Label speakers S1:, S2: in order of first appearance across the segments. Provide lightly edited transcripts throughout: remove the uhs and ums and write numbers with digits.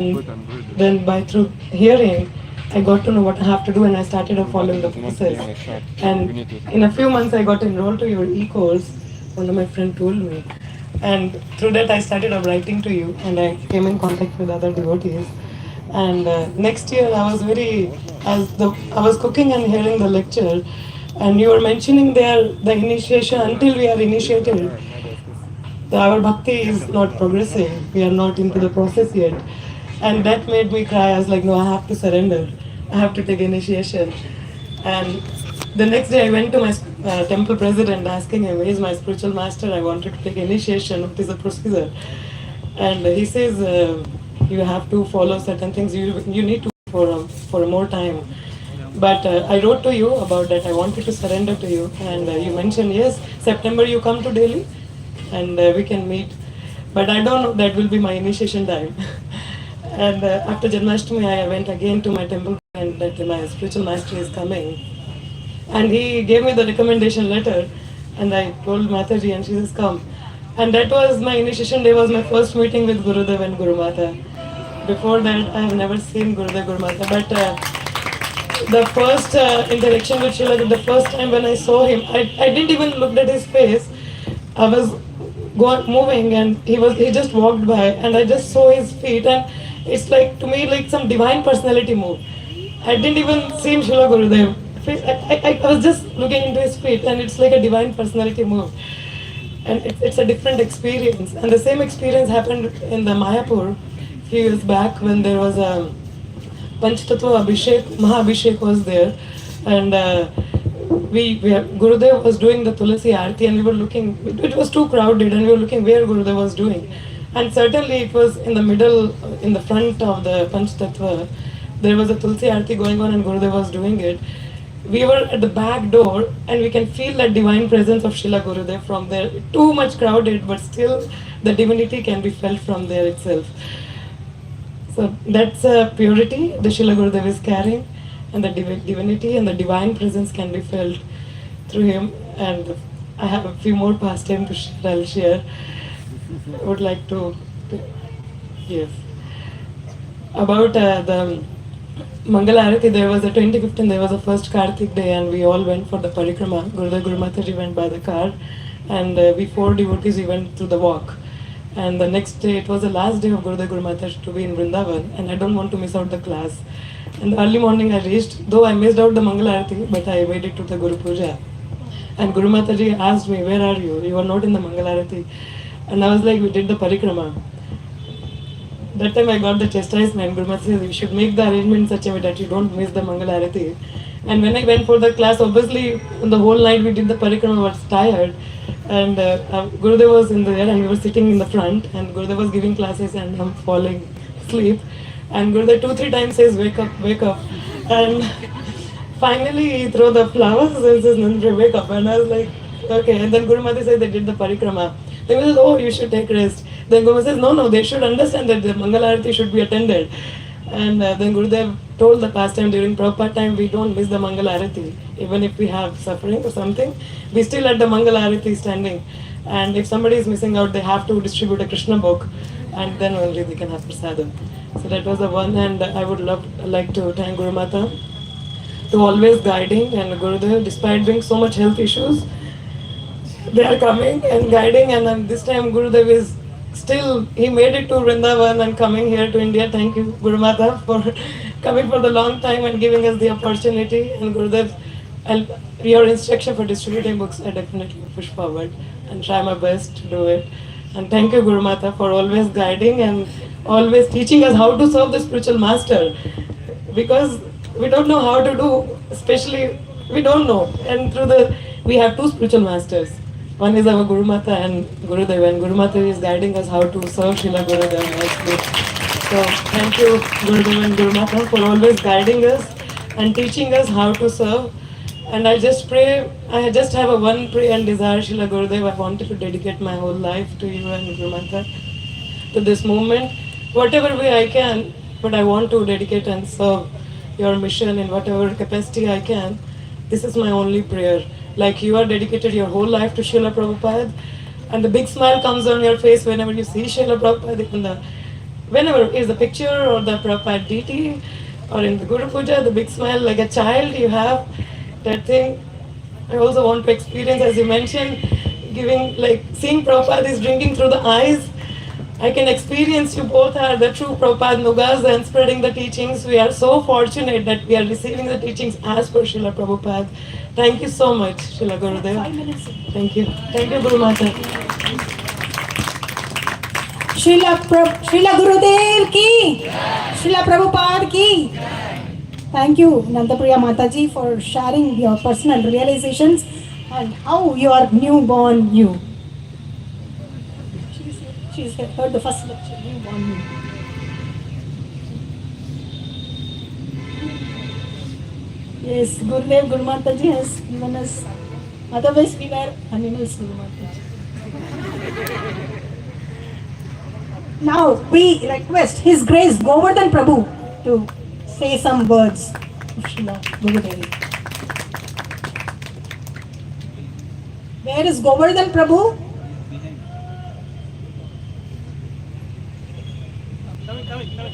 S1: Then through hearing, I got to know what I have to do and I started following the process. And in a few months I got enrolled to your e-course, one of my friends told me. And through that I started writing to you and I came in contact with other devotees. And next year I was I was cooking and hearing the lecture and you were mentioning there the initiation until we are initiated. Our bhakti is not progressing. We are not into the process yet. And that made me cry. I was like, no, I have to surrender. I have to take initiation. And the next day I went to my temple president asking him, he is my spiritual master. I wanted to take initiation. What is the procedure? And he says, you have to follow certain things. You need to for more time. But I wrote to you about that. I wanted to surrender to you. And you mentioned, yes, September you come to Delhi and we can meet. But I don't know, that will be my initiation time. And after Janmashtami, I went again to my temple and that my spiritual master is coming. And he gave me the recommendation letter and I told Mataji and she says, come. And that was my initiation day, was my first meeting with Gurudev and Guru Mata. Before that, I have never seen Gurudev, Guru Mata. But the first interaction with Srila, the first time when I saw him, I didn't even look at his face. I was moving and he just walked by and I just saw his feet and it's like to me like some divine personality move. I didn't even see him Srila Gurudev. I was just looking into his feet and it's like a divine personality move. And it's a different experience. And the same experience happened in the Mayapur a few years back when there was a Panchtatva Abhishek, Mahabhishek was there and Gurudev was doing the Tulasi Aarti and we were looking, it was too crowded and we were looking where Gurudev was doing. And certainly it was in the middle, in the front of the Panchtatva, there was a Tulsi Aarti going on and Gurudev was doing it. We were at the back door and we can feel that divine presence of Srila Gurudev from there. Too much crowded, but still the divinity can be felt from there itself. So that's a purity the Srila Gurudev is carrying, and the divinity and the divine presence can be felt through him. And I have a few more pastimes to share. I'll share. I would like to, yes. About the Mangala Arati, there was the 25th and there was the first Kartik day and we all went for the parikrama. Gurudev Guru Mataji went by the car and we 4 devotees we went through the walk. And the next day, it was the last day of Gurudev Guru Mataji to be in Vrindavan and I don't want to miss out the class. And early morning I reached, though I missed out the Mangala Arati, but I made it to the Guru Puja. And Guru Mataji asked me, where are you? You are not in the Mangala Arati. And I was like, we did the parikrama. That time I got the chastisement. Guru Mataji said, you should make the arrangement in such a way that you don't miss the Mangala Arati. And when I went for the class, obviously, the whole night we did the parikrama, I was tired. And Gurudev was in there and we were sitting in the front and Gurudev was giving classes and I'm falling asleep. And Gurudev 2-3 times says, wake up, wake up. And finally he threw the flowers and says, Nandre, wake up. And I was like, okay. And then Guru Mataji said they did the parikrama. Then he says, oh, you should take rest. Then Guru says, no, they should understand that the Mangala Arati should be attended. And then Gurudev told the pastime during Prabhupada time, we don't miss the Mangala Arati. Even if we have suffering or something, we still at the Mangala Arati standing. And if somebody is missing out, they have to distribute a Krishna book and then only they can have prasadam. So that was the one, and I would like to thank Guru Mata to always guiding, and Gurudev, despite doing so much health issues, they are coming and guiding. And this time Gurudev is still, he made it to Vrindavan and coming here to India. Thank you, Guru Mata, for coming for the long time and giving us the opportunity. And Gurudev, your instruction for distributing books, I definitely push forward and try my best to do it. And thank you, Guru Mata, for always guiding and always teaching us how to serve the spiritual master. Because we don't know how to do, especially we don't know. And we have 2 spiritual masters. One is our Guru Mata and Gurudev, and Guru Mata is guiding us how to serve Srila Gurudev. So thank you, Gurudev and Guru Mata, for always guiding us and teaching us how to serve. And I just pray, I just have a one prayer and desire, Srila Gurudev. I wanted to dedicate my whole life to you and Guru Mata, to this moment, whatever way I can, but I want to dedicate and serve your mission in whatever capacity I can. This is my only prayer. Like you are dedicated your whole life to Srila Prabhupada, and the big smile comes on your face whenever you see Srila Prabhupada. whenever is the picture or the Prabhupada deity or in the Guru Puja, the big smile like a child you have, that thing. I also want to experience, as you mentioned, giving, like, seeing Prabhupada is drinking through the eyes. I can experience you both are the true Prabhupada Nugas and spreading the teachings. We are so fortunate that we are receiving the teachings as per Srila Prabhupada. Thank you so much, Srila Gurudev. 5 minutes. Thank you. Thank you, Guru Mata.
S2: Srila Gurudev ki, Srila Prabhupada ki. Thank you, Nandapriya Mataji, for sharing your personal realizations and how you are newborn you. She's heard the first lecture, newborn you. Yes, Gurudev, Guru Mataji has given us, otherwise we were animals, Guru Mataji. Now we request His Grace Govardhan Prabhu to say some words of Srila Gurudev. Where is Govardhan Prabhu? Coming.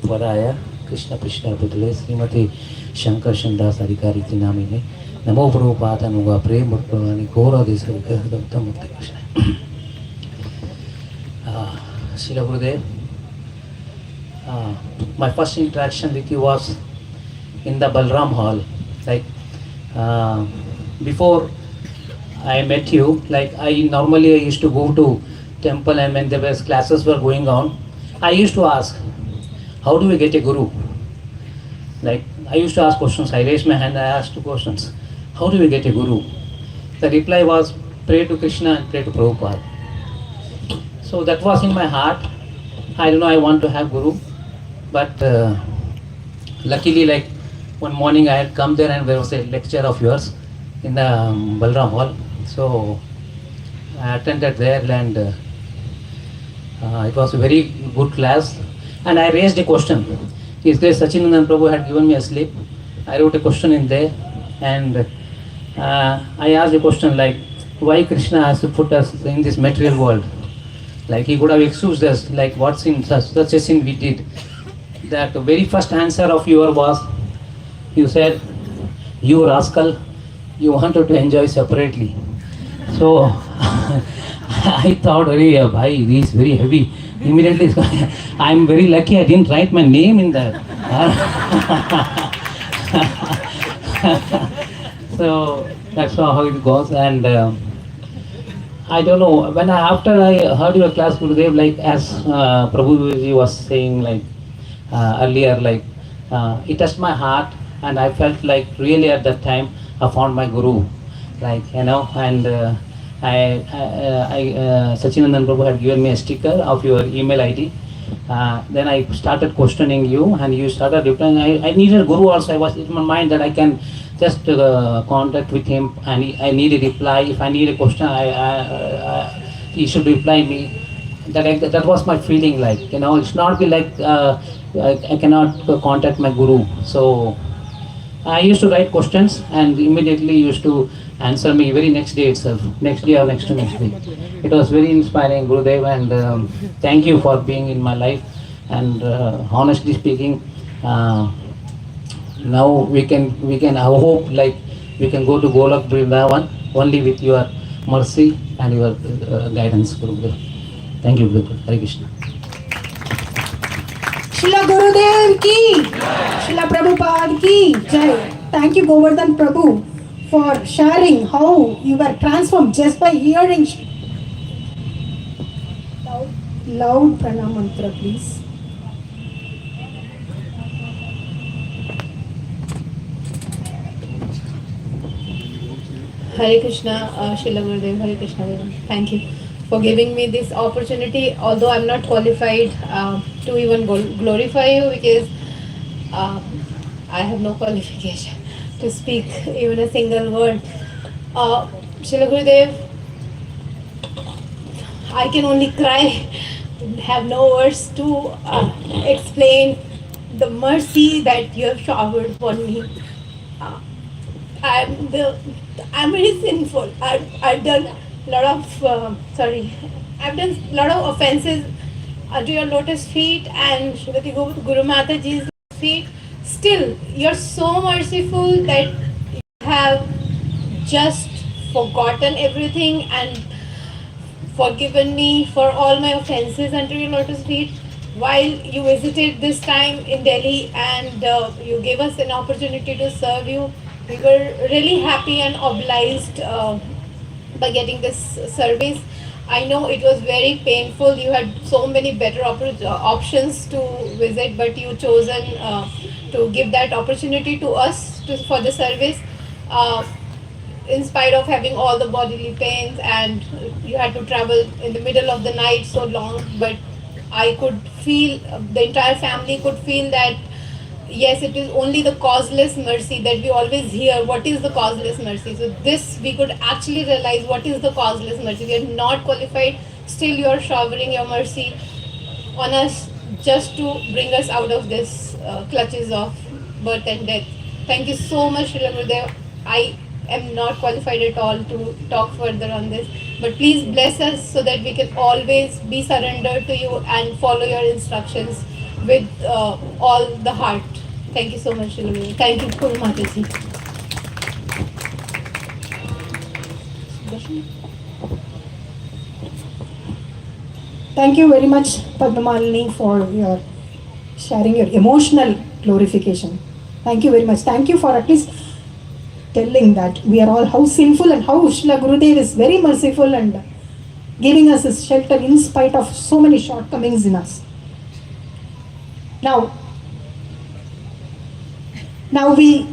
S3: वराय Krishna Krishna पुतले श्रीमती शंकरशन दास अधिकारी की nominee नमो प्रभुपादानुगा प्रेम भक्तवाणी गौरव देश दत्तम मुक्ति Krishna Srila Gurudev, my first interaction with you was in the Balram hall. Like before I met you, like I used to go to temple, and when there was classes were going on, I used to ask, how do we get a guru? Like I used to ask questions. I raised my hand, I asked two questions. How do we get a guru? The reply was, pray to Krishna and pray to Prabhupada. So that was in my heart. I don't know, I want to have guru. But luckily, like one morning I had come there and there was a lecture of yours in the Balram hall. So I attended there, and it was a very good class. And I raised a question. Is there Sachinandan Prabhu had given me a slip? I wrote a question in there, and I asked a question like, why Krishna has to put us in this material world? Like he could have excused us, like what sin, such a sin we did. That the very first answer of yours was, you said, you rascal, you wanted to enjoy separately. So I thought, bhai, this is very heavy. Immediately, I am very lucky I didn't write my name in that. So that's how it goes. And I don't know, after I heard your class, Gurudev, like as Prabhuji was saying, like earlier, like it touched my heart, and I felt like really at that time I found my guru, like, you know. And Sachinandan Prabhu had given me a sticker of your email ID. Then I started questioning you, and you started replying. I needed a guru also. I was in my mind that I can just contact with him, and I need a reply. If I need a question, he should reply me. That was my feeling, like, you know, it's not be like I cannot contact my guru. So I used to write questions, and immediately used to answer me very next day itself, next day or next to next day. It was very inspiring, Gurudev, and thank you for being in my life. And honestly speaking, now we can I hope like we can go to Golok Vrindavan only with your mercy and your guidance, Gurudev. Thank you, Gurudev. Hare Krishna.
S2: Srila Gurudev ki, Srila Prabhupada ki jai. Thank you, Govardhan Prabhu, for sharing how you were transformed just by hearing. Loud pranam mantra, please.
S4: Hare Krishna, Srila Gurudev, Hare Krishna. Thank you for giving me this opportunity, although I'm not qualified to even glorify you, because I have no qualification. to speak even a single word. Srila Gurudev, I can only cry, have no words to explain the mercy that you have showered upon me. Uh, I'm the I'm very sinful. I've done a lot of I've done a lot of offenses unto your lotus feet and Srimati Guru Mataji's feet. Still, you're so merciful that you have just forgotten everything and forgiven me for all my offenses unto your lotus feet. While you visited this time in Delhi and you gave us an opportunity to serve you, we were really happy and obliged by getting this service. I know it was very painful. You had so many better options to visit, but you chosen to give that opportunity to us for the service. In spite of having all the bodily pains and you had to travel in the middle of the night so long, but I could feel, the entire family could feel that yes, it is only the causeless mercy that we always hear. What is the causeless mercy? So this we could actually realize what is the causeless mercy. We are not qualified, still you are showering your mercy on us just to bring us out of this clutches of birth and death. Thank you so much, Srila Gurudev. I am not qualified at all to talk further on this, but please bless us so that we can always be surrendered to you and follow your instructions with all the heart. Thank you so much, Srila Gurudev. Thank you, Guru Mataji.
S2: Thank you very much, Padmamalini, for your sharing your emotional glorification. Thank you very much. Thank you for at least telling that we are all how sinful and how Srila Gurudev is very merciful and giving us his shelter in spite of so many shortcomings in us. Now we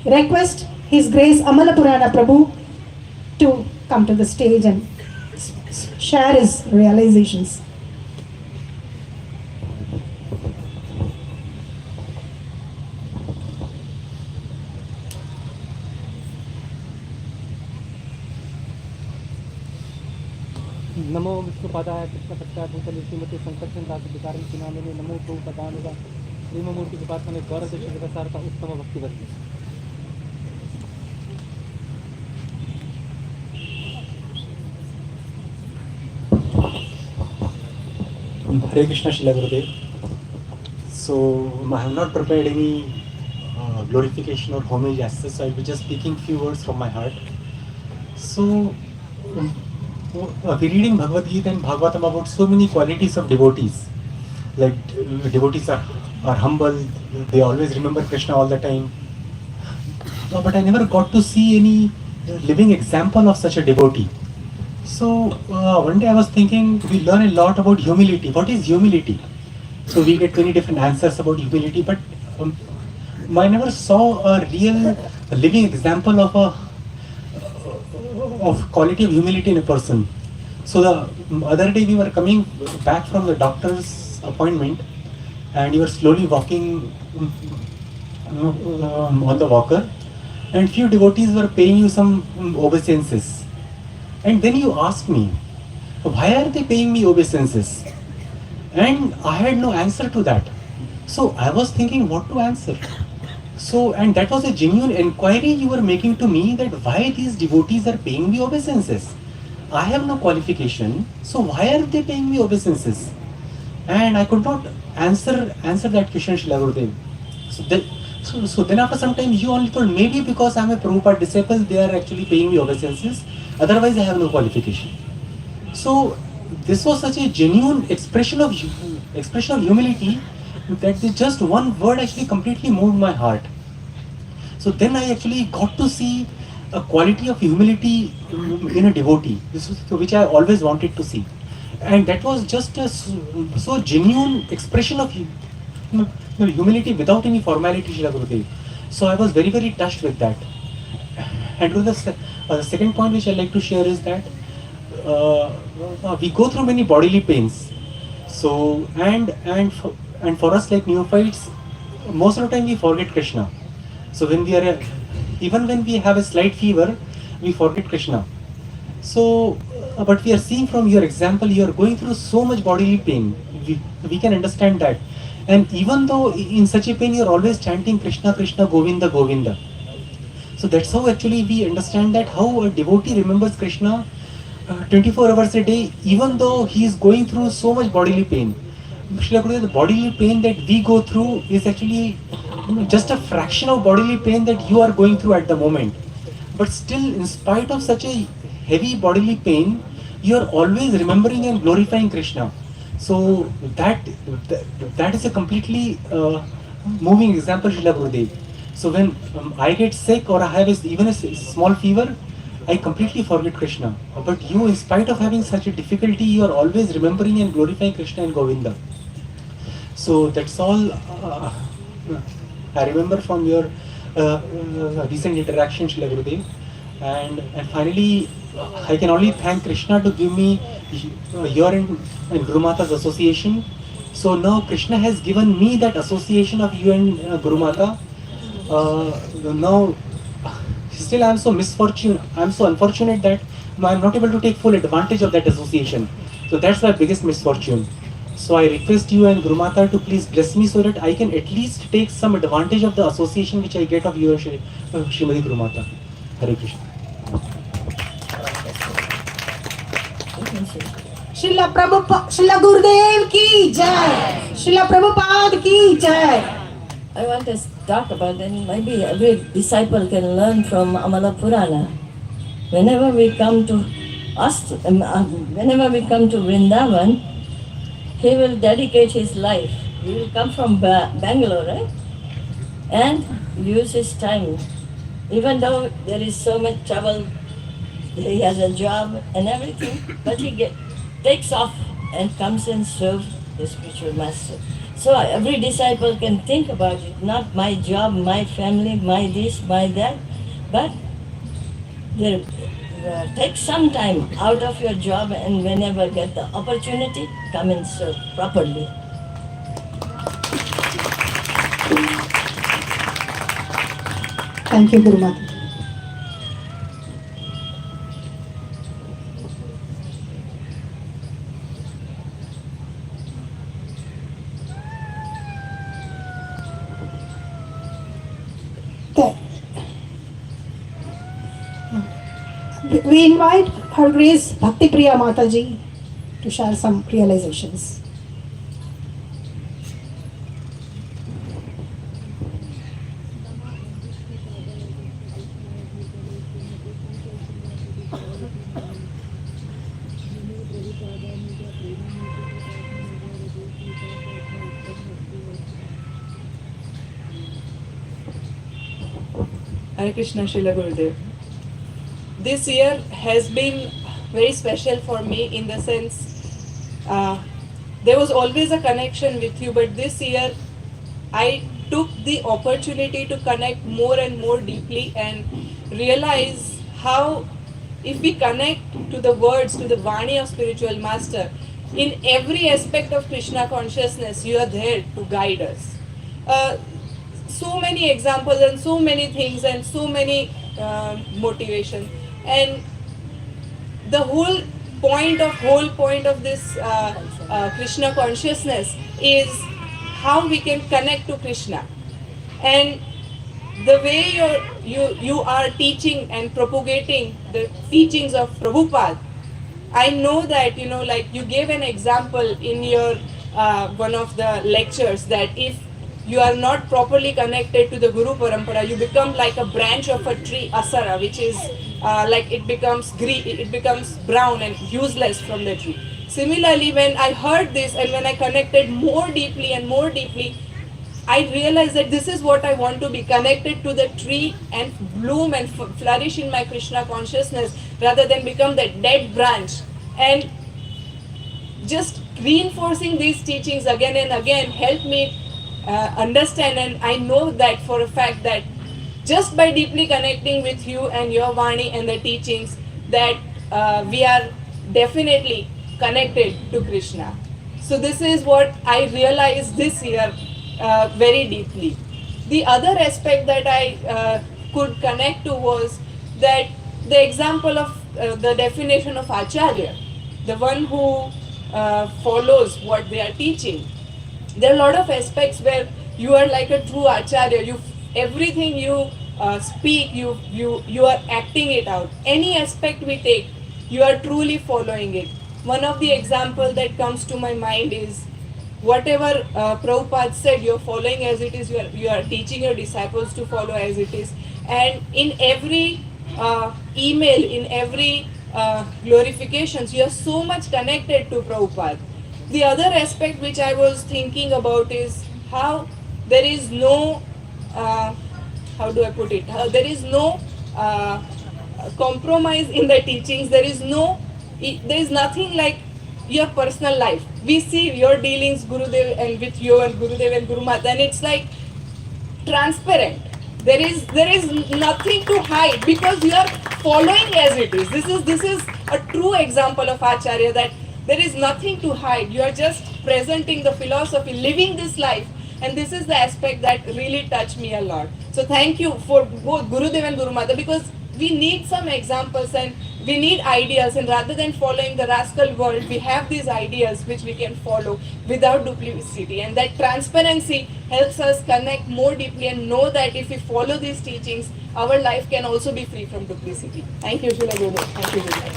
S2: request His Grace Amala Purana Prabhu to come to the stage and share his realizations.
S5: नमो विष्णुपादाय कृष्णपक्षाय भूतले श्रीमती संकर्षण राजधिकारी के नाम में नमो प्रभुपदानुगा श्रीमूर्ति के पास में गौरव शिवसार का उत्तम Bhaktivant
S6: Hare Krishna Srila Gurudev. So I have not prepared any glorification or homage as such, so I will be just speaking few words from my heart. So we read in Bhagavad Gita and Bhagavatam about so many qualities of devotees. Like devotees are humble, they always remember Krishna all the time. But I never got to see any living example of such a devotee. So one day I was thinking, we learn a lot about humility. What is humility? So we get many different answers about humility, but I never saw a real living example of quality of humility in a person. So the other day we were coming back from the doctor's appointment and you were slowly walking on the walker, and few devotees were paying you some obeisances. And then you asked me, why are they paying me obeisances? And I had no answer to that. So I was thinking what to answer. So, and that was a genuine inquiry you were making to me, that why these devotees are paying me obeisances. I have no qualification, so why are they paying me obeisances? And I could not answer that question, Srila Gurudev. So then after some time you only told, maybe because I am a Prabhupada disciple, they are actually paying me obeisances. Otherwise I have no qualification. So this was such a genuine expression of humility that just one word actually completely moved my heart. So then I actually got to see a quality of humility in a devotee, which I always wanted to see. And that was just a so genuine expression of humility without any formality, Srila Gurudev. So I was very, very touched with that. And the second point which I like to share is that we go through many bodily pains. So and for us like neophytes, most of the time we forget Krishna. So when we are, even when we have a slight fever, we forget Krishna. So, but we are seeing from your example, you are going through so much bodily pain. We can understand that. And even though in such a pain, you are always chanting Krishna, Krishna, Govinda, Govinda. So that's how actually we understand that how a devotee remembers Krishna 24 hours a day, even though he is going through so much bodily pain. Srila Gurudev, the bodily pain that we go through is actually just a fraction of bodily pain that you are going through at the moment. But still, in spite of such a heavy bodily pain, you are always remembering and glorifying Krishna. So that is a completely moving example, Srila Gurudev. So when I get sick or I have even a small fever, I completely forget Krishna. But you, in spite of having such a difficulty, you are always remembering and glorifying Krishna and Govinda. So that's all I remember from your recent interaction, Srila Gurudev. And finally, I can only thank Krishna to give me your and Guru Mata's association. So now Krishna has given me that association of you and Guru Mata. Now, still I am so unfortunate that I am not able to take full advantage of that association. So that's my biggest misfortune. So I request you and Guru Mata to please bless me so that I can at least take some advantage of the association which I get of you and Srimadi Guru Mata. Hare Krishna.
S2: Srila Gurudev ki jai. Srila Prabhupada ki jai.
S7: I want to talk about, and maybe every disciple can learn from Amala Purana. Whenever we come to Vrindavan, he will dedicate his life. He will come from Bangalore, right? And use his time. Even though there is so much trouble, he has a job and everything, but he takes off and comes and serves the spiritual master. So every disciple can think about it, not my job, my family, my this, my that, but take some time out of your job and whenever get the opportunity, come and serve properly.
S2: Thank you, Guru Mata. We invite Her Grace Bhakti Priya Mataji to share some realizations.
S8: Hare Krishna, Srila Gurudev. This year has been very special for me in the sense there was always a connection with you, but this year I took the opportunity to connect more and more deeply and realize how if we connect to the words, to the Vani of spiritual master, in every aspect of Krishna consciousness, you are there to guide us. So many examples and so many things and so many motivation, and the whole point of this Krishna consciousness is how we can connect to Krishna. And the way you are teaching and propagating the teachings of Prabhupada, I know that, like you gave an example in your one of the lectures that if you are not properly connected to the Guru Parampara, you become like a branch of a tree, asara, which is like it becomes brown and useless from the tree. Similarly, when I heard this and when I connected more deeply and more deeply, I realized that this is what I want to be, connected to the tree and bloom and flourish in my Krishna consciousness rather than become that dead branch. And just reinforcing these teachings again and again helped me understand, and I know that for a fact that just by deeply connecting with you and your Vani and the teachings, that we are definitely connected to Krishna. So this is what I realized this year very deeply. The other aspect that I could connect to was that the example of the definition of Acharya, the one who follows what they are teaching. There are a lot of aspects where you are like a true Acharya. Everything you speak, you are acting it out. Any aspect we take, you are truly following it. One of the example that comes to my mind is whatever Prabhupada said, you're following as it is, you are teaching your disciples to follow as it is. And in every email, in every glorifications, you are so much connected to Prabhupada. The other aspect which I was thinking about is how there is no, how do I put it, there is no compromise in the teachings. There is nothing like your personal life. We see your dealings, Gurudev, and with you and Gurudev and Guru Mata, and it's like transparent. There is nothing to hide because you are following as it is. This is a true example of Acharya, that there is nothing to hide. You are just presenting the philosophy, living this life, and this is the aspect that really touched me a lot. So thank you for both Gurudev and Guru Mata, because we need some examples and we need ideas, and rather than following the rascal world, we have these ideas which we can follow without duplicity, and that transparency helps us connect more deeply and know that if we follow these teachings, our life can also be free from duplicity. Thank you, Srila Gurudev. Thank you, Gurudev.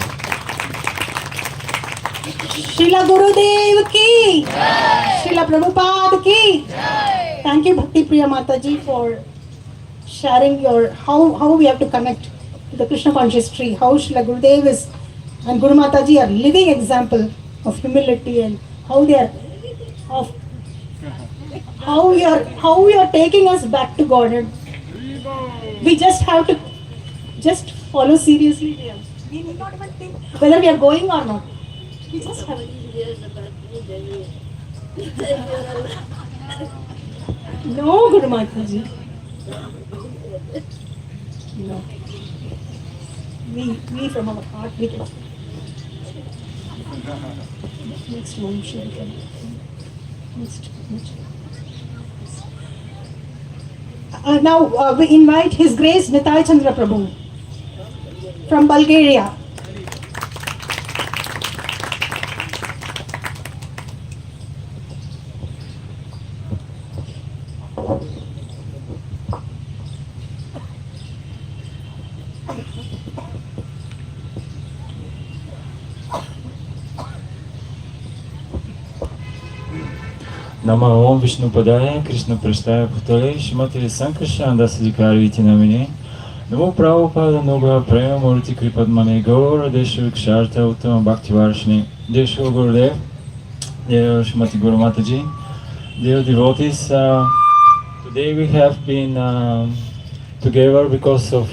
S2: Srila Gurudev ki, Srila Prabhupada ki. Thank you, Bhakti Priya Mataji, for sharing your how we have to connect to the Krishna conscious tree. How Srila Gurudev is and Guru Mataji are living example of humility, and how they are of how we are taking us back to God. And we just have to just follow seriously. We need not even think whether we are going or not. We just have no, Guru Mataji. No. We from our heart, we can. Next one, next. Now we invite His Grace Nitai Chandra Prabhu from Bulgaria.
S9: Nama Om Vishnu Padaya, Krishna Prashtaya Bhutale, Shrimati Sankarshan Das Adhikari Iti Namine, Namo Prabhupada Nuga Prema Murti Kripadmane Gaura Deshu Ksharta Uttama Bhakti Varshini, Deshu Gurudev, dear Shrimati Guru Mataji, dear devotees, today we have been together because of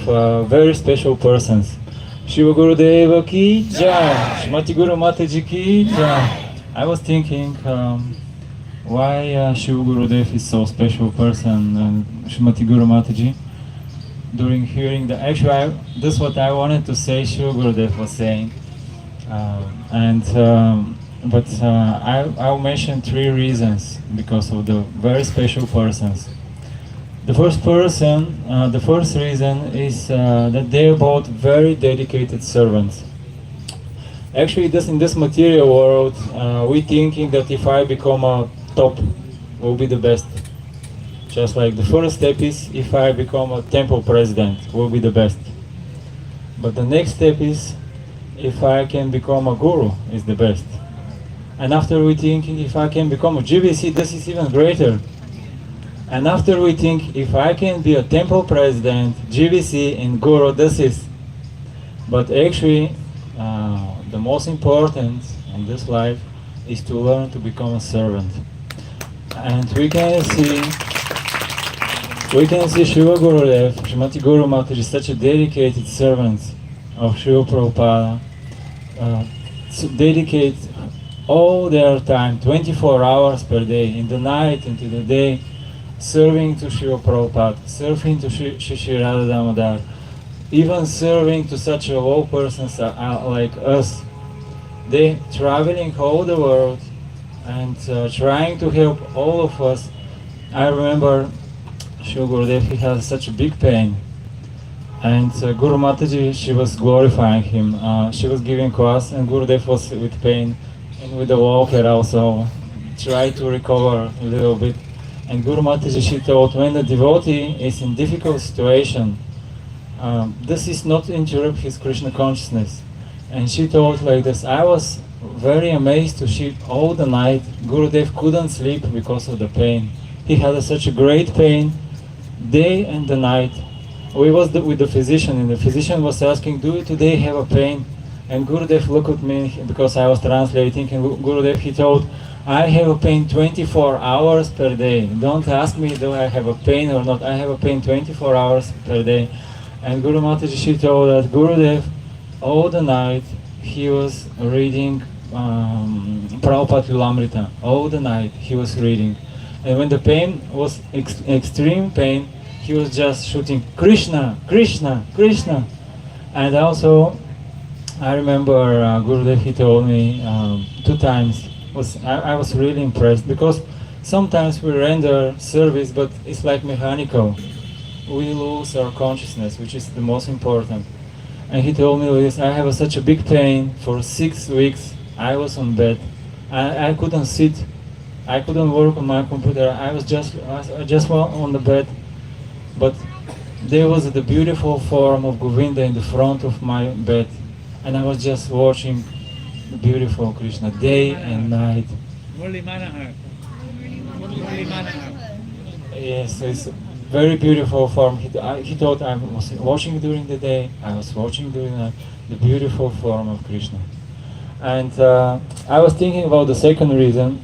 S9: very special persons. Shiva Gurudeva ki jai, Shrimati Guru Mataji ki jai. I was thinking, why Shiva Gurudev is so special person, and Srimati Guru Mataji. During hearing actually this what I wanted to say, Shiva Gurudev was saying, but I'll mention three reasons because of the very special persons. The first reason is that they are both very dedicated servants. Actually, in this material world, we thinking that if I become a top, will be the best. Just like the first step is, if I become a temple president, will be the best. But the next step is, if I can become a guru, is the best. And after we thinking, if I can become a GBC, this is even greater. And after we think, if I can be a temple president, GBC and guru, this is. But actually, the most important in this life is to learn to become a servant. And we can see Shiva Gurudev, Srimati Guru Mataji, such a dedicated servant of Shiva Prabhupada, dedicate all their time, 24 hours per day, in the night, into the day, serving to Shiva Prabhupada, serving to Shri Radha Damodar, even serving to such a low persons like us. They traveling all the world and trying to help all of us. I remember Shri Gurudev, he has such a big pain. And Guru Mataji, she was glorifying him. She was giving class, and Gurudev was with pain, and with the walker also tried to recover a little bit. And Guru Mataji, she told, when the devotee is in difficult situation, this is not to interrupt his Krishna consciousness. And she told like this, I was very amazed to see all the night Gurudev couldn't sleep because of the pain. He had such a great pain, day and the night. We was with the physician, and the physician was asking, do you today have a pain? And Gurudev looked at me, because I was translating, and Gurudev, he told, I have a pain 24 hours per day. Don't ask me, do I have a pain or not. I have a pain 24 hours per day. And Guru Mataji, she told that Gurudev, all the night, he was reading Prabhupada Caitanya-caritamrita. All the night, he was reading. And when the pain was extreme pain, he was just shouting, Krishna, Krishna, Krishna. And also, I remember Gurudev, he told me 2 times, I was really impressed, because sometimes we render service, but it's like mechanical. We lose our consciousness, which is the most important. And he told me this, I have such a big pain. For 6 weeks, I was on bed. I couldn't sit. I couldn't work on my computer. I was just on the bed. But there was the beautiful form of Govinda in the front of my bed. And I was just watching the beautiful Krishna day and night. Yes, it's a very beautiful form. He thought I was watching during the day, I was watching during the night, the beautiful form of Krishna. And I was thinking about the second reason,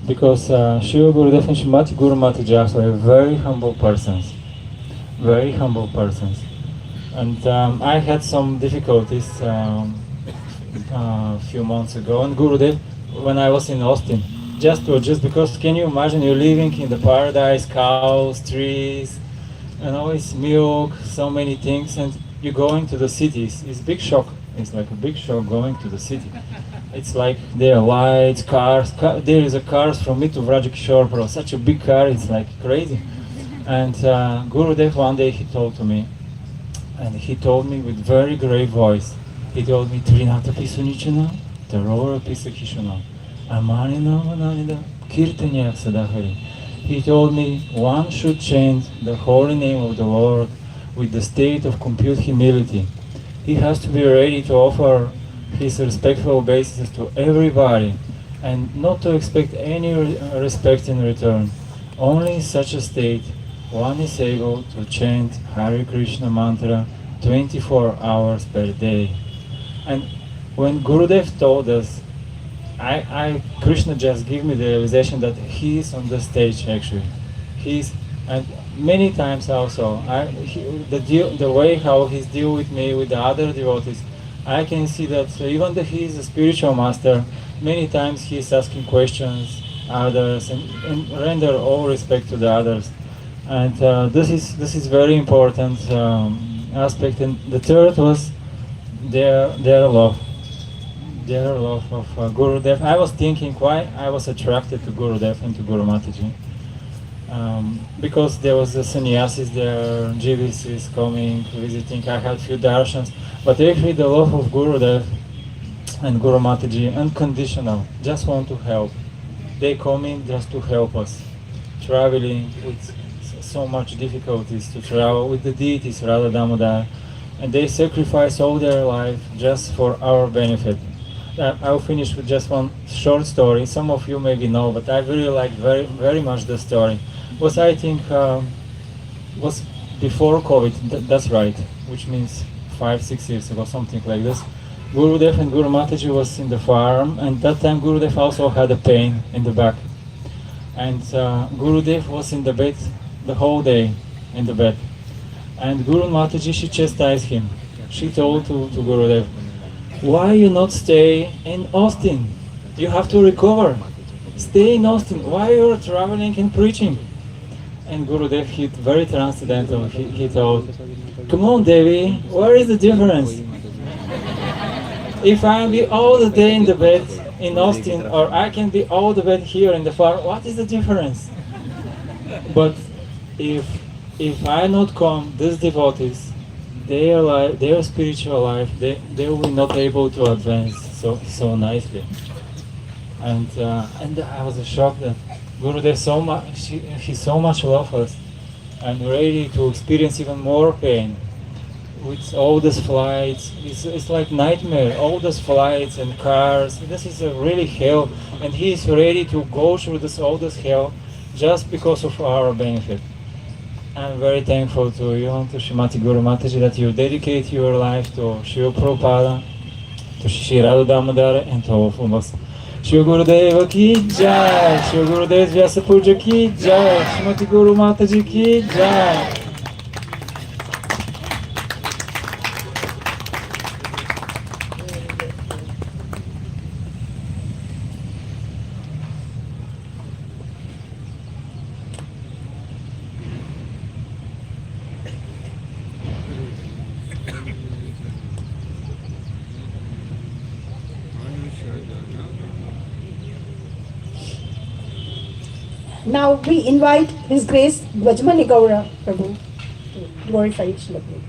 S9: because Shiva Gurudev and Srimati Guru Mataji are very humble persons. Very humble persons. And I had some difficulties a few months ago, and Gurudev, when I was in Austin, just because can you imagine, you're living in the paradise, cows, trees, and always milk, so many things, and you're going to the cities. It's a big shock. It's like a big shock going to the city. It's like there are lights, cars. There is a cars from me to Vrajak, such a big car. It's like crazy. And Gurudev one day he told to me, and he told me with very grave voice. He told me, Trinata Pisunichana, Terora Pisakishana, Amanina Mananida, Kirtan-caritamrita. He told me one should chant the holy name of the Lord with the state of complete humility. He has to be ready to offer his respectful obeisances to everybody and not to expect any respect in return. Only in such a state one is able to chant Hare Krishna mantra 24 hours per day. And when Gurudev told us, Krishna just gave me the realization that he is on the stage actually. And many times also, the way how he's deal with me, with the other devotees, I can see that even though he is a spiritual master, many times he is asking questions, others, and render all respect to the others. And this is very important aspect. And the third was their love. Their love of Gurudev. I was thinking why I was attracted to Gurudev and to Guru Mataji. Because there was the sannyasis there, GVCs coming, visiting, I had few darshans. But actually the love of Gurudev and Guru Mataji, unconditional, just want to help. They come in just to help us. Traveling with so much difficulties to travel with the deities, Radha Damodar, and they sacrifice all their life just for our benefit. I'll finish with just one short story. Some of you maybe know, but I really liked very much the story. Was I think was before COVID. That's right, which means 5-6 years ago, something like this. Gurudev and Guru Mataji was in the farm, and that time Gurudev also had a pain in the back, and Gurudev was in the bed the whole day in the bed, and Guru Mataji, she chastised him. She told to Gurudev, why you not stay in Austin? You have to recover. Stay in Austin. Why you are traveling and preaching? And Gurudev, he very transcendental. He told, come on, Devi, where is the difference? If I be all the day in the bed in Austin, or I can be all the bed here in the farm, what is the difference? But if I not come, these devotees, their life, their spiritual life, they will not able to advance so nicely. And I was shocked that Gurudev so much, he so much loves us and ready to experience even more pain. With all these flights, it's like nightmare. All those flights and cars. This is a really hell, and he is ready to go through all this hell just because of our benefit. I'm very thankful to you and to Srimati Guru Mataji that you dedicate your life to Srila Prabhupada, to Shri Radha Damodar, and to all of us. Shri Gurudeva ki jai, Shri Gurudev Vyas Puja ki jai, Srimati Guru Mataji ki jai.
S2: Now we invite His Grace Vajmani Gaura Prabhu to glorify Srila Prabhu.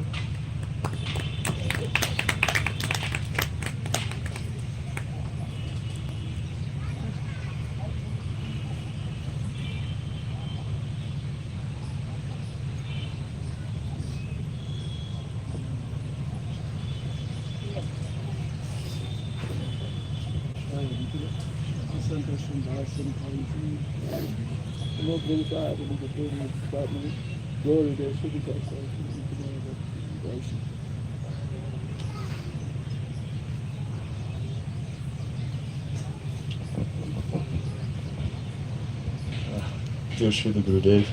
S10: Dear Srila Gurudev,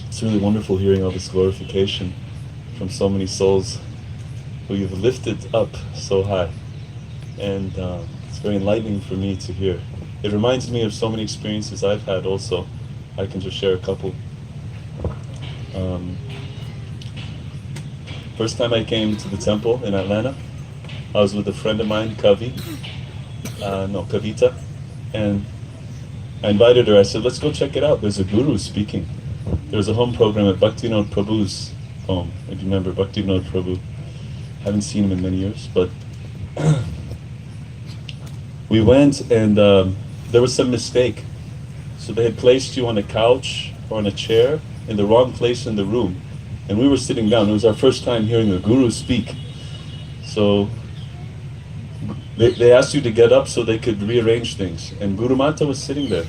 S10: it's really wonderful hearing all this glorification from so many souls who you've lifted up so high, and it's very enlightening for me to hear. It reminds me of so many experiences I've had also. I can just share a couple. First time I came to the temple in Atlanta, I was with a friend of mine, Kavita, and I invited her. I said, let's go check it out. There's a guru speaking. There's a home program at Bhaktivedanta Prabhu's home. If you remember Bhaktivedanta Prabhu, haven't seen him in many years, but we went and there was some mistake. So they had placed you on a couch or on a chair in the wrong place in the room. And we were sitting down. It was our first time hearing the guru speak. So they asked you to get up so they could rearrange things. And Guru Mata was sitting there.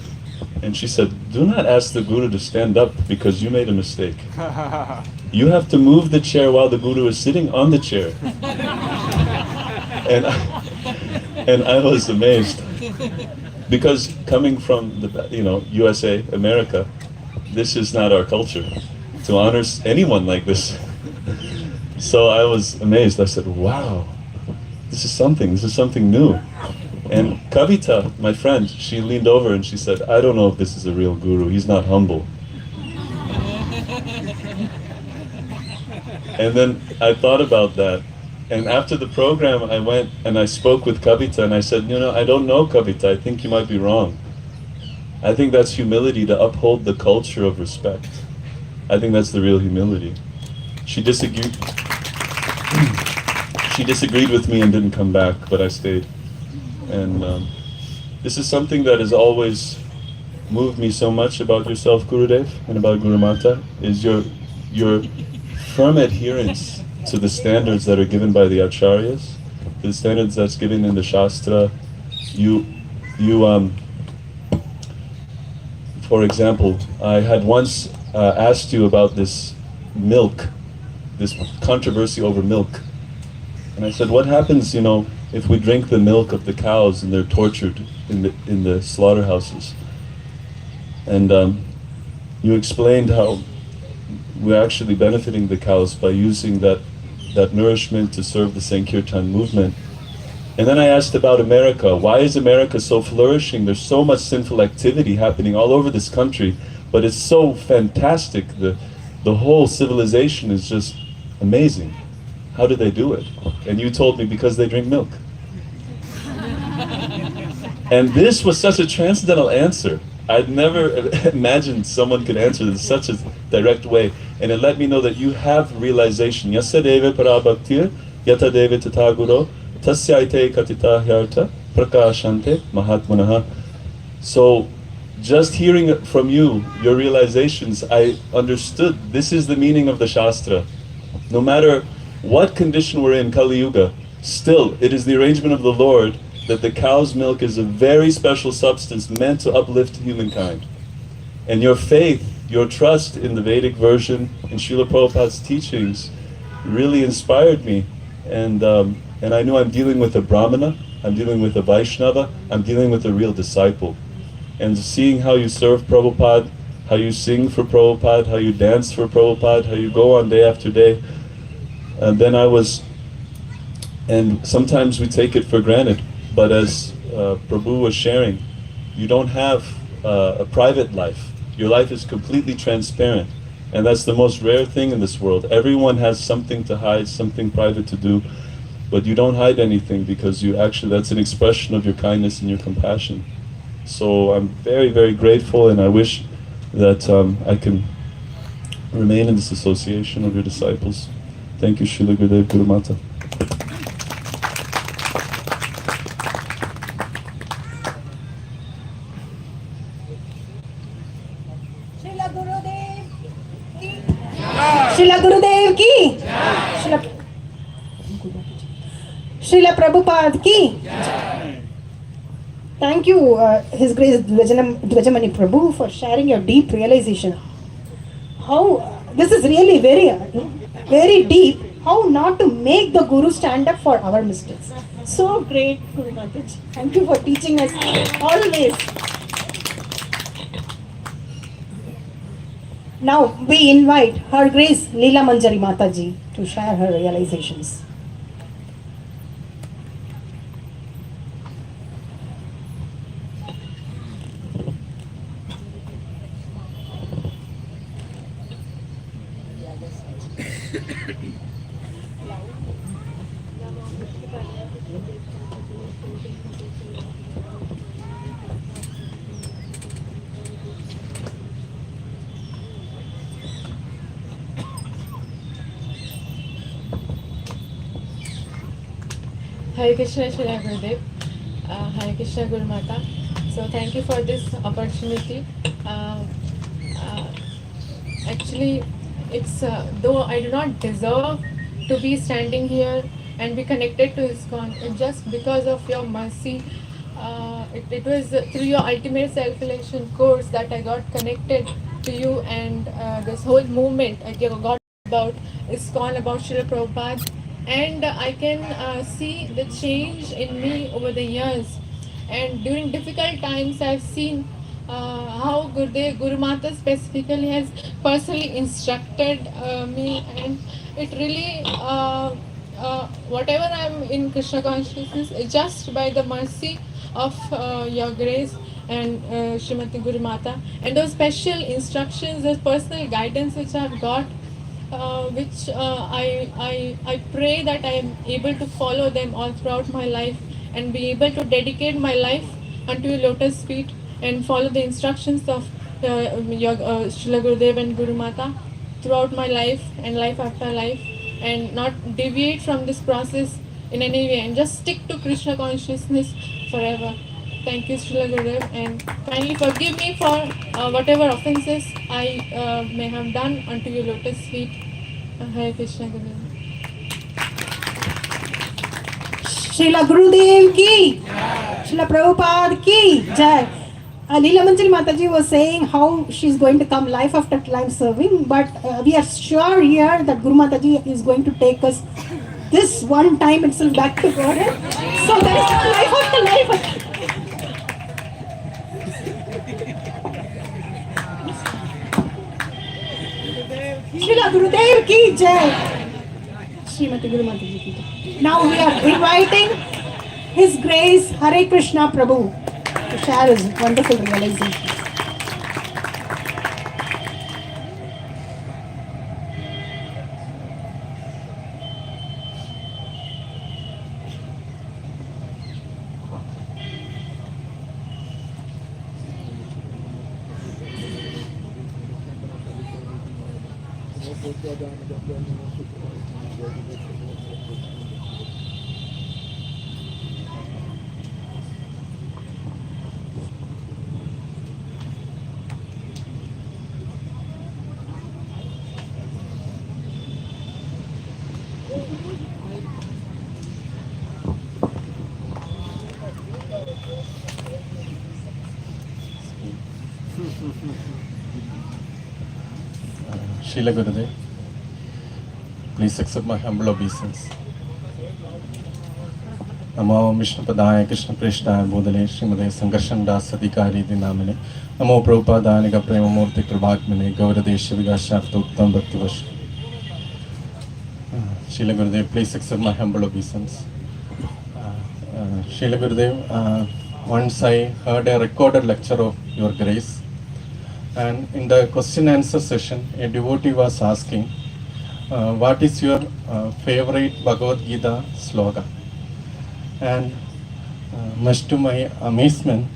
S10: And she said, do not ask the guru to stand up because you made a mistake. You have to move the chair while the guru is sitting on the chair. And I was amazed. Because coming from the USA, America, this is not our culture to honor anyone like this. So I was amazed. I said, wow, this is something new. And Kavita, my friend, she leaned over and she said, I don't know if this is a real guru. He's not humble. And then I thought about that. And after the program, I went and I spoke with Kavita and I said, I don't know, Kavita, I think you might be wrong. I think that's humility, to uphold the culture of respect. I think that's the real humility. She disagreed with me and didn't come back, but I stayed. And this is something that has always moved me so much about yourself, Gurudev, and about Guru Mata, is your firm adherence to the standards that are given by the acharyas, the standards that's given in the Shastra. For example, I had once asked you about this milk, this controversy over milk. And I said, what happens, if we drink the milk of the cows and they're tortured in the slaughterhouses? And you explained how we're actually benefiting the cows by using that nourishment to serve the Sankirtan movement. And then I asked about America. Why is America so flourishing? There's so much sinful activity happening all over this country, but it's so fantastic. The whole civilization is just amazing. How do they do it? And you told me because they drink milk. And this was such a transcendental answer. I'd never imagined someone could answer this in such a direct way, and it let me know that you have realization. 𝑦𝒐𝒊𝒏 𝒂𝒏𝒂𝒕𝒊𝒏𝒂𝒂𝒉 𝒂𝒐𝒖𝒕 𝑘𝒕𝒊𝒏𝒂𝒂𝒉 𝒂𝒂𝒂𝒉 Mahatmanah. So, just hearing it from you, your realizations, I understood this is the meaning of the Shastra. No matter what condition we're in, Kali Yuga, still, it is the arrangement of the Lord that the cow's milk is a very special substance meant to uplift humankind. And your faith, your trust in the Vedic version, in Srila Prabhupada's teachings, really inspired me. And I knew I'm dealing with a Brahmana, I'm dealing with a Vaishnava, I'm dealing with a real disciple. And seeing how you serve Prabhupada, how you sing for Prabhupada, how you dance for Prabhupada, how you go on day after day, and then and sometimes we take it for granted, but as Prabhu was sharing, you don't have a private life. Your life is completely transparent, and that's the most rare thing in this world. Everyone has something to hide, something private to do, but you don't hide anything because that's an expression of your kindness and your compassion. So I'm very, very grateful, and I wish that I can remain in this association of your disciples. Thank you, Srila Gurudev Guru Mata.
S2: Srila Gurudev ki. Srila Gurudev ki. Srila Prabhupada ki. Thank you, His Grace Dvajamani Prabhu, for sharing your deep realization. How this is really very, very deep. How not to make the Guru stand up for our mistakes. So great, Guru Mataji. Thank you for teaching us always. Now we invite Her Grace Leela Manjari Mataji to share her realizations.
S11: Hare Krishna, Srila Gurudev. Hare Krishna, Guru Mata. So thank you for this opportunity. Actually, it's though I do not deserve to be standing here and be connected to ISKCON, it's just because of your mercy. It was through your ultimate self-realization course that I got connected to you, and this whole movement I got about ISKCON, about Srila Prabhupada. And I can see the change in me over the years. And during difficult times, I've seen how Gurudev, Guru Mata specifically has personally instructed me, and it really, whatever I'm in Krishna consciousness, is just by the mercy of your grace and Srimati Guru Mata, and those special instructions, those personal guidance which I've got. Which I pray that I am able to follow them all throughout my life and be able to dedicate my life unto your lotus feet and follow the instructions of your Srila Gurudev and Guru Mata throughout my life and life after life, and not deviate from this process in any way, and just stick to Krishna consciousness forever. Thank you, Srila Gurudev, and kindly forgive me for whatever offenses I may have done unto your lotus feet. Hare Krishna, Gurudev.
S2: Srila Gurudev ki. Srila Prabhupada ki. Jai. Leela Manjari Mataji was saying how she's going to come life after life serving, but we are sure here that Guru Mataji is going to take us this one time itself back to God. So there is no life after life. Srila Gurudev ki jai. Srimati Guru Mataji ki jai. Now we are inviting His Grace Hare Krishna Prabhu to share his wonderful realizations.
S6: Srila Gurudev, please accept my humble obeisance. Namo Vishnupadaya Krishna Preshthaya Bodhale Srimade Sankarshan Das Adhikari Dinamine Namo Prabhupada 𝒂𝒂𝒒 𝒂𝒂𝒂𝒂 𝑘𝒂𝒍𝒐𝒂𝒂𝒂 Srila Gurudev, please accept my humble obeisance. Srila Gurudev, once I heard a recorded lecture of Your Grace, and in the question answer session, a devotee was asking, what is your favorite Bhagavad Gita slogan? And much to my amazement,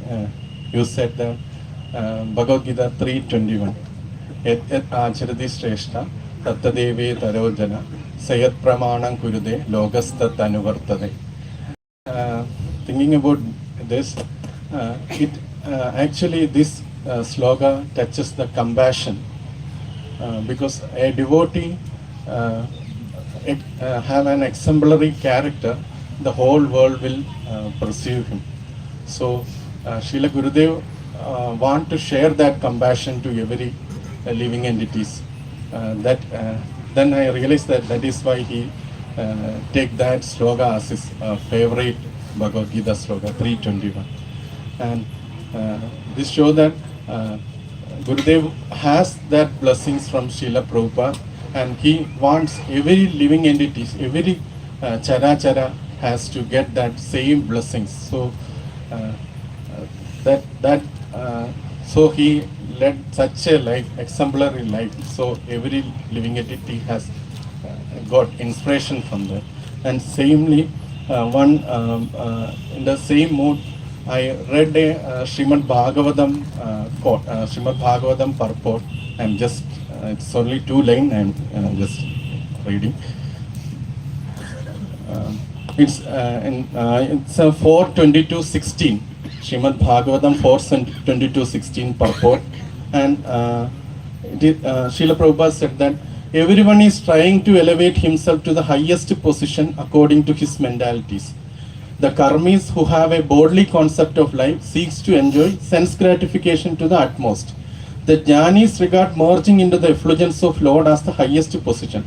S6: you said that Bhagavad Gita 3:21, 𝑦𝒃𝒐𝒖𝒕 𝑼𝒔 तत्तदेवे तरोजना सयत् प्रमाणं कुरुदे लोकस्तत् अनुवर्तते. Thinking about this, actually this slogan touches the compassion, because a devotee have an exemplary character, the whole world will perceive him. So Srila Gurudev want to share that compassion to every living entities. Then I realized that is why he take that slogan as his favorite Bhagavad Gita slogan 3:21. And this shows that Gurudev has that blessings from Srila Prabhupada, and he wants every living entities, every chara has to get that same blessings. So so he led such a life, exemplary life. So every living entity has got inspiration from that. And samely, in the same mood, I read a Srimad Bhagavatam quote, Srimad Bhagavatam purport. I'm just, it's only 2 lines, I'm just reading. It's 4:22:16, Srimad Bhagavatam 4:22:16 purport. And Srila Prabhupada said that everyone is trying to elevate himself to the highest position according to his mentalities. The karmis who have a bodily concept of life seeks to enjoy sense gratification to the utmost. The jnanis regard merging into the effulgence of Lord as the highest position.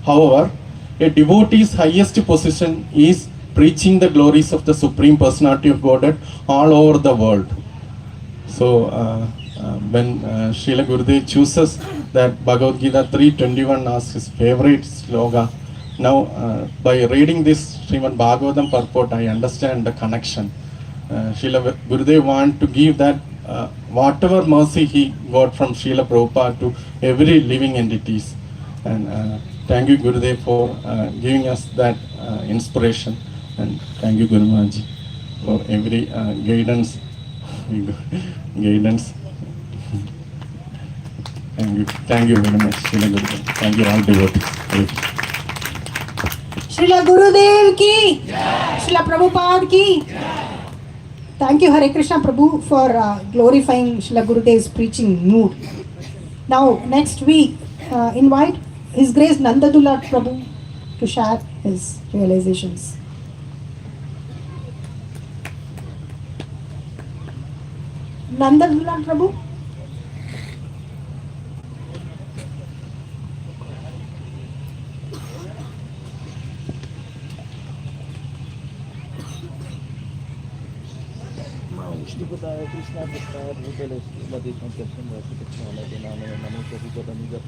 S6: However, a devotee's highest position is preaching the glories of the Supreme Personality of Godhead all over the world. So when Srila Gurudev chooses that Bhagavad Gita 3:21 as his favorite slogan, now by reading this Srimad Bhagavatam purport, I understand the connection. Srila Gurudev want to give that whatever mercy he got from Srila Prabhupada to every living entities. And thank you Gurudev for giving us that inspiration. And thank you Guru Maharaj for every guidance. Thank you very much, Srila Gurudev. Thank you all devotees.
S2: Srila Gurudev ki, Srila Prabhupada ki. Thank you Hare Krishna Prabhu for glorifying Srila Gurudev's preaching mood. Now next we invite His Grace Nandadullah Prabhu to share his realizations. Nandadullah Prabhu.
S12: Vishnupadaya Krishna Prasthaya Bhutale Srimade Sankarshan 𝑦𝒃𝒐𝒖𝒕 Namo 𝑬𝒙𝒑𝒉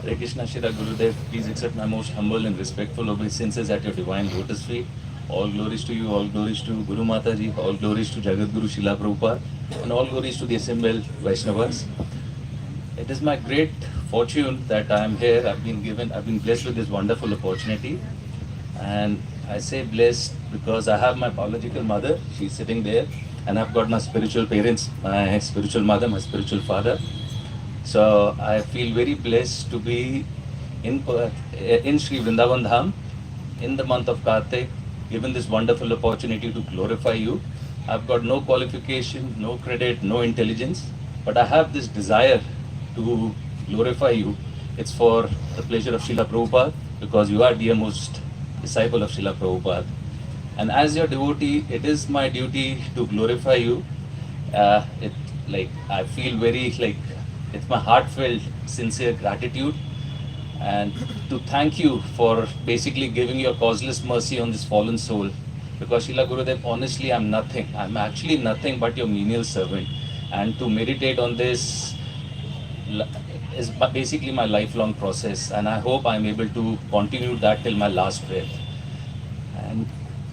S13: Hare Krishna, Srila Gurudev, please accept my most humble and respectful obeisances at your divine lotus feet. All glories to you, all glories to Guru Mataji, all glories to Jagat Guru Srila Prabhupada, and all glories to the assembled Vaishnavas. It is my great fortune that I am here. I've been blessed with this wonderful opportunity. And I say blessed because I have my biological mother, she's sitting there, and I've got my spiritual parents, my spiritual mother, my spiritual father. So I feel very blessed to be in Sri Vrindavan Dham in the month of Kartik, given this wonderful opportunity to glorify you. I've got no qualification, no credit, no intelligence, but I have this desire to glorify you. It's for the pleasure of Srila Prabhupada, because you are dearmost disciple of Srila Prabhupada. And as your devotee, it is my duty to glorify you. I feel very it's my heartfelt, sincere gratitude, and to thank you for basically giving your causeless mercy on this fallen soul. Because Srila Gurudev, honestly, I'm nothing. I'm actually nothing but your menial servant. And to meditate on this is basically my lifelong process, and I hope I'm able to continue that till my last breath.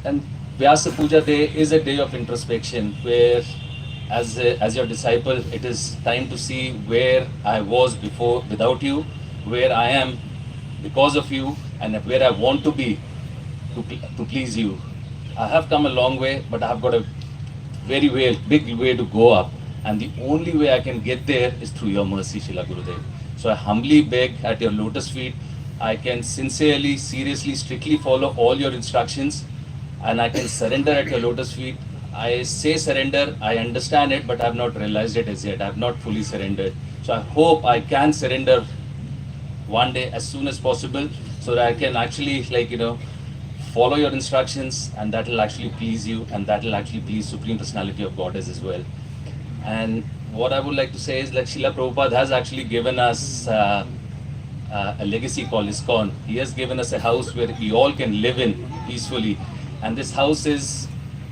S13: And Vyasa Puja Day is a day of introspection, where as your disciple, it is time to see where I was before without you, where I am because of you, and where I want to be to please you. I have come a long way, but I have got a big way to go up. And the only way I can get there is through your mercy, Srila Gurudev. So I humbly beg at your lotus feet. I can sincerely, seriously, strictly follow all your instructions, and I can surrender at your lotus feet. I say surrender, I understand it, but I have not realized it as yet. I have not fully surrendered. So I hope I can surrender one day as soon as possible, so that I can actually follow your instructions, and that will actually please you, and that will actually please Supreme Personality of Godhead as well. And what I would like to say is that Srila Prabhupada has actually given us a legacy called ISKCON. He has given us a house where we all can live in peacefully. And this house is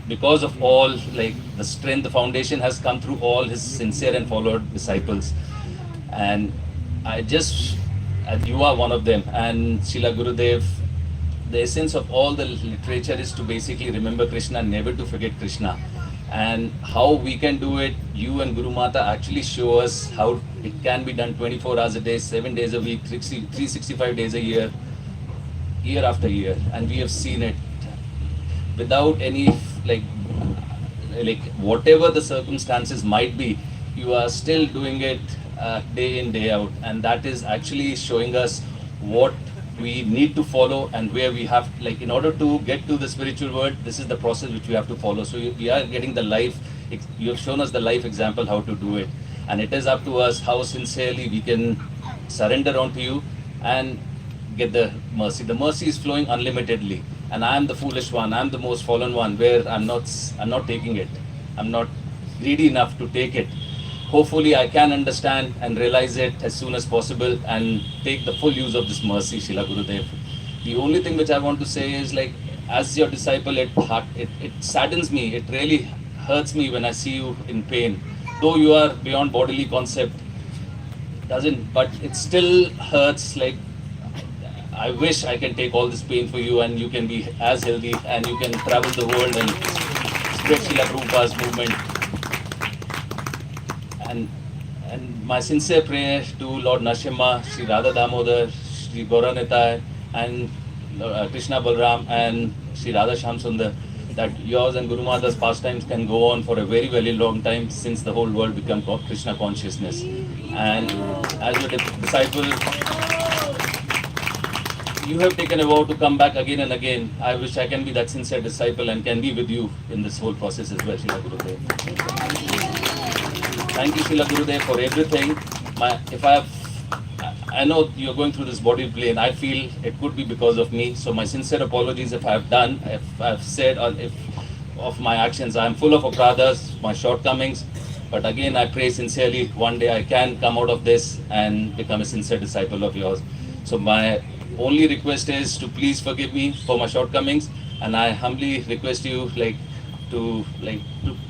S13: because of all the strength, the foundation has come through all his sincere and followed disciples. And you are one of them. And Srila Gurudev, the essence of all the literature is to basically remember Krishna, never to forget Krishna. And how we can do it, you and Guru Mata actually show us how it can be done 24 hours a day, 7 days a week, 365 days a year, year after year. And we have seen it without any, whatever the circumstances might be, you are still doing it day in, day out. And that is actually showing us what we need to follow, and where we have, in order to get to the spiritual world, this is the process which we have to follow. So we are getting the life, you have shown us the life example how to do it. And it is up to us how sincerely we can surrender onto you and get the mercy. The mercy is flowing unlimitedly. And I am the foolish one, I am the most fallen one, where I'm not taking it. I'm not greedy enough to take it. Hopefully I can understand and realize it as soon as possible and take the full use of this mercy, Srila Gurudev. The only thing which I want to say is, as your disciple, it saddens me, it really hurts me when I see you in pain. Though you are beyond bodily concept, but it still hurts. I wish I can take all this pain for you, and you can be as healthy, and you can travel the world and spread Srila Prabhupada's movement. And my sincere prayer to Lord Narasimha, Sri Radha Damodar, Sri Gauranitai, and Krishna Balram, and Sri Radha Shyam Sundar, that yours and Guru Mata's pastimes can go on for a very, very long time, since the whole world become Krishna consciousness. And as your disciple, you have taken a vow to come back again and again. I wish I can be that sincere disciple and can be with you in this whole process as well, Srila Gurudev. Thank you, Srila Gurudev, for everything. I know you're going through this body plane. I feel it could be because of me. So my sincere apologies if I've said, or if of my actions. I'm full of aparadhas, my shortcomings. But again, I pray sincerely, one day I can come out of this and become a sincere disciple of yours. So my only request is to please forgive me for my shortcomings, and I humbly request you to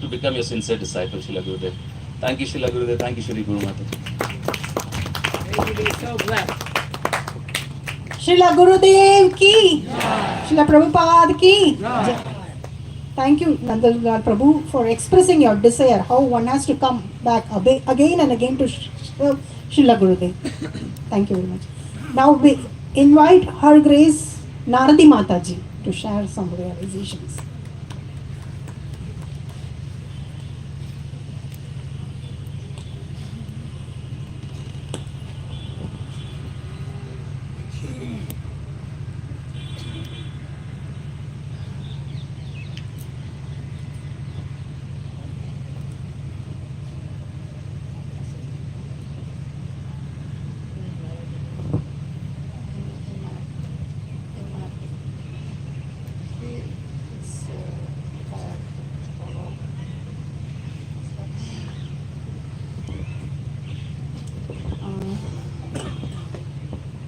S13: become your sincere disciple, Srila Gurudev. Thank you, Srila Gurudev. Thank you, Shri Guru Mata.
S2: So blessed. Srila Gurudev ki, Srila Prabhupada ki. Thank you, Nandalal Prabhu, for expressing your desire, how one has to come back again and again to Srila Gurudev. Thank you very much. Now we invite Her Grace Naradi Mataji to share some realizations.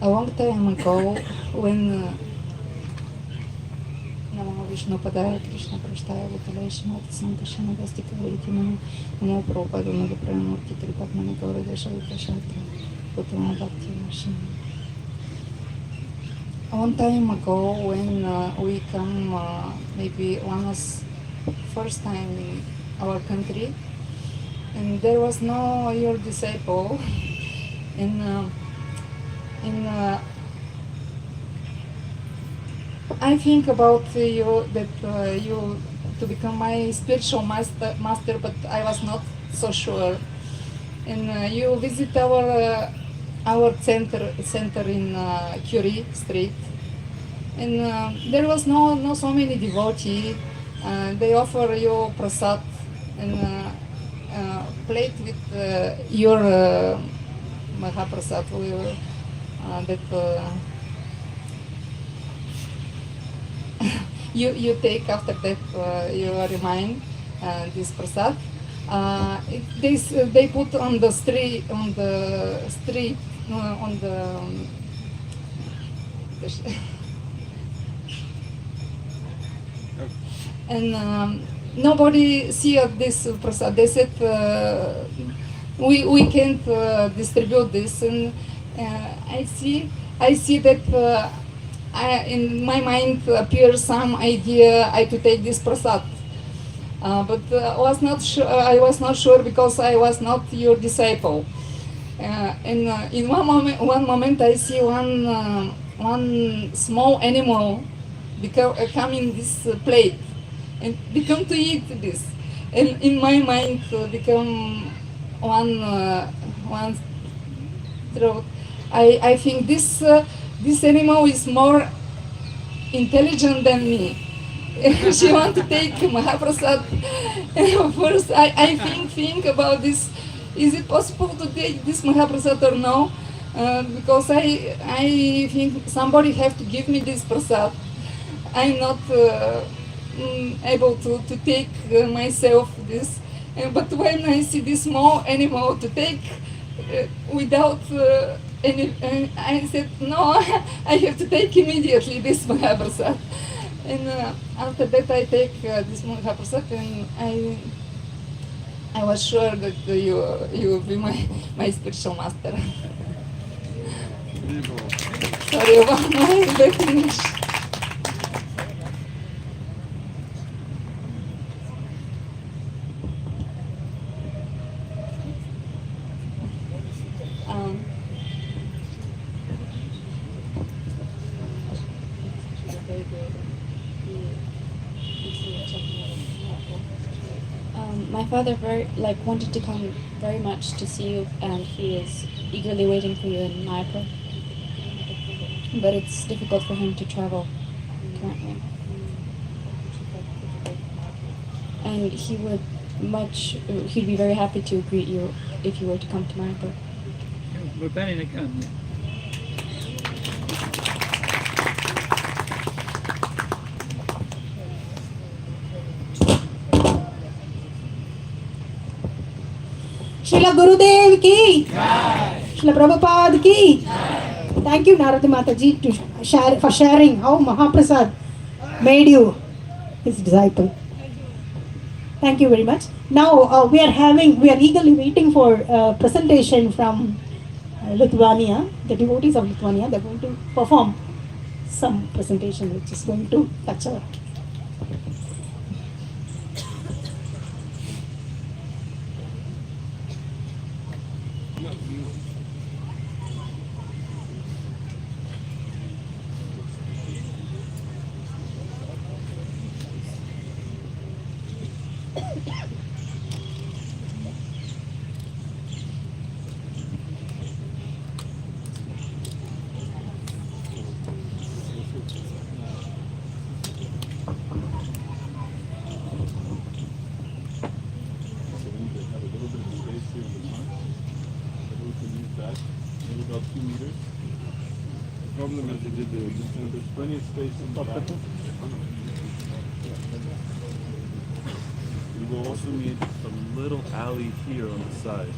S14: A long time ago, when Namo 𝑽𝒔𝒊𝒏 Krishna 𝑘𝒆𝒍𝒄𝒐𝒎𝒆 Sankarshan 𝑦𝒐𝒊𝒔𝒉𝒂𝒂 Namo Prabhupada 𝑘𝒆𝒍𝒄𝒐𝒎𝒆 Prabhupada A long time ago, when we come, maybe one was first time in our country, and there was no your disciple, and I think about you that you to become my spiritual master, but I was not so sure. And you visit our center in Curie Street, and there was no so many devotees. They offer you prasad and plate with your Mahaprasad that you take after that you remind this prasad. They put on the street and nobody see this prasad. They said we can't distribute this, and I see that in my mind appears some idea to take this prasad, but I was not sure because I was not your disciple. And in one moment I see one small animal come in this plate and become to eat this, and in my mind become one throat. I think this animal is more intelligent than me. She wants to take Mahaprasad. First, I think about this. Is it possible to take this Mahaprasad or no? Because I think somebody have to give me this prasad. I'm not able to take myself this. But when I see this small animal to take without I said, no, I have to take immediately this Mahaprasad. And after that I take this Mahaprasad, and I was sure that you will be my spiritual master. Sorry about my bad English.
S15: My father wanted to come very much to see you, and he is eagerly waiting for you in Mayapur. But it's difficult for him to travel currently. And he'd be very happy to greet you if you were to come to Mayapur.
S12: We're planning to come.
S2: Srila Gurudev ki, Srila Prabhupada ki. Thank you, Naradi Mataji, for sharing how Mahaprasad made you his disciple. Thank you very much. Now we are eagerly waiting for a presentation from Lithuania. The devotees of Lithuania, they're going to perform some presentation which is going to touch our.
S10: problem is there's plenty of space in the back. We will also need a little alley here on the side.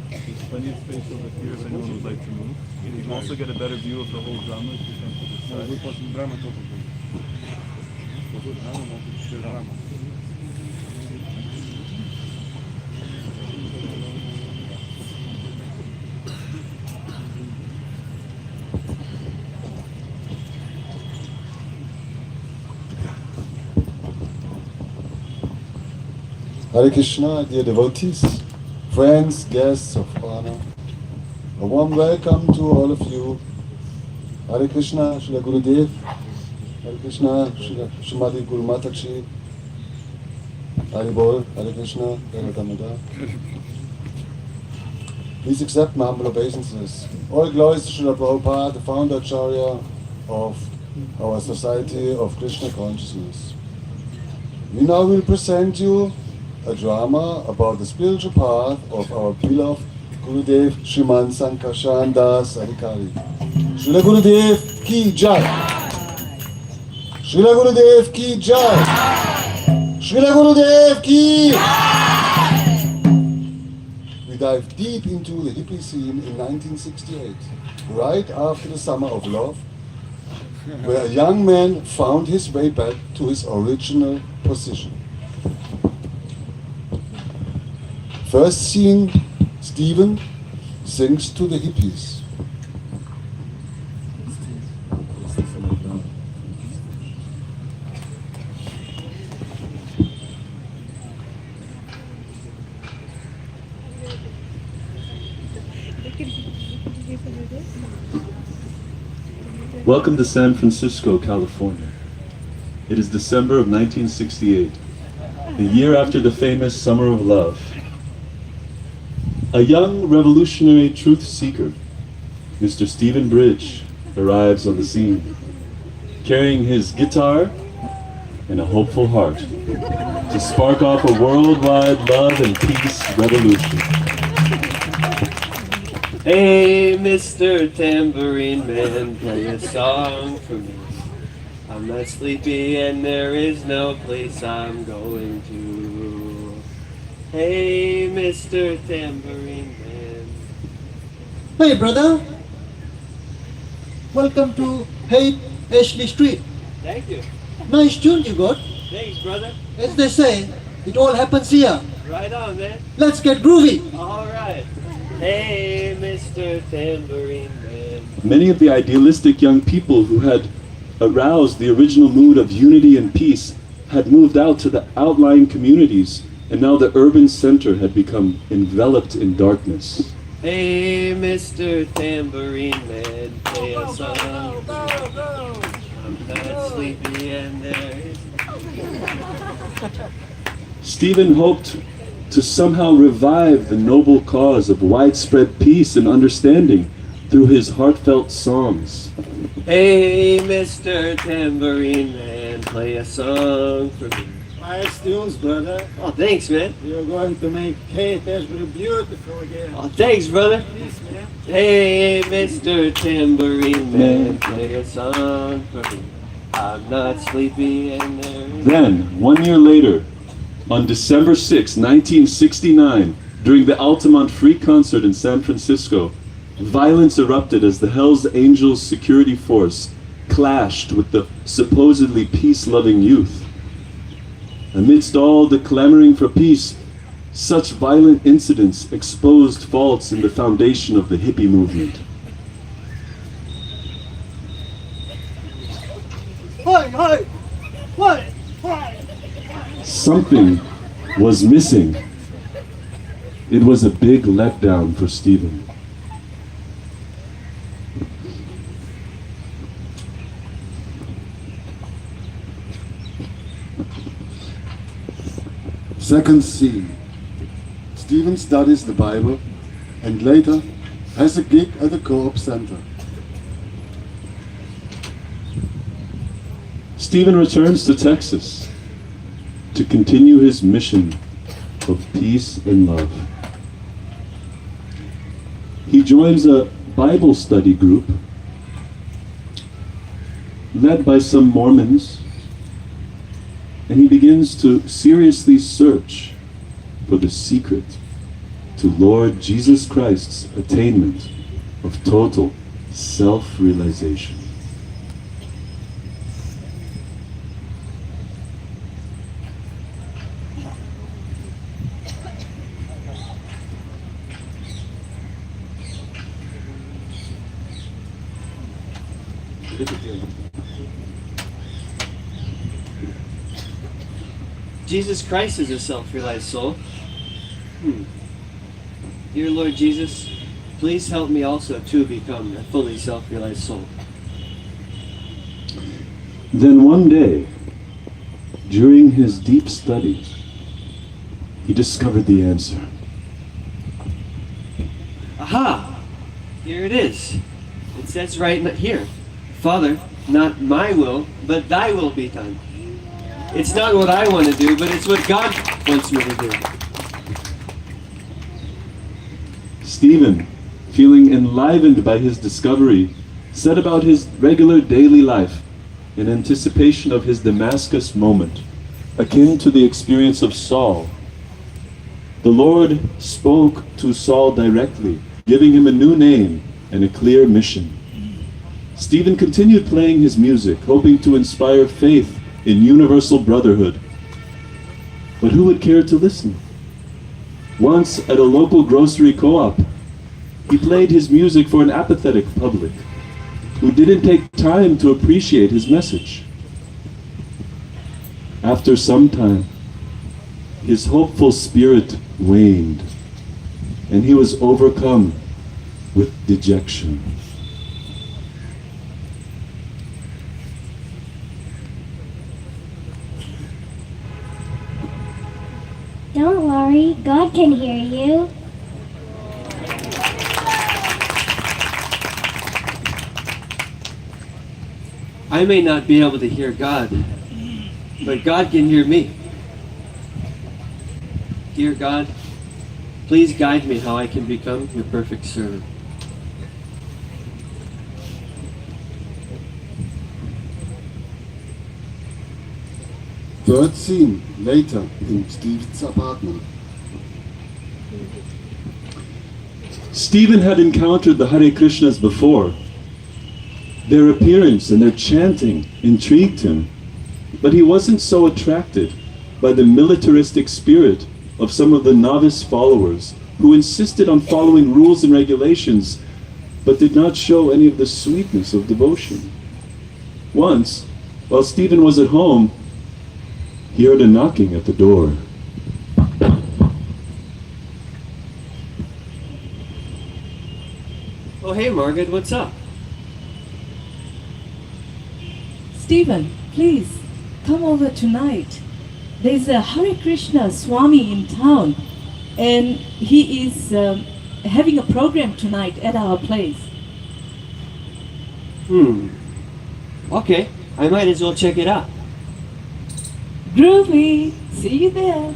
S10: There's plenty of space over here if anyone would like to move. You can also get a better view of the whole drama if you come to the side.
S16: Hare Krishna, dear devotees, friends, guests of honor, a warm welcome to all of you. Hare Krishna, Srila Gurudev, Hare Krishna, Srimad Guru Mataji, Hare Bol, Hare Krishna, Hare Damada. Please accept my humble obeisances. All glories to Srila Prabhupada, the founder Acharya of our Society of Krishna Consciousness. We now will present you a drama about the spiritual path of our beloved Gurudev Shriman Sankarshan Das Adhikari. Srila Gurudev ki jai! Srila Gurudev ki jai! Srila Gurudev ki! We dive deep into the hippie scene in 1968, right after the Summer of Love, where a young man found his way back to his original position. First scene, Stephen sings to the hippies.
S10: Welcome to San Francisco, California. It is December of 1968, the year after the famous Summer of Love. A young revolutionary truth seeker, Mr. Stephen Bridge, arrives on the scene, carrying his guitar and a hopeful heart to spark off a worldwide love and peace revolution.
S17: Hey, Mr. Tambourine Man, play a song for me. I'm not sleepy and there is no place I'm going to. Hey, Mr. Tambourine Man.
S18: Hey, brother. Welcome to Haight Ashley Street.
S17: Thank you.
S18: Nice tune you got.
S17: Thanks, brother.
S18: As they say, it all happens here.
S17: Right on, man.
S18: Let's get groovy.
S17: All right. Hey, Mr. Tambourine Man.
S10: Many of the idealistic young people who had aroused the original mood of unity and peace had moved out to the outlying communities, and now the urban center had become enveloped in darkness.
S17: Hey, Mr. Tambourine Man, play a song. I'm not sleepy and there is...
S10: Stephen hoped to somehow revive the noble cause of widespread peace and understanding through his heartfelt songs.
S17: Hey, Mr. Tambourine Man, play a song for me.
S18: Nice tunes, brother.
S17: Oh, thanks, man.
S18: You're going to make 𝑘𝒉 beautiful again.
S17: Oh, thanks, brother.
S18: Peace, man.
S17: Hey, Mr. Tambourine Man, play a song for me. I'm not sleepy and there is...
S10: Then, 1 year later, on December 6, 1969, during the Altamont Free Concert in San Francisco, violence erupted as the Hells Angels security force clashed with the supposedly peace-loving youth. Amidst all the clamoring for peace, such violent incidents exposed faults in the foundation of the hippie movement. Something was missing. It was a big letdown for Stephen.
S16: Second scene. Stephen studies the Bible and later has a gig at the Co-op Center.
S10: Stephen returns to Texas to continue his mission of peace and love. He joins a Bible study group led by some Mormons, and he begins to seriously search for the secret to Lord Jesus Christ's attainment of total self-realization.
S17: Jesus Christ is a self-realized soul. Dear Lord Jesus, please help me also to become a fully self-realized soul.
S10: Then one day, during his deep study, he discovered the answer.
S17: Aha! Here it is. It says right here, Father, not my will, but thy will be done. It's not what I want to do, but it's what God wants me to do.
S10: Stephen, feeling enlivened by his discovery, set about his regular daily life in anticipation of his Damascus moment, akin to the experience of Saul. The Lord spoke to Saul directly, giving him a new name and a clear mission. Stephen continued playing his music, hoping to inspire faith in universal brotherhood. But who would care to listen? Once at a local grocery co-op, he played his music for an apathetic public who didn't take time to appreciate his message. After some time, his hopeful spirit waned, and he was overcome with dejection.
S19: Don't worry, God can hear you.
S17: I may not be able to hear God, but God can hear me. Dear God, please guide me how I can become your perfect servant.
S16: Third scene, later, in Steve's apartment.
S10: Stephen had encountered the Hare Krishnas before. Their appearance and their chanting intrigued him, but he wasn't so attracted by the militaristic spirit of some of the novice followers who insisted on following rules and regulations, but did not show any of the sweetness of devotion. Once, while Stephen was at home, he heard a knocking at the door.
S17: Oh, hey, Margaret, what's up?
S20: Stephen, please, come over tonight. There's a Hare Krishna Swami in town, and he is having a program tonight at our place.
S17: Okay, I might as well check it out.
S20: Groovy, see you there.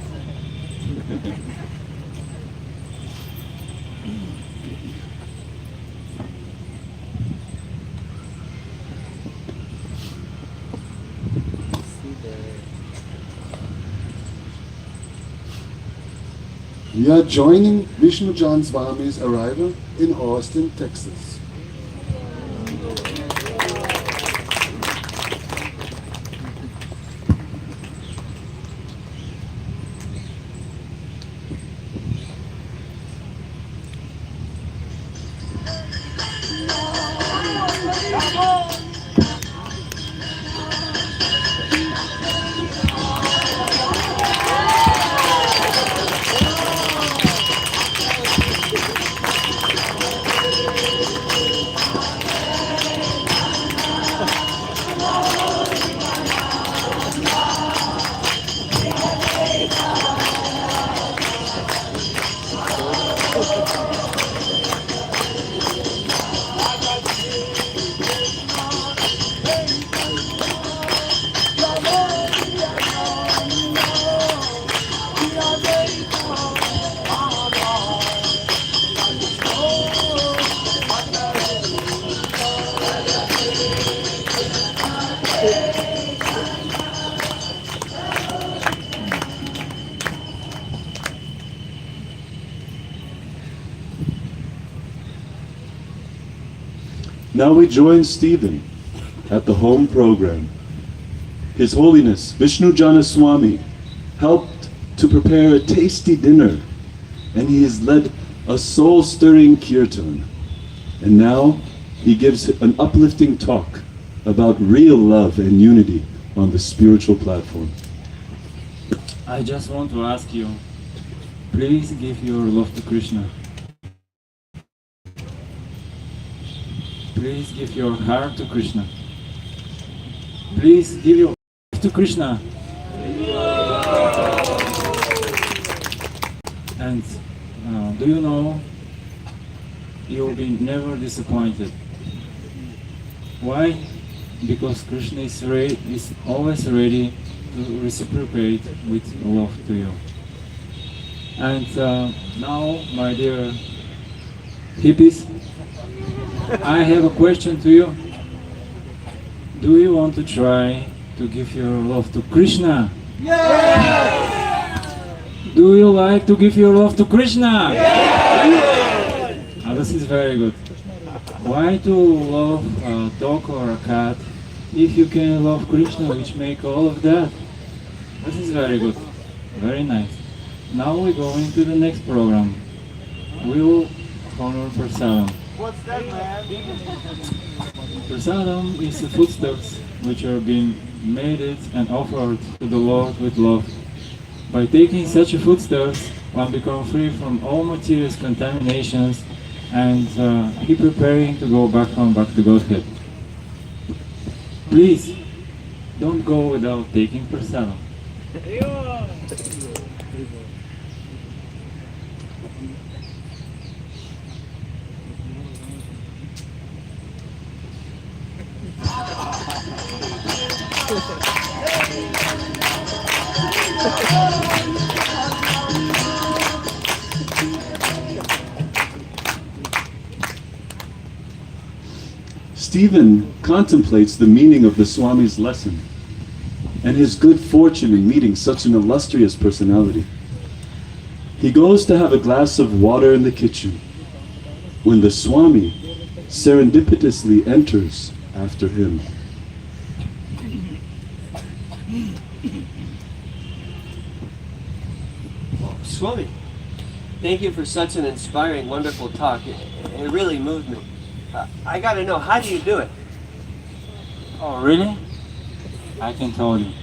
S16: We are joining Vishnu John Swami's arrival in Austin, Texas.
S10: Now we join Stephen at the home program. His Holiness Vishnu Jana Swami helped to prepare a tasty dinner, and he has led a soul-stirring kirtan. And now he gives an uplifting talk about real love and unity on the spiritual platform.
S9: I just want to ask you, please give your love to Krishna. Please give your heart to Krishna. Please give your life to Krishna. And do you know, you will be never disappointed. Why? Because Krishna is always ready to reciprocate with love to you. And now, my dear hippies, I have a question to you. Do you want to try to give your love to Krishna? Do you like to give your love to Krishna? This is very good. Why to love a dog or a cat if you can love Krishna, which make all of that? This is very good. Very nice. Now we go into the next program. We will honor Prasadam.
S18: What's that, man?
S9: Prasadam is the foodstuffs which are being made and offered to the Lord with love. By taking such a foodstuffs, one becomes free from all material contaminations, and he preparing to go back home, back to Godhead. Please, don't go without taking prasadam.
S10: Stephen contemplates the meaning of the Swami's lesson and his good fortune in meeting such an illustrious personality. He goes to have a glass of water in the kitchen when the Swami serendipitously enters after him.
S17: Swami, thank you for such an inspiring, wonderful talk. It really moved me. I gotta know, how do you do it?
S9: Oh, really? I can tell you.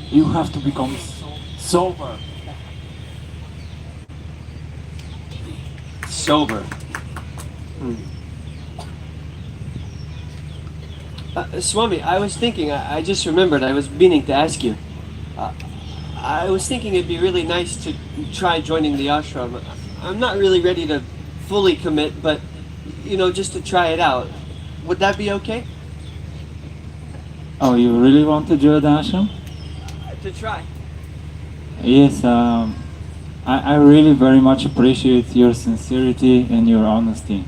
S9: You have to become sober.
S17: Sober. Swami, I was thinking, I just remembered, I was meaning to ask you. I was thinking it'd be really nice to try joining the ashram. I'm not really ready to fully commit, but, you know, just to try it out. Would that be okay?
S9: Oh, you really want to join the ashram?
S17: To try.
S9: Yes, I really very much appreciate your sincerity and your honesty.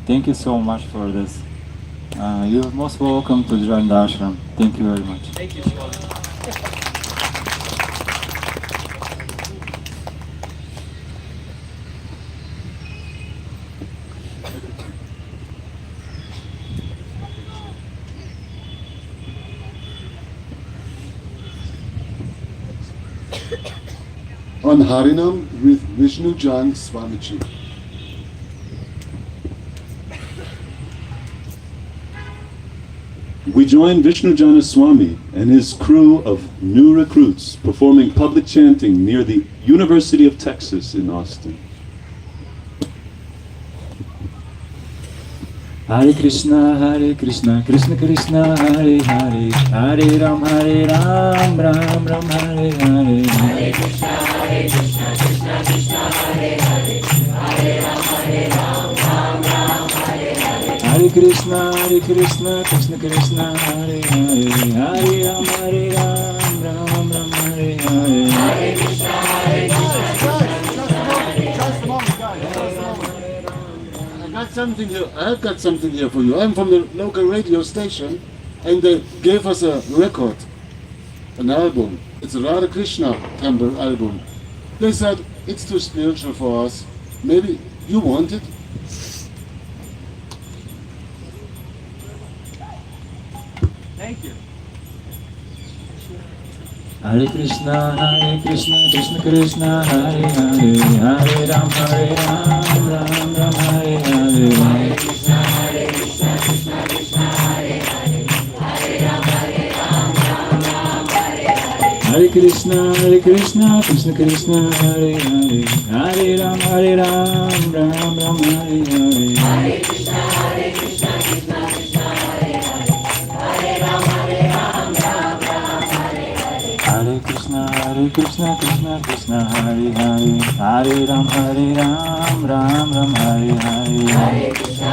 S9: Thank you so much for this. You're most welcome to join the ashram. Thank you very much.
S17: Thank you, Swami.
S16: On Harinam with Vishnu Jan Swamiji.
S10: We join Vishnu Jana Swami and his crew of new recruits performing public chanting near the University of Texas in Austin.
S9: Hare Krishna, Krishna Krishna, Hare Hare, Hare Ram, Ram Ram, Hare Hare. Hare Krishna, Krishna Krishna, Hare Hare, Hare Ram, Ram Ram, Hare Hare. Hare Krishna, Krishna Krishna, Hare Hare, Hare Ram, Ram Ram, Hare Hare. Hare Krishna,
S16: I've got something here for you. I'm from the local radio station, and they gave us a record, an album. It's a Radha Krishna temple album. They said, it's too spiritual for us. Maybe you want it?
S5: Thank you.
S9: Hare Krishna, Krishna Krishna, Hare Hare, Hare Ram, Ram Ram, Hare Hare. Hare Krishna, Krishna Krishna, Hare Hare, Hare Ram, Ram Hare Hare. Hare Krishna, Krishna Krishna, Hare Hare, Hare Ram, Ram Ram, Hare Hare. Hare Krishna, Krishna Krishna, Hare Hare, Hare Ram, Ram Hare Hare. Hare Krishna, Krishna Krishna, Hare Hare, Hare Ram, Ram Ram, Hare Hare. Hare Krishna,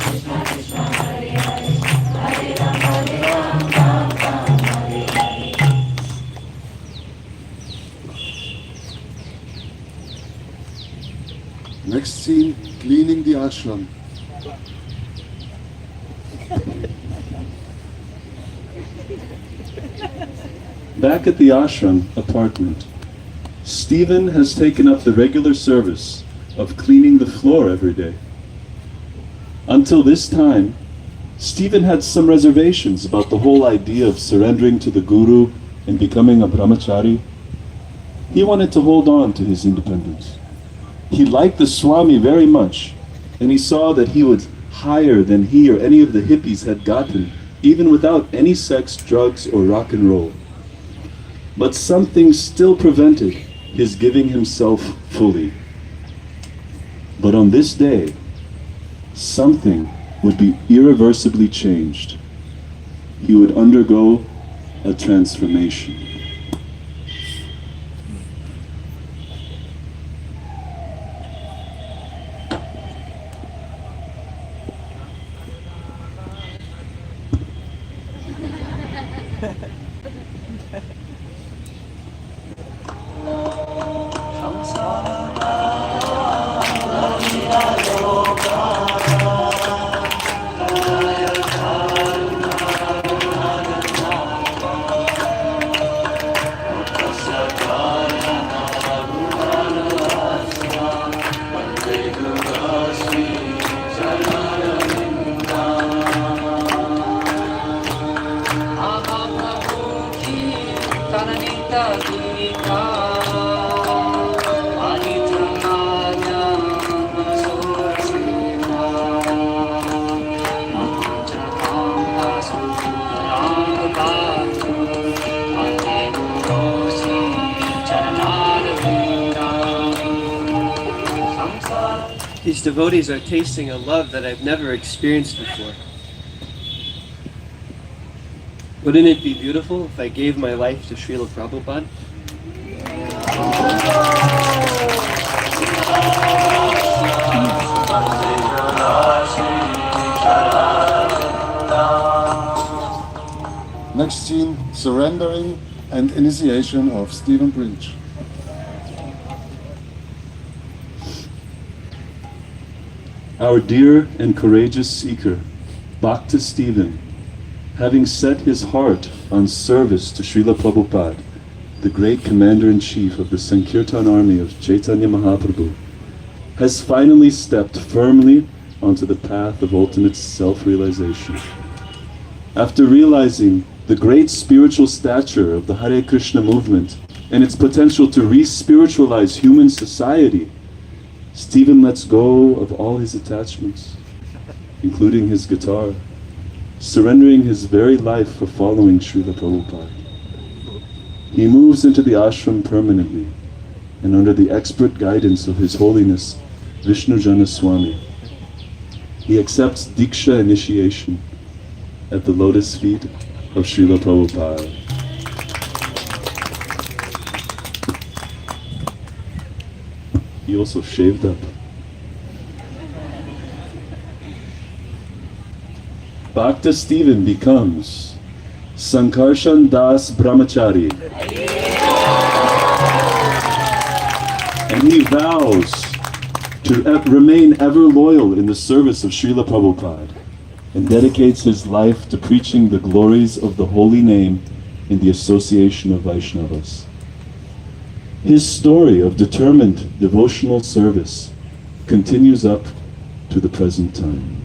S9: Krishna Krishna, Hare Hare, Hare Ram, Ram Hare Hare.
S16: Next scene, cleaning the ashram.
S10: Back at the ashram apartment, Stephen has taken up the regular service of cleaning the floor every day. Until this time, Stephen had some reservations about the whole idea of surrendering to the Guru and becoming a brahmachari. He wanted to hold on to his independence. He liked the Swami very much, and he saw that he was higher than he or any of the hippies had gotten, even without any sex, drugs, or rock and roll. But something still prevented his giving himself fully. But on this day, something would be irreversibly changed. He would undergo a transformation.
S17: These devotees are tasting a love that I've never experienced before. Wouldn't it be beautiful if I gave my life to Srila Prabhupada?
S16: Next scene, surrendering and initiation of Stephen Bridge.
S10: Our dear and courageous seeker, Bhakta Stephen, having set his heart on service to Srila Prabhupada, the great commander-in-chief of the Sankirtan army of Chaitanya Mahaprabhu, has finally stepped firmly onto the path of ultimate self-realization. After realizing the great spiritual stature of the Hare Krishna movement and its potential to re-spiritualize human society, Stephen lets go of all his attachments, including his guitar, surrendering his very life for following Srila Prabhupada. He moves into the ashram permanently, and under the expert guidance of His Holiness Vishnu Jana Swami, he accepts Diksha initiation at the lotus feet of Srila Prabhupada. He also shaved up. Bhakta Stephen becomes Sankarshan Das Brahmachari. And he vows to remain ever loyal in the service of Srila Prabhupada and dedicates his life to preaching the glories of the holy name in the association of Vaishnavas. His story of determined devotional service continues up to the present time.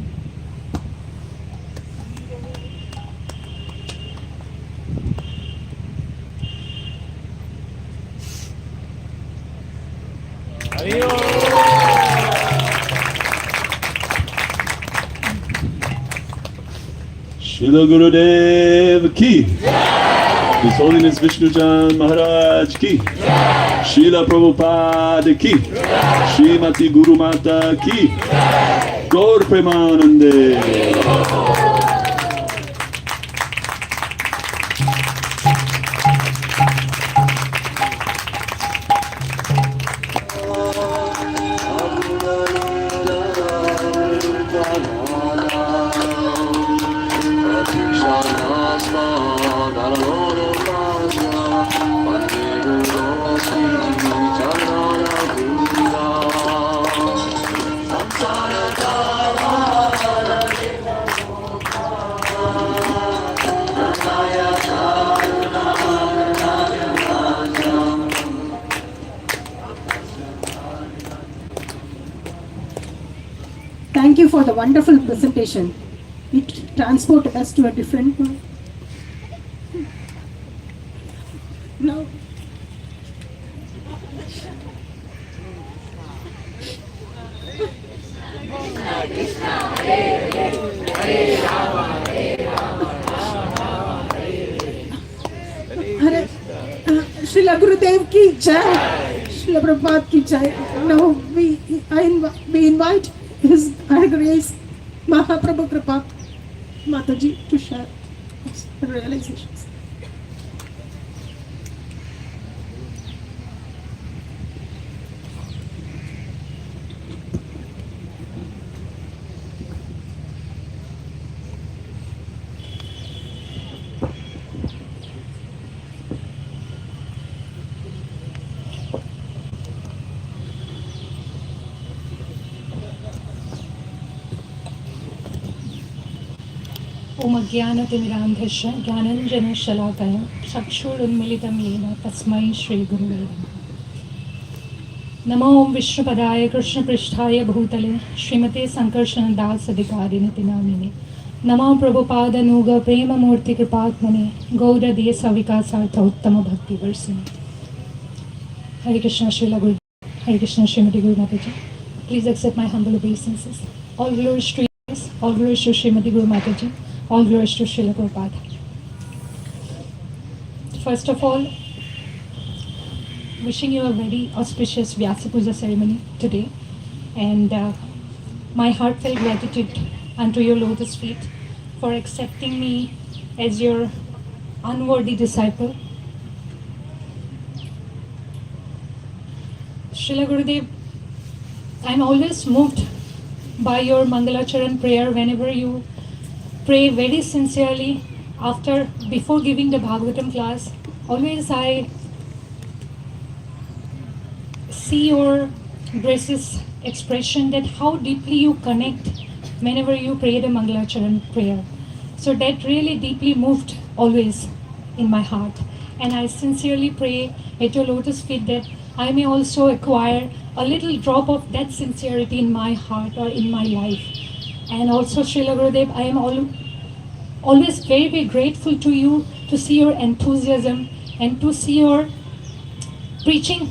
S10: Srila Gurudev ki. His Holiness Vishnu Chan Maharaj ki. Srila Prabhupada ki. Srimati Guru Mata ki. Gaur Premanande.
S2: Thank you for the wonderful presentation. It transported us to a different world. Now, Srila Gurudev ki jai, Srila Prabhupada ki jai. Now we invite His High Grace Mahaprabhu Kripa Mataji to share his realizations.
S21: ॐ अज्ञानतिमिरान्धस्य ज्ञानञ्जनशलाकया चक्षुरुन्मीलितं येन तस्मै श्रीगुरुवे नमः। नमो ॐ विष्णुपदाय कृष्णपृष्ठाय भूतले श्रीमते संकर्षणदास अधिकारिणीति नामिने। नमो प्रभुपादनुग प्रेममूर्तिकृपात्मने गौरदेशविकासार्थ उत्तम भक्तिवर्षिणे। Hare Krishna, Srila Guru. Hare Krishna, Srimati Guru Mataji. Please accept my humble obeisances. All glories to Yes, all glories to Srimati Guru Mataji. All glories to Srila Prabhupada. First of all, wishing you a very auspicious Vyasa Puja ceremony today, and my heartfelt gratitude unto your lotus feet for accepting me as your unworthy disciple. Srila Gurudev, I am always moved by your Mangalacharan prayer whenever you pray very sincerely before giving the Bhagavatam class. Always I see your gracious expression that how deeply you connect whenever you pray the Mangalacharan prayer. So that really deeply moved always in my heart. And I sincerely pray at your lotus feet that I may also acquire a little drop of that sincerity in my heart or in my life. And also, Srila Gurudev, I am always very, very grateful to you to see your enthusiasm and to see your preaching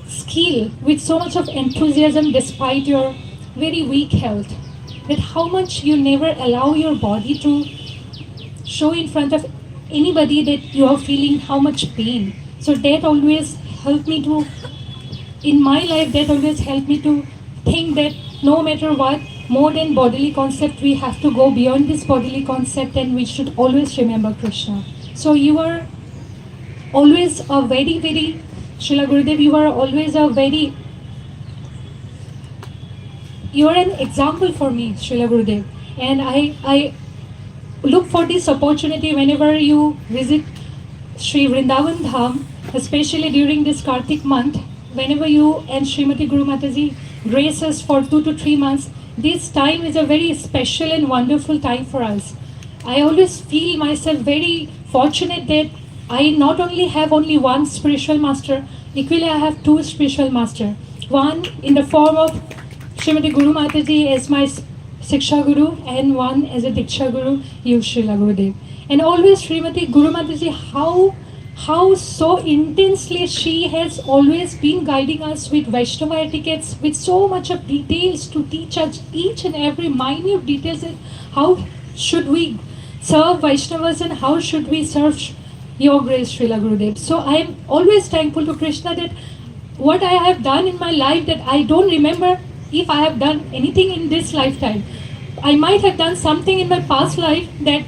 S21: skill with so much of enthusiasm despite your very weak health. That how much you never allow your body to show in front of anybody that you are feeling how much pain. So that always helped me to, in my life, that always helped me to think that no matter what, more than bodily concept, we have to go beyond this bodily concept and we should always remember Krishna. So you are always a very, very, Srila Gurudev, you are always a very, you are an example for me, Srila Gurudev. And I look for this opportunity whenever you visit Sri Vrindavan Dham, especially during this Kartik month, whenever you and Srimati Guru Mataji grace us for 2 to 3 months, this time is a very special and wonderful time for us. I always feel myself very fortunate that I not only have only one spiritual master, equally I have two spiritual masters. One in the form of Srimati Guru Mataji as my Siksha Guru and one as a Diksha Guru, you Srila Gurudev. And always Srimati Guru Mataji, how how so intensely she has always been guiding us with Vaishnava etiquettes, with so much of details to teach us each and every minute details and how should we serve Vaishnavas and how should we serve Your Grace Srila Gurudev. So I am always thankful to Krishna that what I have done in my life, that I don't remember if I have done anything in this lifetime. I might have done something in my past life that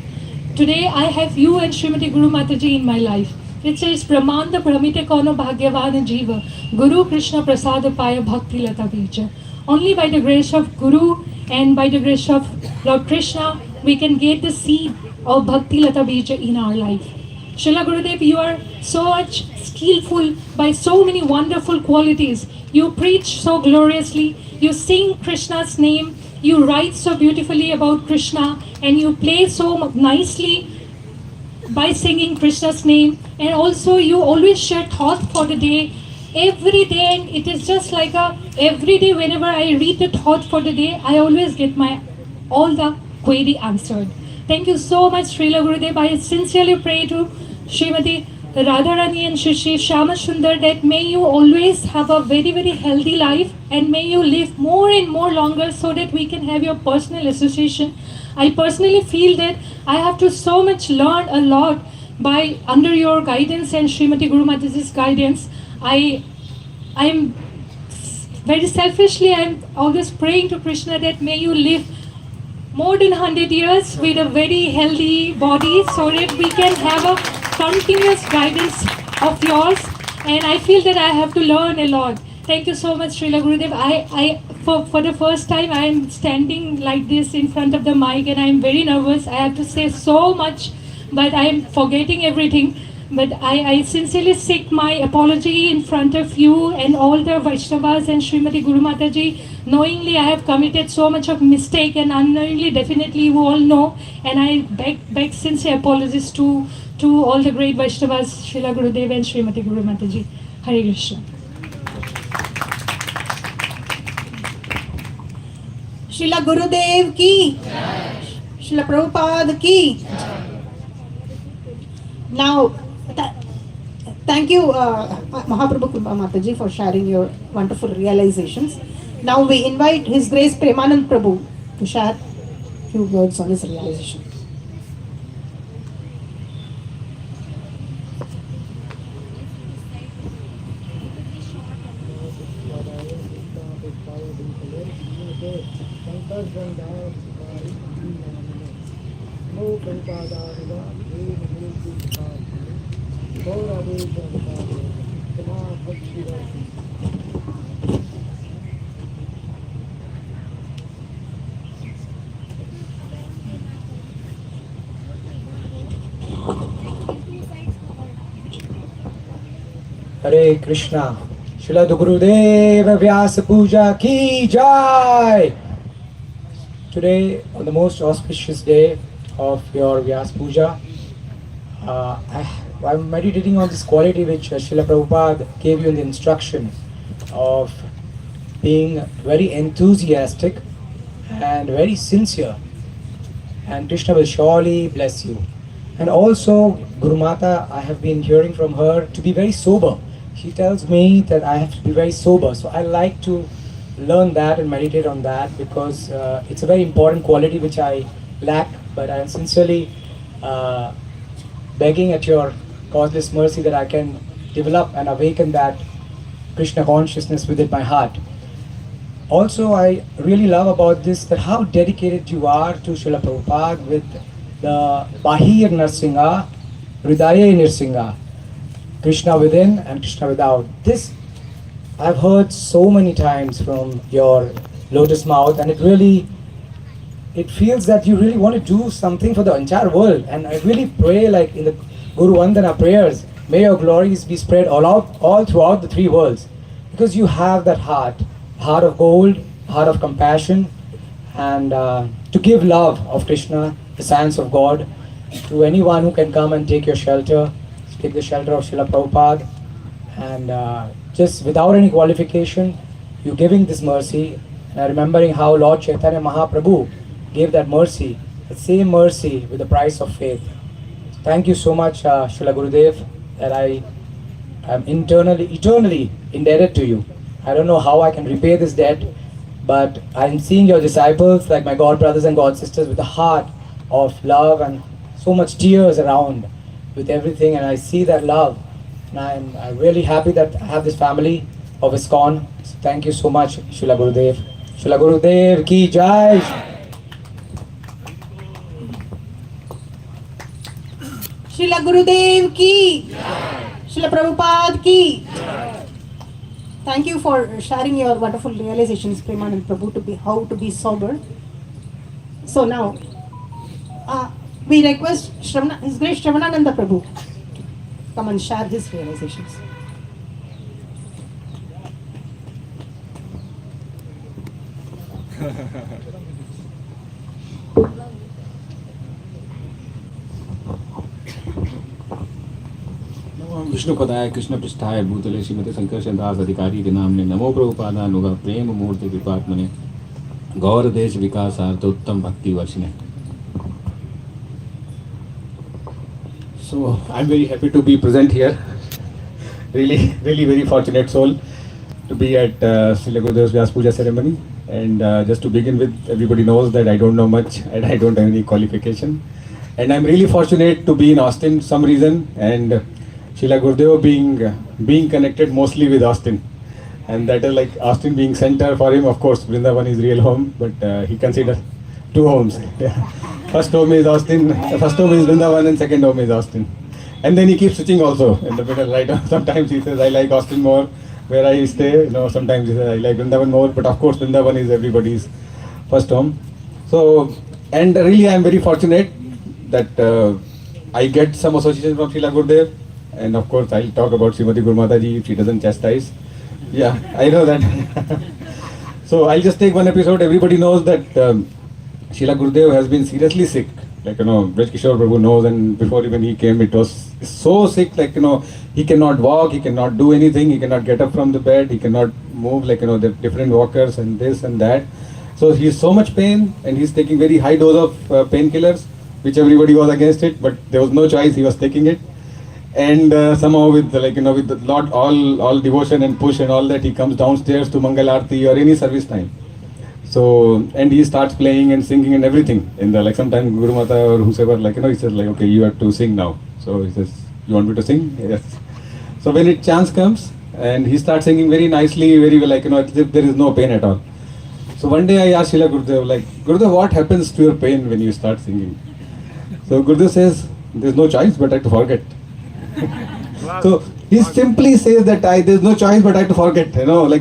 S21: today I have you and Srimati Guru Mataji in my life. It says, Brahmanda Brahmite Kono Bhagyavan Jiva, Guru Krishna Prasada Paya Bhakti Lata Bija. Only by the grace of Guru and by the grace of Lord Krishna, we can get the seed of Bhakti Lata Bija in our life. Srila Gurudev, you are so much skillful by so many wonderful qualities. You preach so gloriously, you sing Krishna's name, you write so beautifully about Krishna, and you play so nicely by singing Krishna's name, and also you always share thoughts for the day, every day, and it is just like every day whenever I read the thought for the day, I always get all the query answered. Thank you so much, Srila Gurudev. I sincerely pray to Srimati Radharani and Shri Shama Sundar that may you always have a very, very healthy life, and may you live more and more longer so that we can have your personal association. I personally feel that I have to so much learn a lot by under your guidance and Srimati Guru Mataji's guidance. I'm very selfishly, I'm always praying to Krishna that may you live more than 100 years with a very healthy body so that we can have a continuous guidance of yours. And I feel that I have to learn a lot. Thank you so much, Srila Gurudev. For the first time, I am standing like this in front of the mic and I am very nervous. I have to say so much, but I am forgetting everything. But I sincerely seek my apology in front of you and all the Vaishnavas and Srimati Guru Mataji. Knowingly, I have committed so much of mistake, and unknowingly, definitely you all know. And I beg sincere apologies to all the great Vaishnavas, Srila Gurudev and Srimati Guru Mataji. Hare Krishna.
S2: Srila Gurudev ki, Srila Prabhupada ki. Now, thank you, Mahaprabhu Mataji, for sharing your wonderful realizations. Now we invite His Grace Premanand Prabhu to share a few words on his realization.
S1: Hare Krishna. Srila Gurudev Vyas Puja ki Jai. Today, on the most auspicious day of your Vyas Puja, I'm meditating on this quality which Srila Prabhupada gave you in the instruction of being very enthusiastic and very sincere, and Krishna will surely bless you. And also, Guru Mata, I have been hearing from her to be very sober. She tells me that I have to be very sober, so I like to learn that and meditate on that, because it's a very important quality which I lack, but I am sincerely begging at your causeless mercy that I can develop and awaken that Krishna consciousness within my heart. Also, I really love about this that how dedicated you are to Srila Prabhupada with the Bahir Narsingha, Hridaya Narsingha, Krishna within and Krishna without. This I've heard so many times from your lotus mouth, and it feels that you really want to do something for the entire world. And I really pray, like in the Guru Vandana prayers, may your glories be spread all throughout the three worlds, because you have that heart of gold, heart of compassion, and to give love of Krishna, the science of God, to anyone who can come and take your shelter, take the shelter of Srila Prabhupada, and just without any qualification, you giving this mercy, and remembering how Lord Chaitanya Mahaprabhu gave that mercy, the same mercy with the price of faith. Thank you so much, Srila Gurudev, that I am eternally indebted to you. I don't know how I can repay this debt, but I'm seeing your disciples, like my God brothers and God sisters, with a heart of love and so much tears around with everything, and I see that love, and I'm really happy that I have this family of ISKCON. So thank you so much, Srila Gurudev. Srila Gurudev ki jai.
S2: Srila Gurudev ki, Srila Prabhupada ki. Thank you for sharing your wonderful realizations, Premanand Prabhu, to be how to be sober. So now, we request His Grace Shravanananda Prabhu to come and share his realizations.
S3: विष्णुपदाय कृष्णपृष्ठाय भूतले श्रीमते संकर्षण दास अधिकारी के नाम ने नमो प्रभुपादानुगा प्रेम मूर्ति विपात्मने गौर देश विकासार्थ उत्तम भक्ति वर्षिणे.
S6: So I'm very happy to be present here. Really very fortunate soul to be at Srila Gurudev's Vyas Puja ceremony. And just to begin with, everybody knows that I don't know much and I don't have any qualification. And I'm really fortunate to be in Austin for some reason, and Srila Gurudev being connected mostly with Austin. And that is like Austin being center for him. Of course, Vrindavan is real home, but he considers two homes. First home is Austin, first home is Vrindavan, and second home is Austin. And then he keeps switching also in the middle, right? Sometimes he says, I like Austin more, where I stay. Sometimes he says, I like Vrindavan more. But of course, Vrindavan is everybody's first home. So, and really I am very fortunate that I get some association from Srila Gurudev. And of course, I'll talk about Srimati Guru Mataji if she doesn't chastise. Yeah, I know that. So I'll just take one episode. Everybody knows that Srila Gurudev has been seriously sick. Like, 𝑦𝒄𝒊𝒔𝒉 Prabhu knows, and before even he came, it was so sick, like, he cannot walk, he cannot do anything, he cannot get up from the bed, he cannot move, like, the different walkers and this and that. So he's so much pain, and he's taking very high dose of painkillers, which everybody was against it, but there was no choice, he was taking it. And somehow with with the lot, all devotion and push and all that, he comes downstairs to Mangal Aarti or any service time. So, and he starts playing and singing and everything. In the, sometimes Guru Mata or whoever, he says okay, you have to sing now. So he says, you want me to sing? Yes. So when it chance comes, and he starts singing very nicely, very well, as if there is no pain at all. So one day I asked Srila Gurudev, Gurudev, what happens to your pain when you start singing? So Gurudev says, there's no choice but I have to forget. So he simply says that there's no choice but I have to forget,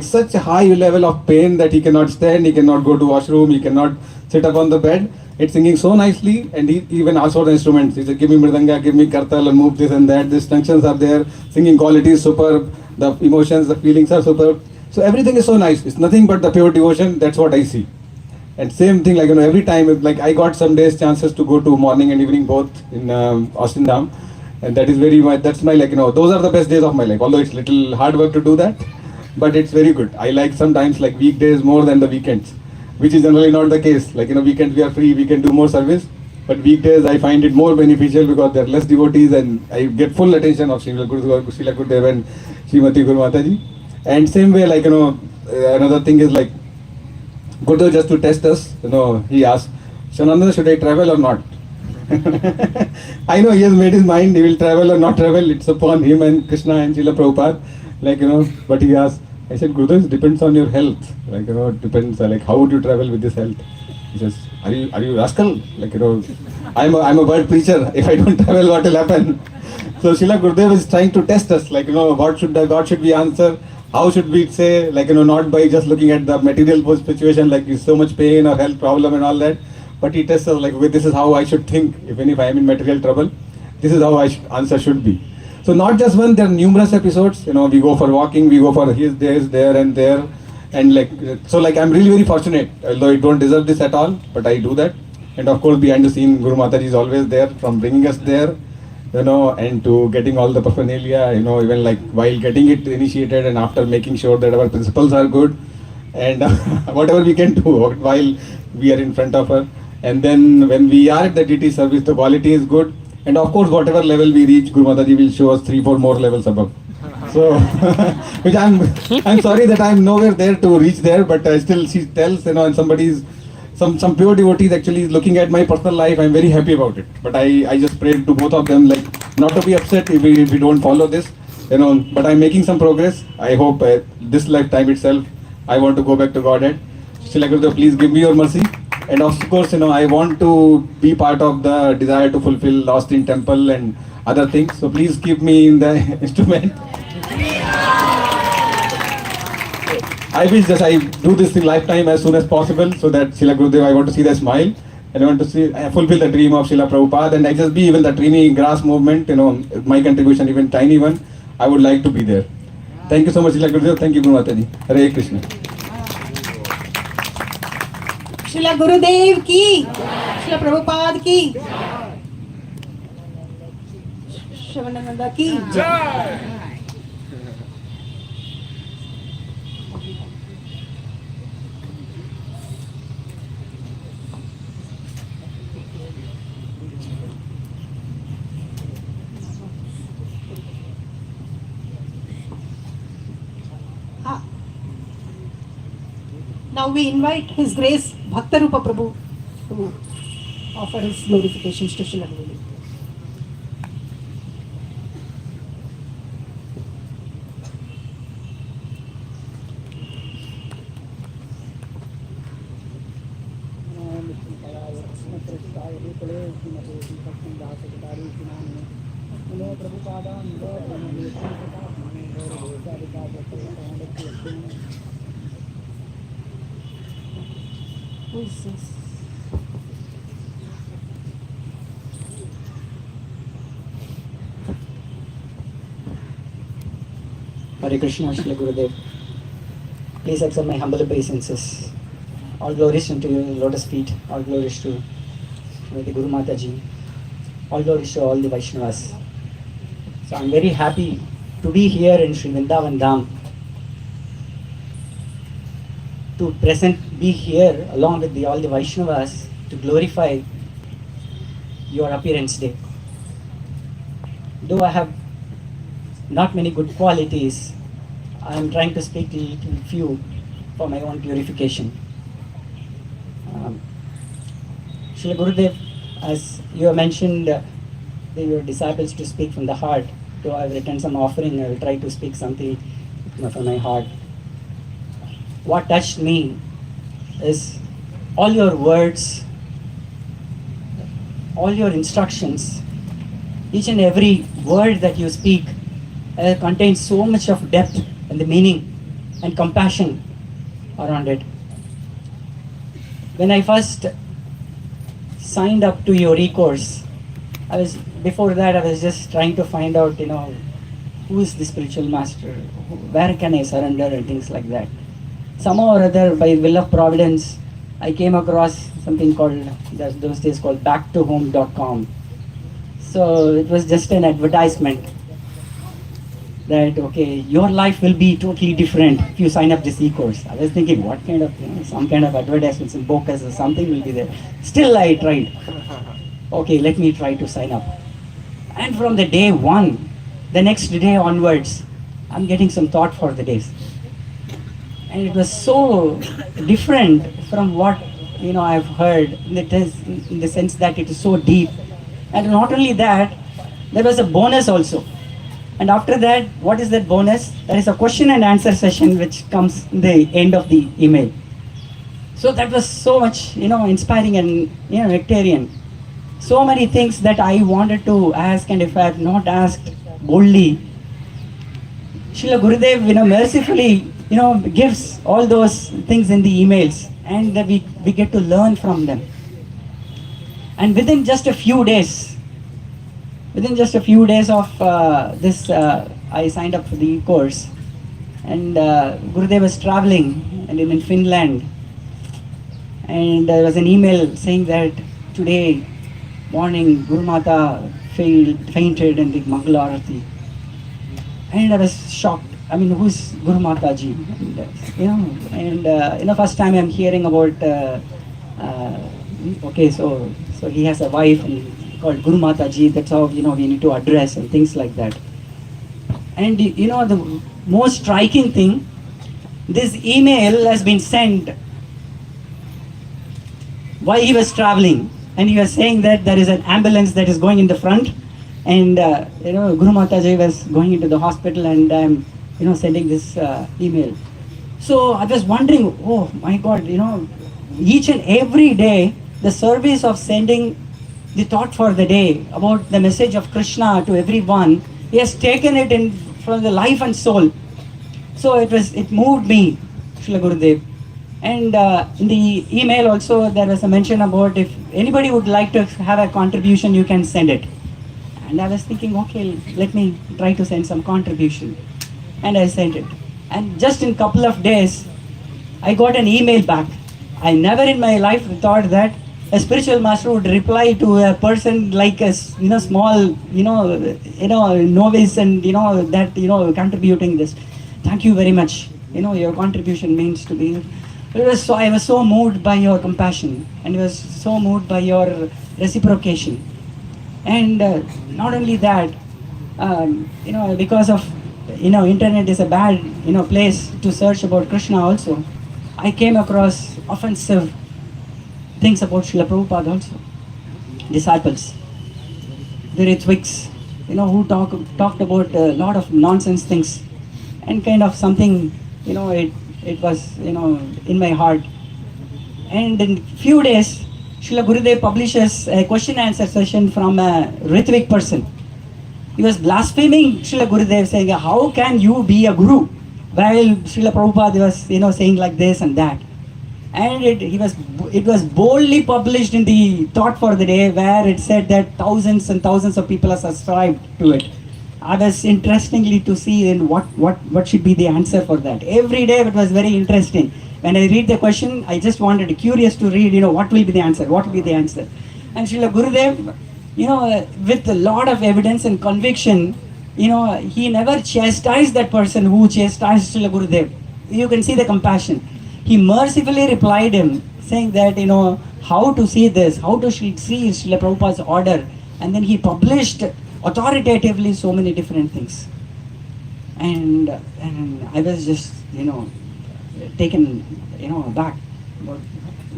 S6: such a high level of pain that he cannot stand, he cannot go to washroom, he cannot sit up on the bed. It's singing so nicely, and he even asks for the instruments. He said, give me mridanga, give me kartal, and move this and that. These functions are there, singing quality is superb, the emotions, the feelings are superb. So everything is so nice. It's nothing but the pure devotion. That's what I see. And same thing, every time, I got some days chances to go to morning and evening both in Austin Dham. And that is that's my, those are the best days of my life. Although it's little hard work to do that, but it's very good. I like sometimes weekdays more than the weekends, which is generally not the case. Weekends we are free, we can do more service. But weekdays I find it more beneficial because there are less devotees and I get full attention of Srila Gurudev and Srimati Guru Mataji. And same way, another thing is Gurudev, just to test us, he asked, Shananda, should I travel or not? I know he has made his mind, he will travel or not travel, it's upon him and Krishna and Srila Prabhupada, but he asked, I said, Gurudev, it depends on your health, it depends, how would you travel with this health? He says, are you rascal? I'm a bird preacher, if I don't travel, what will happen? So Srila Gurudev is trying to test us, what should we answer, how should we say, not by just looking at the material situation, so much pain or health problem and all that. But he tests us this is how I should think, even if I am in material trouble, this is how answer should be. So not just one, there are numerous episodes, we go for walking, we go for here, there and there. And so I'm really very fortunate, although I don't deserve this at all, but I do that. And of course behind the scene, Guru Mataji is always there, from bringing us there, and to getting all the paraphernalia, even while getting it initiated and after making sure that our principles are good and whatever we can do while we are in front of her. And then when we are at the DT service, the quality is good.
S3: And of course, whatever level we reach, Guru Mataji will show us 3-4 more levels above. So, which I'm sorry that I'm nowhere there to reach there, but still she tells, and somebody's, some pure devotees actually is looking at my personal life. I'm very happy about it. But I just prayed to both of them, like, not to be upset if we don't follow this, but I'm making some progress. I hope this lifetime itself, I want to go back to Godhead. Srila Gurudev, please give me your mercy. And of course, I want to be part of the desire to fulfill Lost in Temple and other things. So please keep me in the instrument. I wish that I do this in lifetime as soon as possible, so that Srila Gurudev, I want to see the smile, and I want to see fulfill the dream of Srila Prabhupada, and I just be even the tiny grass movement, my contribution, even tiny one, I would like to be there. Thank you so much, Srila Gurudev. Thank you, Guru Mataji. Hare Krishna.
S2: Srila Gurudev ki, Srila Prabhupada ki, Shivananda ki jai. Now we invite His Grace Bhaktarupa Prabhu to offer his glorifications to Srila Gurudev. Who is this?
S4: Hare Krishna, Srila Gurudev. Please accept my humble obeisances. All glories unto your lotus feet. All glories to the Guru Mataji. All glories to all the Vaishnavas. So I'm very happy to be here in Sri Vrindavan Dham. To be here along with all the Vaishnavas to glorify your appearance day. Though I have not many good qualities, I am trying to speak a few for my own purification. Srila Gurudev, as you have mentioned, your disciples to speak from the heart. Though I have written some offering, I will try to speak something from my heart. What touched me is all your words, all your instructions, each and every word that you speak contains so much of depth and the meaning and compassion around it. When I first signed up to your e-course, before that I was just trying to find out, who is the spiritual master, where can I surrender and things like that. Somehow or other, by will of providence, I came across something called, those days called backtohome.com. So it was just an advertisement that, okay, your life will be totally different if you sign up this e-course. I was thinking, what kind of, some kind of advertisements in Bokas or something will be there. Still I tried. Okay, let me try to sign up. And from the day one, the next day onwards, I'm getting some thought for the days. And it was so different from what I've heard. It is in the sense that it is so deep. And not only that, there was a bonus also. And after that, what is that bonus? There is a question and answer session which comes in the end of the email. So that was so much, inspiring and nectarian. So many things that I wanted to ask, and if I have not asked boldly, Srila Gurudev, mercifully, gives all those things in the emails, and that we get to learn from them. And within just a few days of this, I signed up for the course, and Gurudev was traveling and in Finland, and there was an email saying that today morning Guru Mata fainted in the Mangala Arati, and I was shocked. I mean, who's Guru Mataji? And first time I'm hearing about. Okay, so he has a wife and called Guru Mataji. That's how we need to address and things like that. And the most striking thing, this email has been sent while he was traveling, and he was saying that there is an ambulance that is going in the front, and Guru Mataji was going into the hospital, and I'm sending this email. So I was wondering, oh my God, each and every day the service of sending the thought for the day about the message of Krishna to everyone, he has taken it in from the life and soul. So it moved me, Srila Gurudev. And in the email also there was a mention about if anybody would like to have a contribution, you can send it. And I was thinking, okay, let me try to send some contribution. And I sent it. And just in a couple of days, I got an email back. I never in my life thought that a spiritual master would reply to a person like a small novice and contributing this. Thank you very much. Your contribution means to me. I was so moved by your compassion, and I was so moved by your reciprocation. And not only that, because of internet is a bad place to search about Krishna also. I came across offensive things about Srila Prabhupada also. Disciples, the 𝑦𝒃𝒐𝒖𝒕, who talked about a lot of nonsense things, and kind of something, it was, in my heart. And in few days, Srila Gurudev publishes a question and answer session from a 𝑟itvik person. He was blaspheming Srila Gurudev, saying, how can you be a guru? While Srila Prabhupada was, saying like this and that. And it was boldly published in the Thought for the Day, where it said that thousands and thousands of people are subscribed to it. I was interestingly to see in what should be the answer for that. Every day it was very interesting. When I read the question, I just wanted, curious to read, what will be the answer, what will be the answer. And Srila Gurudev, with a lot of evidence and conviction, he never chastised that person who chastised Srila Gurudev. You can see the compassion. He mercifully replied him, saying that, how to see this, how to see Srila Prabhupada's order. And then he published authoritatively so many different things. And I was just, taken, aback.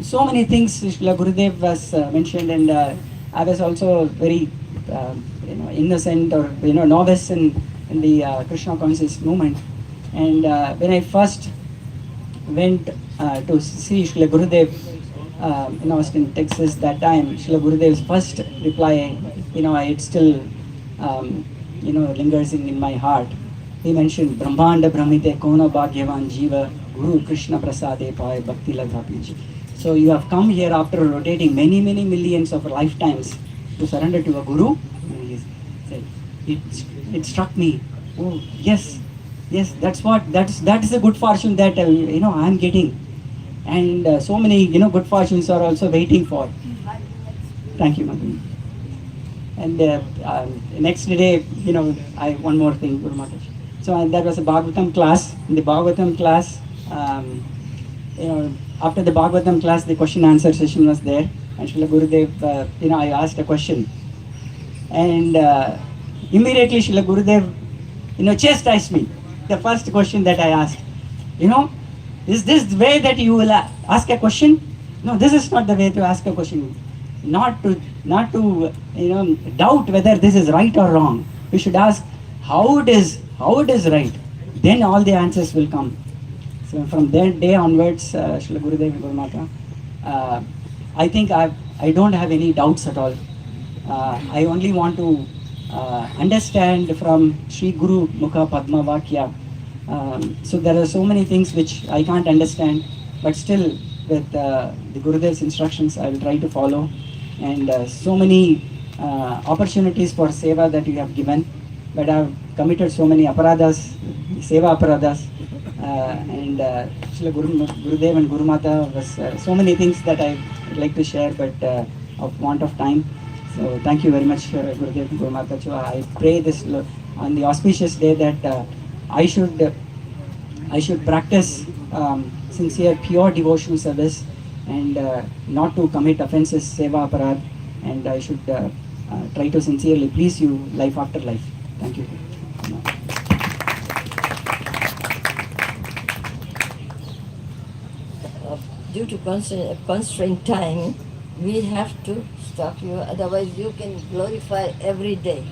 S4: So many things Srila Gurudev was mentioned, and I was also very, innocent or, novice in the Krishna conscious movement. And when I first went to see Srila Gurudev in Austin, Texas, that time, Srila Gurudev's first reply, it still, lingers in my heart. He mentioned, Brahmanda Brahmite Kona Bhagyavan Jiva Guru Krishna 𝒂𝒍𝒄𝒐𝒎𝒆 Bhaktivedanta. So you have come here after rotating many millions of lifetimes to surrender to a guru. And he said, it struck me. Oh yes, that is a good fortune that I am getting, and so many good fortunes are also waiting for. Thank you, Madhu. And next day, one more thing, Guru Mataji. So there was a Bhagavatam class. In the Bhagavatam class, after the Bhagavatam class, the question answer session was there, and Srila Gurudev, I asked a question, and immediately Srila Gurudev, chastised me. The first question that I asked, is this the way that you will ask a question? No, this is not the way to ask a question. Not to doubt whether this is right or wrong. We should ask how it is right. Then all the answers will come. So from that day onwards, Srila Gurudev Guru Mata, I think I don't have any doubts at all. I only want to understand from Sri Guru Mukha Padma Vakya. So there are so many things which I can't understand, but still with the Gurudev's instructions I will try to follow. And so many opportunities for seva that you have given, but I have committed so many aparadas, seva aparadas, and Srila Gurudev and Guru Mata was so many things that I would like to share, but of want of time. So thank you very much, Gurudev and Guru Mata. So I pray this on the auspicious day that I should practice sincere, pure devotional service, and not to commit offenses, seva aparad, and I should try to sincerely please you life after life. Thank you.
S7: Due to constraint time, we have to stop you, otherwise you can glorify every day.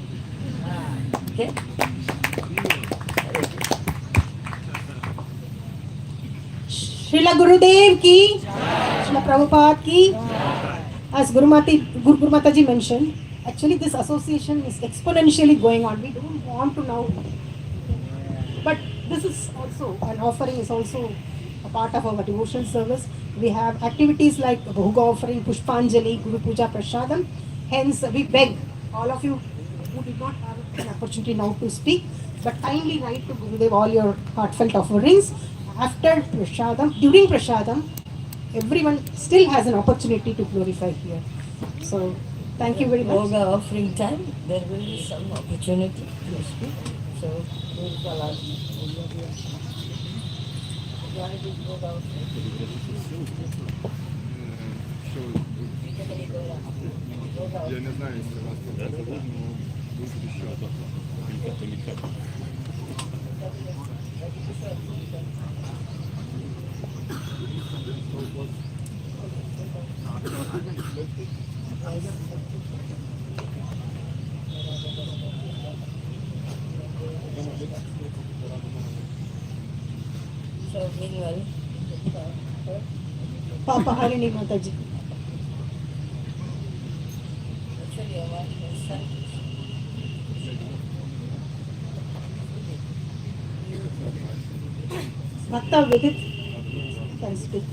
S7: Okay?
S2: Srila Gurudev ki, Srila Prabhupada ki. As Guru Mataji mentioned, actually this association is exponentially going on. We don't want to now, but this is also, an offering is also a part of our devotion service. We have activities like Bhoga offering, Pushpanjali, Guru Puja Prasadam. Hence, we beg all of you who did not have an opportunity now to speak, but kindly write to Gurudev all your heartfelt offerings. After Prasadam, during Prasadam, everyone still has an opportunity to glorify here. So, thank you very much.
S7: Bhoga offering time, there will be some opportunity to speak. So, we'll tell us.
S22: Я не знаю, если вас продадут, но будет еще
S7: So, meanwhile,
S2: Papa Harini Mataji.
S7: actually, I want my son.
S2: Bhakta Vidit can speak.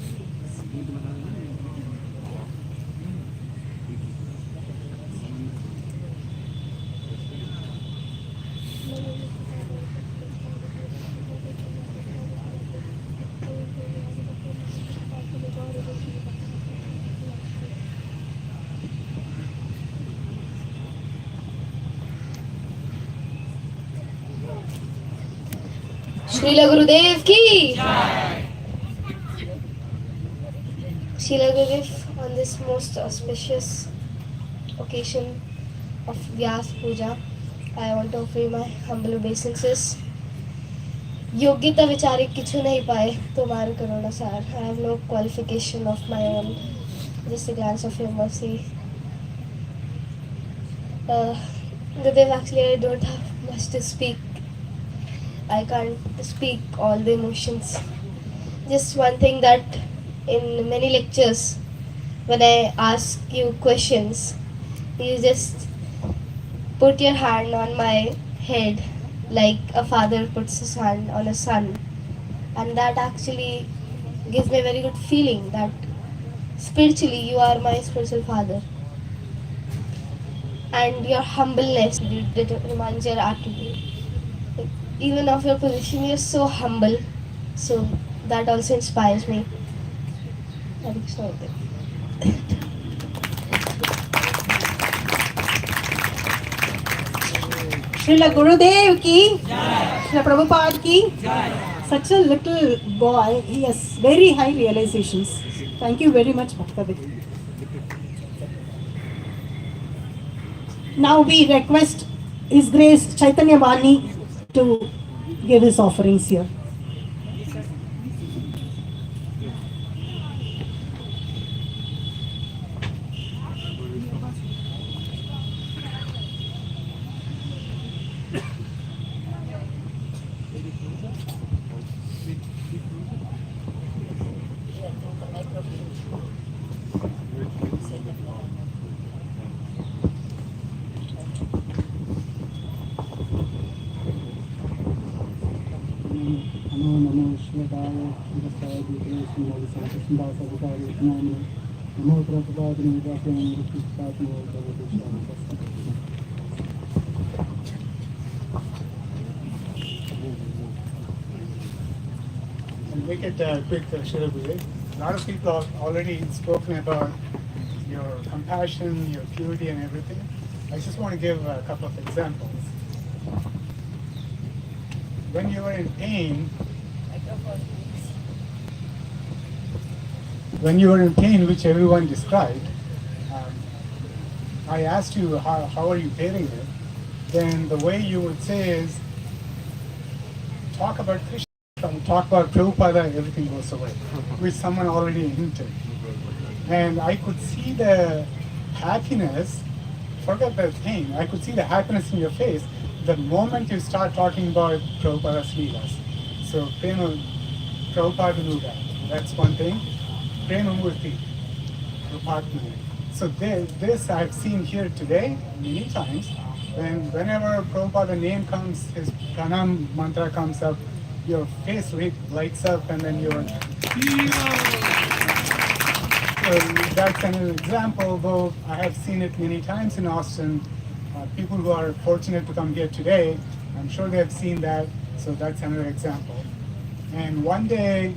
S23: Srila Gurudev ki! Srila Gurudev, on this most auspicious occasion of Vyas Puja, I want to offer you my humble obeisances. Yogyata vicharik kichu nahi paye, tomar karona sar. I have no qualification of my own, just a glance of your mercy. Gurudev, actually I don't have much to speak. I can't speak all the emotions. Just one thing, that in many lectures, when I ask you questions, you just put your hand on my head like a father puts his hand on a son. And that actually gives me a very good feeling that spiritually you are my spiritual father. And your humbleness reminds your attribute. Even of your position, you're so humble. So that also inspires me.
S2: Srila Gurudev ki, Srila Prabhupada ki. Such a little boy, he has very high realizations. Thank you very much, Bhaktivedanta. Now we request His Grace Chaitanya Vani to give his offerings here.
S24: I'll make it quick, Srila Gurudev. A lot of people have already spoken about your compassion, your purity and everything. I just want to give a couple of examples. When you were in pain, which everyone described, I asked you how are you pairing it, then the way you would say is talk about Krishna, talk about Prabhupada, everything goes away, which someone already hinted. And I could see the happiness, forget the thing, I could see the happiness in your face the moment you start talking about Prabhupada's Leelas. So Prabhupada knew that. That's one thing. Premamurti, Rupatmani. So this I've seen here today many times. Whenever Prabhupada name comes, his pranam mantra comes up, your face lights up, and then you're. So that's an example, though I have seen it many times in Austin. People who are fortunate to come here today, I'm sure they have seen that, so that's another example. And one day,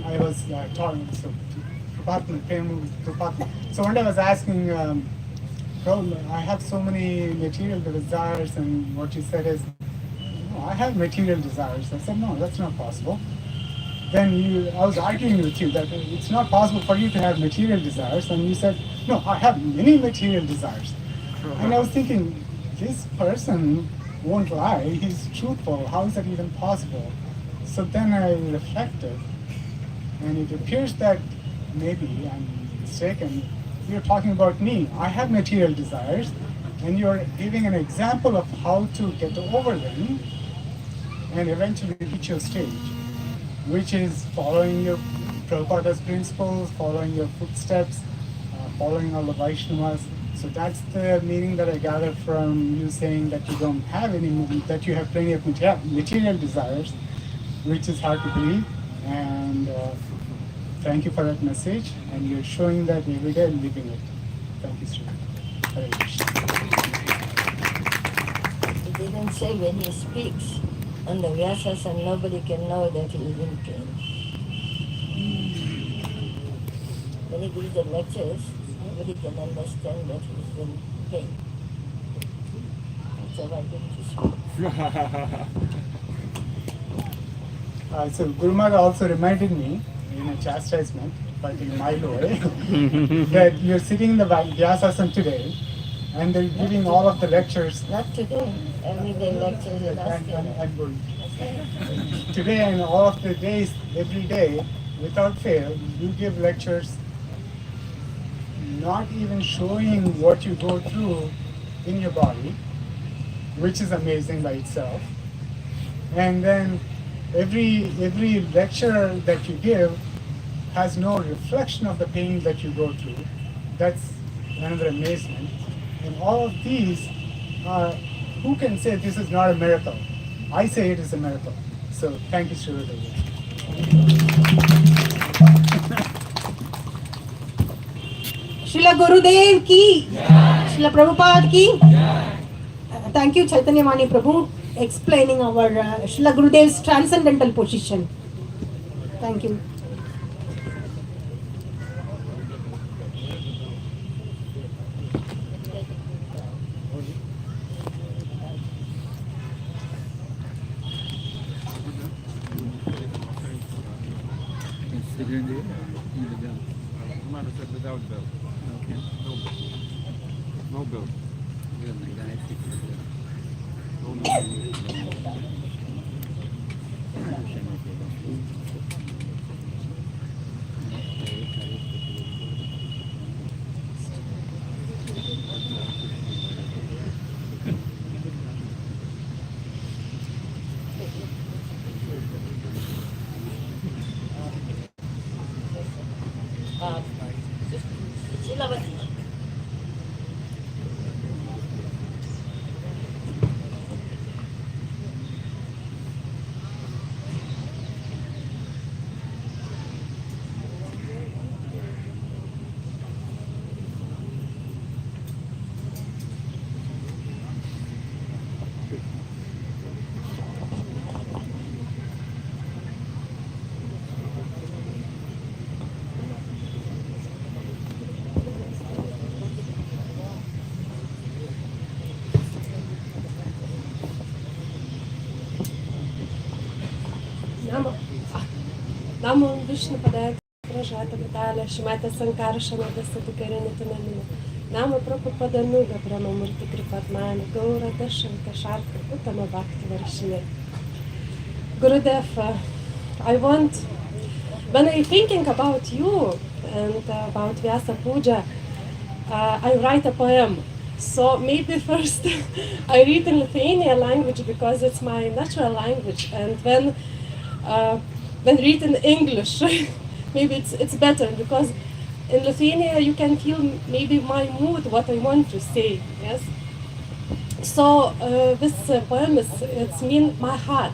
S24: I was talking, so one day I was asking, I have so many material desires, and what you said is, no, I have material desires. I said, no, that's not possible. Then I was arguing with you that it's not possible for you to have material desires, and you said, no, I have many material desires. And I was thinking, this person won't lie, he's truthful, how is that even possible? So then I reflected, and it appears that maybe I'm mistaken, you're talking about me. I have material desires, and you're giving an example of how to get over them and eventually reach your stage, which is following your Prabhupada's principles, following your footsteps, following all the Vaishnavas. So that's the meaning that I gather from you saying that you don't have any, that you have plenty of material desires, which is hard to believe. And thank you for that message. And you're showing that every day and living it. Thank you, Sri. Hare Krishna.
S7: He didn't say when he speaks on the Vyasas and nobody can know that he is in pain. When he gives the lectures, nobody can understand that he is in pain. That's all I get to speak.
S24: So Guru Maharaj also reminded me in a chastisement, but in my way, that you're sitting in the Vyasasana today, and they're giving all of the lectures.
S7: Not today, every day lectures in Austin.
S24: Today and all of the days, every day, without fail, you give lectures, not even showing what you go through in your body, which is amazing by itself. And then every lecture that you give has no reflection of the pain that you go through. That's another amazement. And all of these are, who can say this is not a miracle? I say it is a miracle. So thank you, Sri Gurudev.
S2: Srila Gurudev ki, Srila Prabhupada ki. Thank you, Chaitanya Mani Prabhu, explaining our Srila Gurudev's transcendental position. Thank you.
S22: Without bill. Okay. No bill.
S8: Namo Vishnu Padaya Prabhavajata Vidala Shimata Sankarshan Adhikari Nitinamina Nama Prabhupada Brahma Murti Kripatmani Gaura Dashan Kasharka Uttama Bhaktivedanta. Gurudev, I want, when I'm thinking about you and about Vyasa Puja, I write a poem. So maybe first I read in Lithuanian language because it's my natural language, and when read in English, maybe it's better because in Lithuania you can feel maybe my mood, what I want to say. Yes. So this poem it's mean my heart.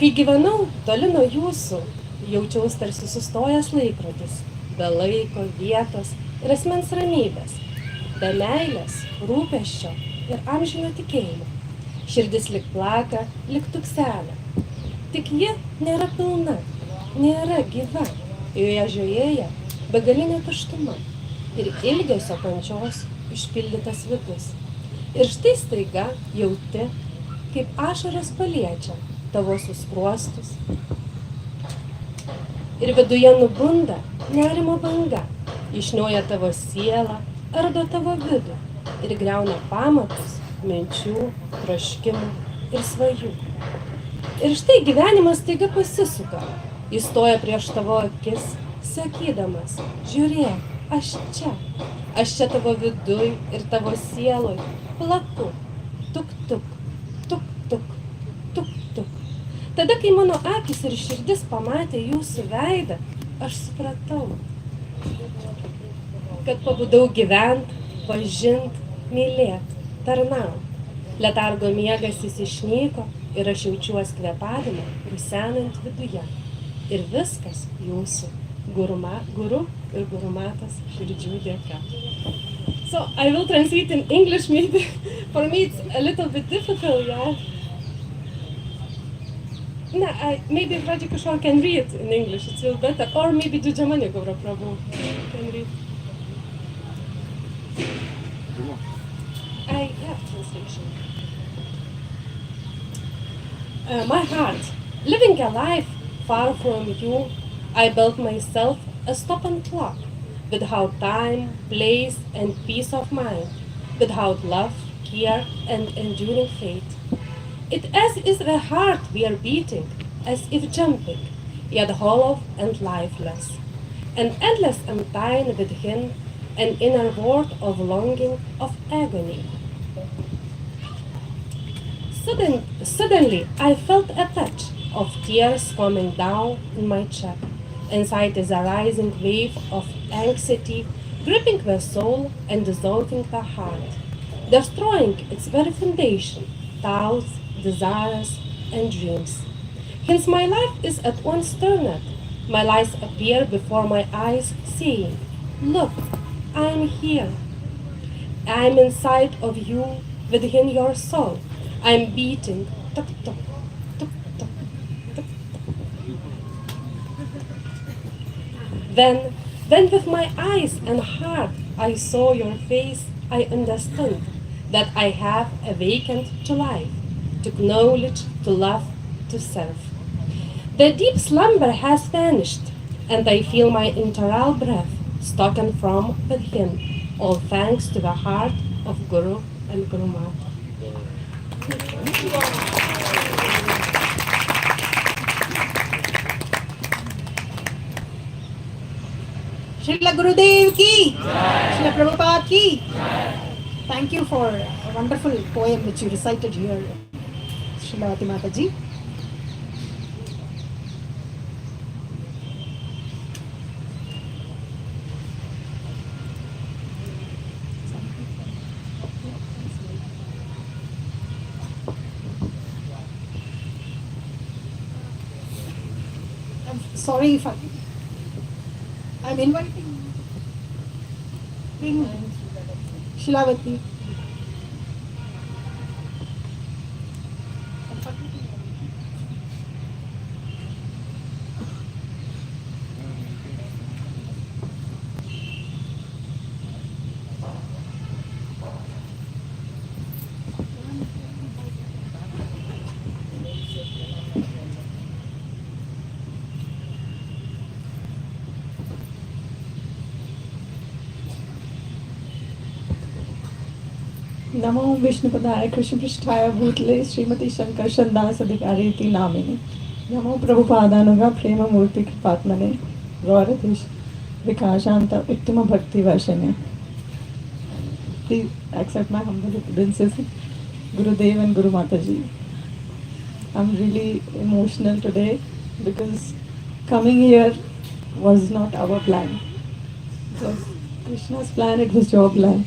S8: Kai gyvenau toli nuo jūsų, jaučiaus tarsi sustojęs laikrodis, be laiko, vietos ir asmens ramybės, be meilės, rūpesčio ir amžino tikėjimo. Širdis lyg plaka, lyg tukselė. Tik ji nėra pilna, nėra gyva, joje žiojėja begalinė tuštuma ir ilgesio kančios išpildytas vidus. Ir štai staiga jauti, kaip ašaros paliečia tavo skruostus. Ir viduje nubunda nerimo banga, išnioja tavo sielą, ardo tavo vidų ir griauna pamatus minčių, troškimų ir svajų. Ir štai gyvenimas staiga pasisuka, jis stoja prieš tavo akis, sakydamas, žiūrėk, aš čia tavo viduj ir tavo sieloj, plaku, tuk tuk, tuk tuk, tuk tuk. Tada, kai mano akis ir širdis pamatė jūsų veidą, aš supratau, kad pabudau gyvent, pažint, mylėt, tarnaut. Letargo miegas jis išnyko ir aš jaučiuos kvėpavimą, rusenant viduje. Ir viskas jūsų guru ir gurumatas širdžių dėka. So I will translate in English maybe. For me it's a little bit difficult, yeah. No, maybe Raji Kishore can read in English, it's will better. Or maybe Dujamani Gaura Prabhu can read. I have translation. My heart, living a life far from you, I built myself a stop-and clock, without time, place, and peace of mind, without love, care, and enduring faith. It as is the heart we are beating, as if jumping, yet hollow and lifeless. An endless emptying within, an inner world of longing, of agony. Suddenly, I felt a touch of tears coming down in my chest. Inside is a rising wave of anxiety, gripping the soul and dissolving the heart, destroying its very foundation, thoughts, desires, and dreams. Hence my life is at once turned. My lies appear before my eyes, saying, look, I am here. I am inside of you, within your soul. I am beating, tuk tuk, tuk tuk, tuk tuk. Then with my eyes and heart I saw your face, I understood that I have awakened to life, to knowledge, to love, to serve. The deep slumber has vanished, and I feel my internal breath stoken from within, all thanks to the heart of Guru and Guru Mata.
S2: Srila Gurudev ki, Srila Prabhupada ki. Thank you for a wonderful poem which you recited here, Srila Mataji. I'm sorry if I'm inviting Shilavati.
S11: नमो विष्णुपदाय कृष्णपृष्ठाय भूतले श्रीमती शंकरशन दास अधिकारी इति नामिने नमो प्रभुपादानुगा प्रेम मूर्ति कृपात्मने गौरदेश विकाशांत उत्तम भक्ति वर्षणे. Please accept my humble obeisances, Gurudev and Guru Mataji. I'm really emotional today because coming here was not our plan. It was Krishna's plan, it was your plan.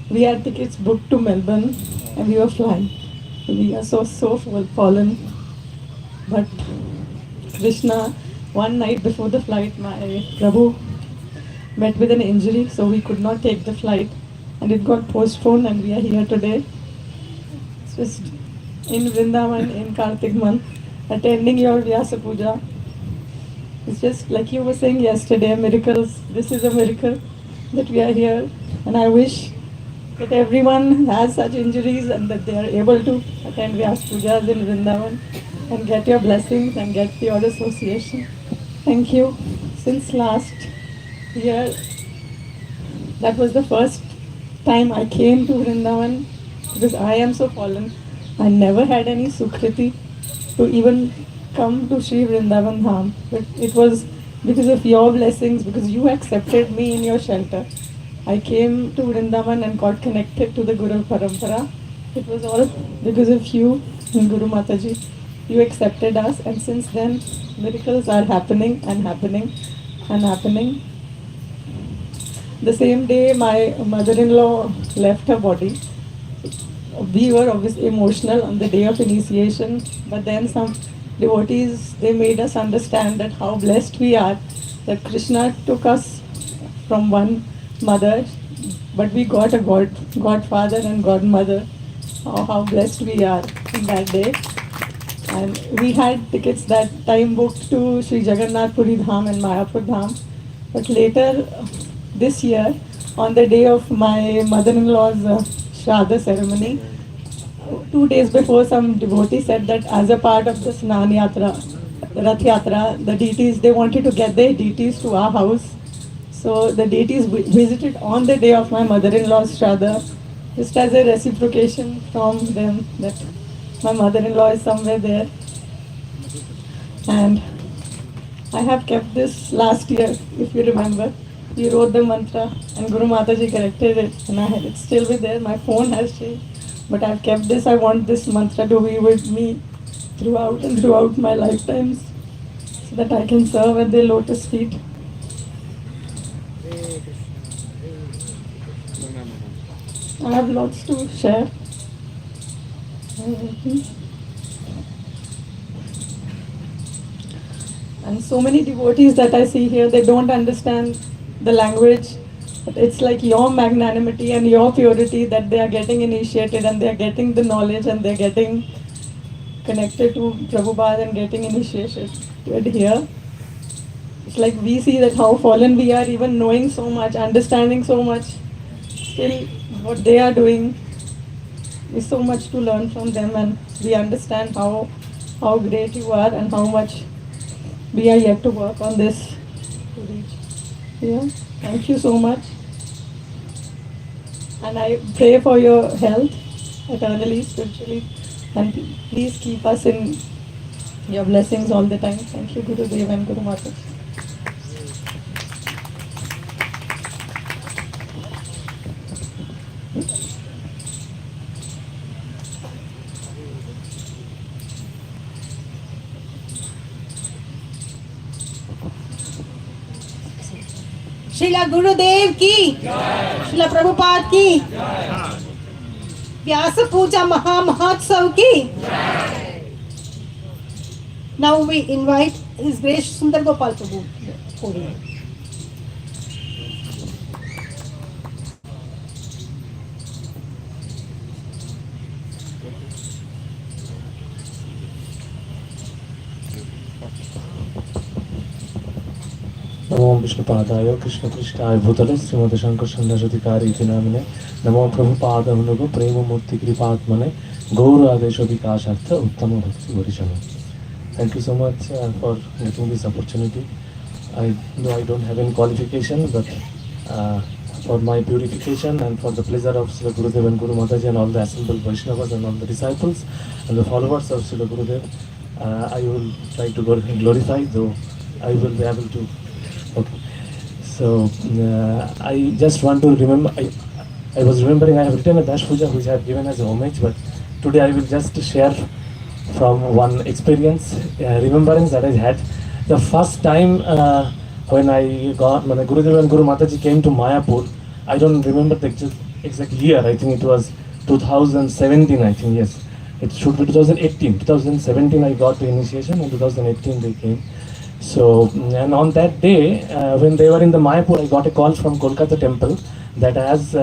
S11: We had tickets booked to Melbourne and we were flying. We are so fallen. But Krishna, one night before the flight, my Prabhu met with an injury, so we could not take the flight. And it got postponed and we are here today. It's just in Vrindavan, in Kartik month, attending your Vyasa Puja. It's just like you were saying yesterday, miracles. This is a miracle that we are here. And I wish that everyone has such injuries and that they are able to attend Vyas Pujas in Vrindavan and get your blessings and get your association. Thank you. Since last year, that was the first time I came to Vrindavan because I am so fallen. I never had any sukriti to even come to Sri Vrindavan Dham. But it was because of your blessings, because you accepted me in your shelter. I came to Vrindavan and got connected to the Guru Parampara. It was all because of you and Guru Mataji. You accepted us, and since then miracles are happening and happening and happening. The same day my mother-in-law left her body. We were obviously emotional on the day of initiation, but then some devotees, they made us understand that how blessed we are, that Krishna took us from one mother, but we got a godfather and godmother. How blessed we are in that day. And we had tickets that time booked to Sri Jagannath Puri Dham and Mayapur Dham. But later this year, on the day of my mother-in-law's Shraddha ceremony, 2 days before, some devotee said that as a part of the Snan Yatra, Rath Yatra, the deities, they wanted to get their deities to our house. So the deities visited on the day of my mother-in-law's Shraddha, just as a reciprocation from them that my mother-in-law is somewhere there. And I have kept this last year, if you remember. You wrote the mantra and Guru Mataji corrected it, and it's still with there. My phone has changed, but I've kept this. I want this mantra to be with me throughout my lifetimes, so that I can serve at their lotus feet. I have lots to share. And so many devotees that I see here, they don't understand the language. It's like your magnanimity and your purity that they are getting initiated and they are getting the knowledge and they are getting connected to Prabhupada and getting initiated here. It's like we see that how fallen we are, even knowing so much, understanding so much. Still, what they are doing is so much to learn from them, and we understand how great you are and how much we are yet to work on this to reach. Yeah, thank you so much. And I pray for your health eternally, spiritually, and please keep us in your blessings all the time. Thank you, Guru Dev and Guru Mataji.
S2: Srila गुरुदेव की, श्रीला प्रभुपाद की, व्यास पूजा महामहोत्सव की. Now we invite His Grace Sundar Gopal Prabhu.
S13: नमो विष्णुपादाय कृष्णपृष्ठाय भूतले Shrimad Sankarshan Adhikari इति नामिने नमो प्रभुपादानुग प्रेम मूर्ति कृपात्मने गौरादेश विकासार्थ उत्तम भक्ति वर्षणे. Thank you so much for getting this opportunity. I know I don't have any qualification, but for my purification and for the pleasure of Srila Gurudev and Guru Mataji and all the assembled Vaishnavas and all the disciples and the followers of Srila Gurudev. I will try to glorify, though I will be able to. Okay. So I just want to remember, I was remembering I have written a Dash Puja which I have given as a homage, but today I will just share from one experience, remembrance that I had. The first time when I got, when Gurudev and Guru Mataji came to Mayapur, I don't remember the exact year, I think it was 2017, I think, yes. It should be 2018. 2017 I got the initiation, and 2018 they came. So, and on that day, when they were in the Mayapur, I got a call from Kolkata temple that as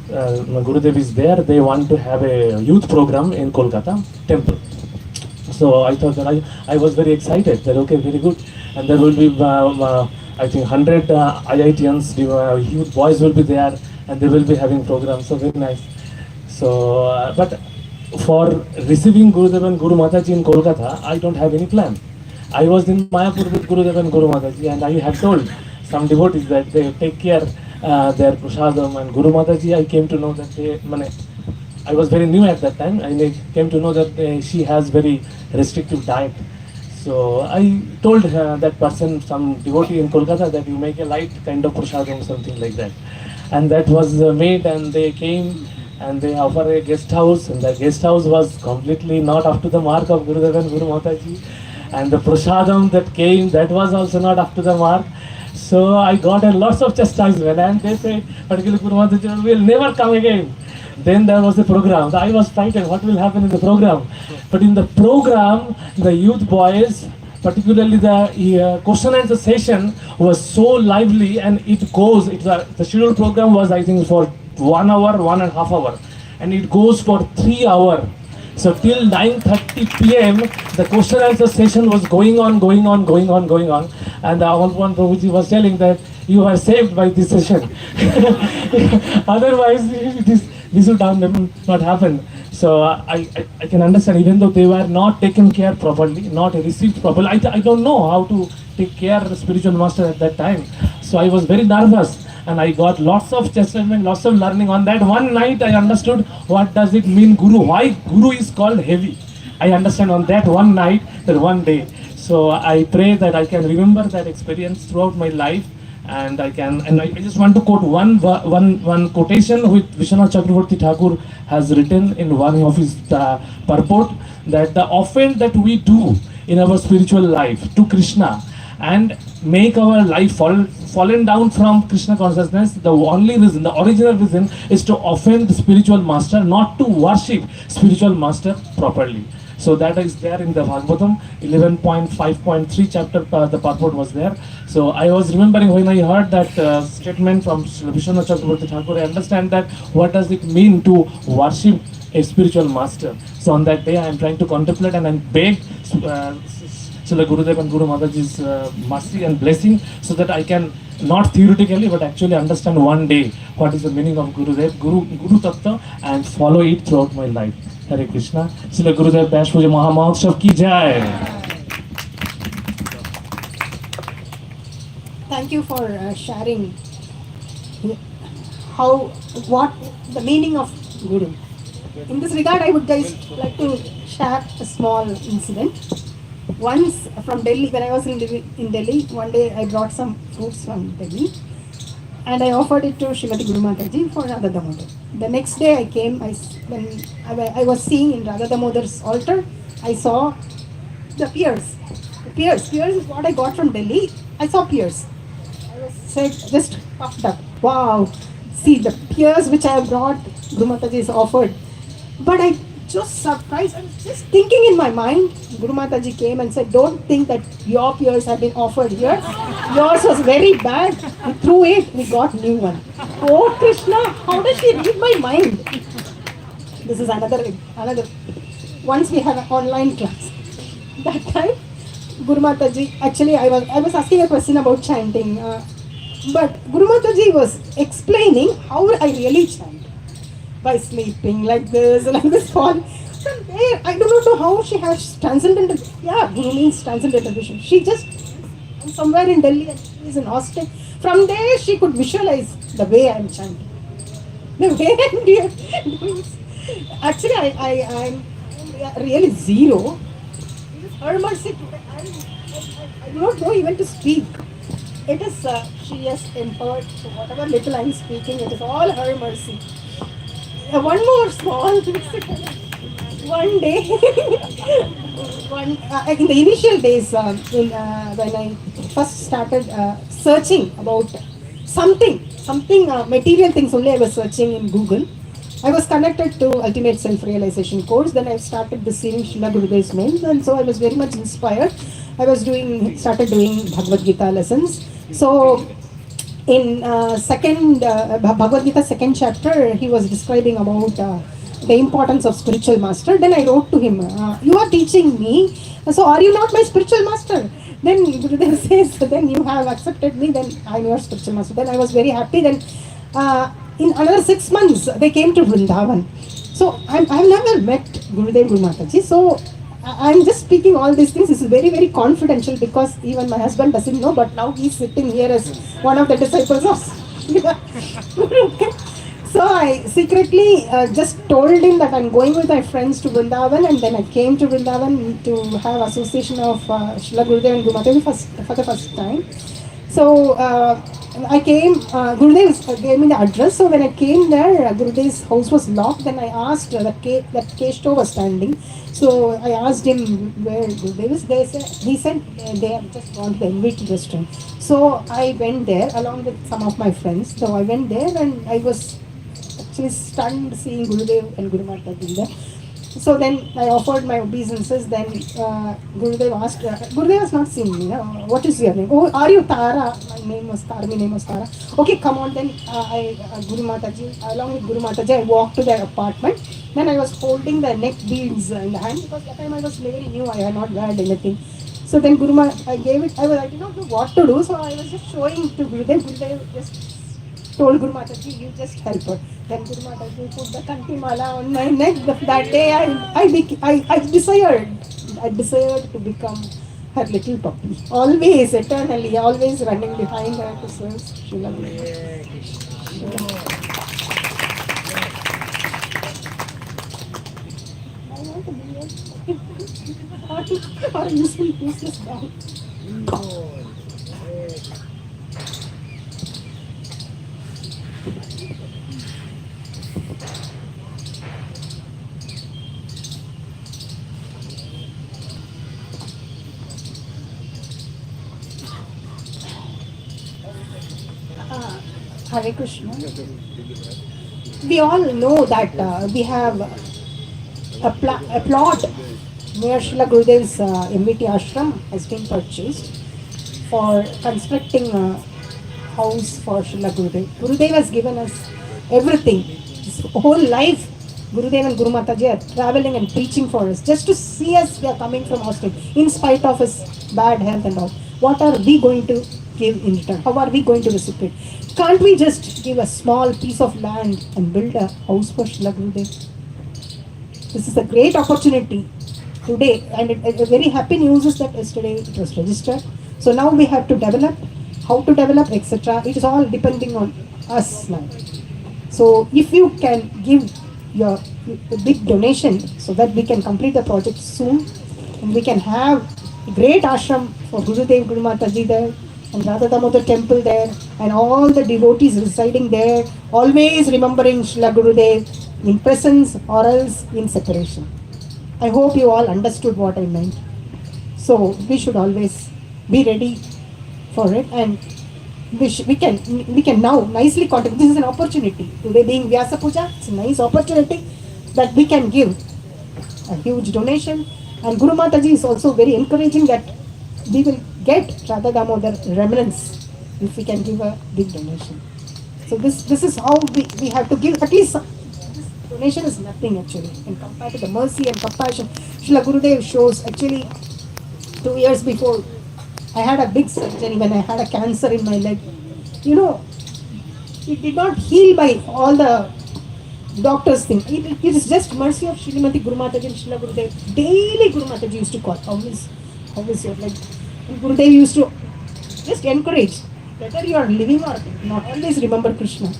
S13: Gurudev is there, they want to have a youth program in Kolkata temple. So I thought that I was very excited that okay, very good. And there will be, I think 100 IITians, youth boys will be there, and they will be having programs, so very nice. So, but for receiving Gurudev and Guru Mataji in Kolkata, I don't have any plan. I was in Mayapur with Gurudev and Guru Mataji, and I had told some devotees that they take care their prasadam, and Guru Mataji, I came to know that they, I was very new at that time. I came to know that she has very restrictive diet. So I told that person, some devotee in Kolkata, that you make a light kind of prasadam, something like that. And that was made, and they came and they offered a guest house, and the guest house was completely not up to the mark of Gurudev and Guru Mataji. And the prasadam that came, that was also not up to the mark. So I got a lots of chastisement, and they said, particularly Guru Mataji will never come again. Then there was the program. I was frightened, what will happen in the program? But in the program, the youth boys, particularly the question and answer session was so lively, and it goes, the scheduled program was, I think, for 1 hour, 1.5 hours, and it goes for 3 hours. So till 9:30 p.m. the question and answer session was going on. And one Prabhuji was telling that you are saved by this session. Otherwise, this would have not happened. So I can understand, even though they were not taken care properly, not received properly. I don't know how to take care of the spiritual master at that time. So I was very nervous, and I got lots of chastisement, lots of learning. On that one night, I understood what does it mean Guru, why Guru is called heavy. I understand on that one night, that one day. So I pray that I can remember that experience throughout my life, and I just want to quote one quotation which Vishwanath Chakravarti Thakur has written in one of his purport, that the offense that we do in our spiritual life to Krishna and make our life fallen down from Krishna consciousness, the only reason, the original reason is to offend the spiritual master, not to worship spiritual master properly. So that is there in the Bhagavatam 11.5.3 chapter, the purport was there. So I was remembering when I heard that statement from Vishwanath Chakravarti Thakur, I understand that what does it mean to worship a spiritual master. So on that day I am trying to contemplate, and I beg Srila Gurudev and Guru Mataji's mercy and blessing, so that I can not theoretically but actually understand one day what is the meaning of Gurudev, Guru Tattva, and follow it throughout my life. Hare Krishna. Srila Gurudev Dash Puja Mahamahotsav ki jai.
S2: Thank you for sharing what the meaning of Guru. In this regard, I would just like to share a small incident. Once from Delhi, when I was in Delhi, one day I brought some fruits from Delhi, and I offered it to Srimati Guru Mataji for Radha Damodar. The next day I came, when I was seeing in Radha Damodar's altar, I saw the pears. Pears is what I got from Delhi. I saw pears. I was just puffed up. Wow, see the pears which I have brought, Guru Mataji is offered. But I just surprised, I was just thinking in my mind, Guru Mataji came and said, don't think that your pears have been offered here. Yours was very bad. We threw it, we got new one. Oh Krishna, how does she read my mind? This is another. Once we have an online class. That time, Guru Mataji, actually I was asking a question about chanting. But Guru Mataji was explaining how I really chant. By sleeping like this fall. From there, I do not know how she has transcendental. Yeah, Guru means transcendental vision. She just I'm somewhere in Delhi and she is in Austin. From there, she could visualize the way I'm chanting. The way I'm doing. Actually, I'm really zero. It is her mercy. I do not know even to speak. It is, she has empowered, so whatever little I'm speaking, it is all her mercy. One more small one day, in the initial days, when I first started searching about something material things only I was searching in Google. I was connected to Ultimate Self-Realization course. Then I started receiving Srila Gurudev's mails, and so I was very much inspired. I was started doing Bhagavad Gita lessons. So in Bhagavad Gita second chapter, he was describing about the importance of spiritual master. Then I wrote to him, you are teaching me, so are you not my spiritual master? Then Gurudev says, then you have accepted me, then I am your spiritual master. Then I was very happy. Then in another 6 months, they came to Vrindavan. So I've never met Gurudev Guru Mataji. So I'm just speaking all these things. This is very, very confidential because even my husband doesn't know, but now he's sitting here as one of the disciples of okay. So I secretly just told him that I'm going with my friends to Vrindavan, and then I came to Vrindavan to have association of Srila Gurudev and Guru Mataji for the first time. So I came, Gurudev gave me the address. So when I came there, Gurudev's house was locked. Then I asked that 𝑘𝒆𝒍 was standing. So I asked him where Gurudev is. He said they have just gone to the 𝑬𝒃𝒐𝒖𝒕 restaurant. So I went there along with some of my friends. So I went there and I was actually stunned seeing Gurudev and Guru Mataji there. So then I offered my obeisances. Then Gurudev asked, Gurudev has not seen me. What is your name? Oh, are you Tara? My name was Tara. Okay, come on. Then Guru Mataji, along with Guru Mataji, I walked to their apartment. Then I was holding the neck beads in the hand because that time I was very new. I had not wear anything. So then I gave it. I did not know what to do. So I was just showing to Gurudev. Gurudev just told Guru Mataji, you just help her. Then Guru Mataji put the kanti mala on my neck. That day I desired to become her little puppy. Always, eternally, always running behind her to serve Srila Gurudev. I want to be a or useless dog. Hare Krishna. We all know that we have a plot near Srila Gurudev's 𝑚𝒃𝒐𝒖𝒕 ashram has been purchased for constructing a house for Srila Gurudev. Gurudev has given us everything. His whole life, Gurudev and Guru Mataji are traveling and preaching for us. Just to see us, we are coming from Austin, in spite of his bad health and all. What are we going to give in return? How are we going to reciprocate? Can't we just give a small piece of land and build a house for Srila Gurudev? This is a great opportunity today, and a very happy news is that yesterday it was registered. So now we have to develop, how to develop, etc. It is all depending on us now. So if you can give your big donation so that we can complete the project soon, and we can have a great ashram for Gurudev, Guru Mataji there, and Radha Damodar temple there, and all the devotees residing there, always remembering Srila Gurudev in presence or else in separation. I hope you all understood what I meant. So we should always be ready for it, and we can now nicely contribute. This is an opportunity. Today being Vyasa Puja, it's a nice opportunity that we can give a huge donation. And Guru Mataji is also very encouraging that we will get Radha Damodar remnants if we can give a big donation. So this is how we have to give. At least this donation is nothing actually in compared to the mercy and compassion Srila Gurudev shows. Actually, 2 years before, I had a big surgery when I had a cancer in my leg. You know, it did not heal by all the doctors think. It is just mercy of Srimati Guru Mataji and Srila Gurudev. Daily Guru Mataji used to call, how is your leg? And Gurudev used to just encourage. Whether you are living or not, always remember Krishna.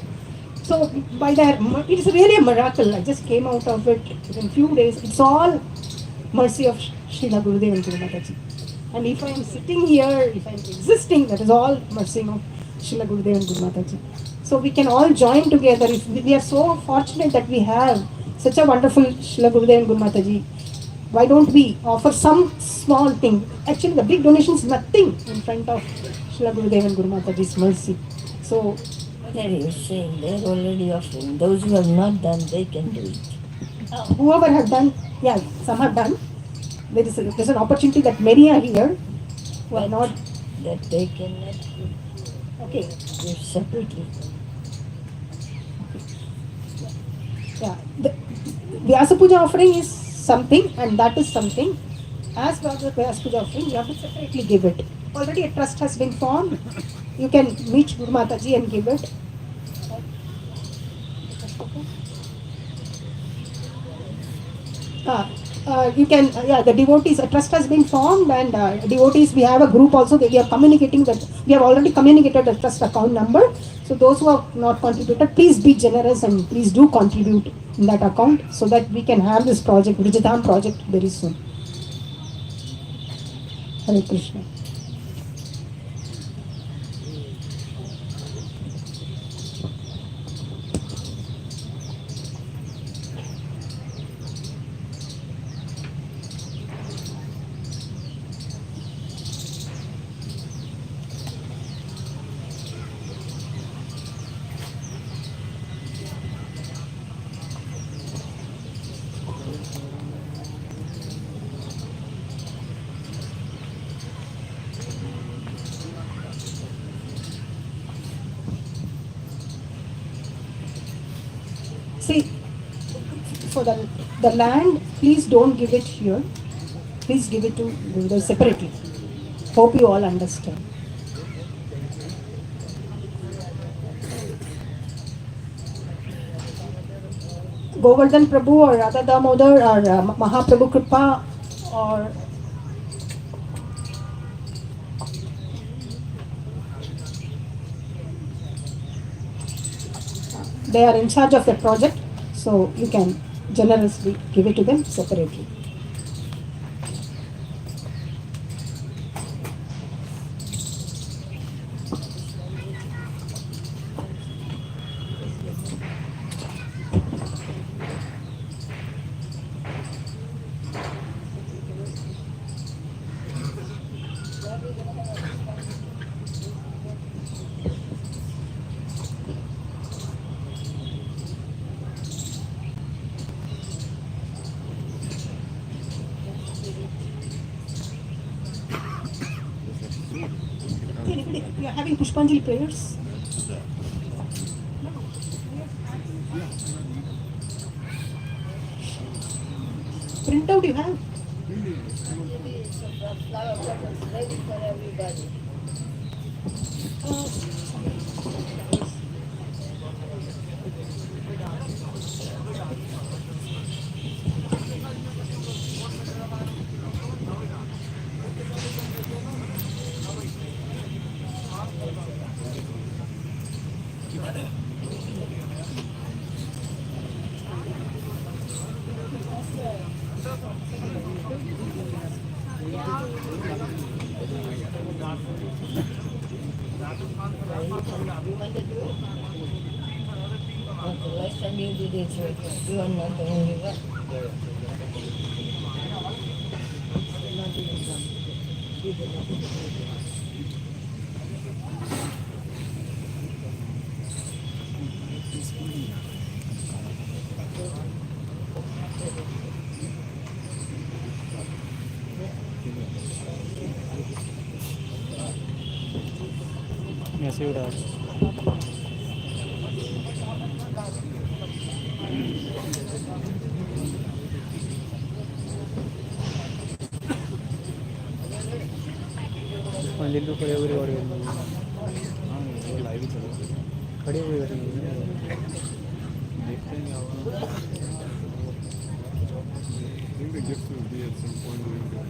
S2: So by that, it is really a miracle. I just came out of it in few days. It's all mercy of Srila Gurudev and Guru Mataji. And if I am sitting here, if I am existing, that is all mercy of Srila Gurudev and Guru Mataji. So we can all join together. We are so fortunate that we have such a wonderful Srila Gurudev and Guru Mataji. Why don't we offer some small thing? Actually, the big donation is nothing in front of Srila Gurudev and Guru Mataji's mercy. So,
S7: There you saying they're already offering. Those who have not done, they can do it.
S2: whoever have done, yeah, some have done. There's an opportunity that many are here who are not.
S7: That they cannot
S2: Okay.
S7: give separately.
S2: Yeah. The Vyasa Puja offering is something, and that is something. As well as the Vyasa Puja offering, you have to separately give it. Already a trust has been formed. You can meet Guru Mataji and give it. You can, the devotees, a trust has been formed, and devotees, we have a group also that we are communicating that, we have already communicated the trust account number. So those who have not contributed, please be generous and please do contribute in that account so that we can have this project, Vrindavan project, very soon. Hare Krishna. See, for the land, please don't give it here. Please give it to Gurudev separately. Hope you all understand. Govardhan Prabhu or Radha Damodar or Mahaprabhu Kripa or they are in charge of the project, so you can generously give it to them separately. You are having Pushpanjali prayers? Print out you have?
S7: Ready for everybody. Last time you did it, you are not the only one.
S5: ऐसे उड़ा पंडित को खड़े हुए live खड़े हुए देखते हैं
S22: I think the gift will be at some point during the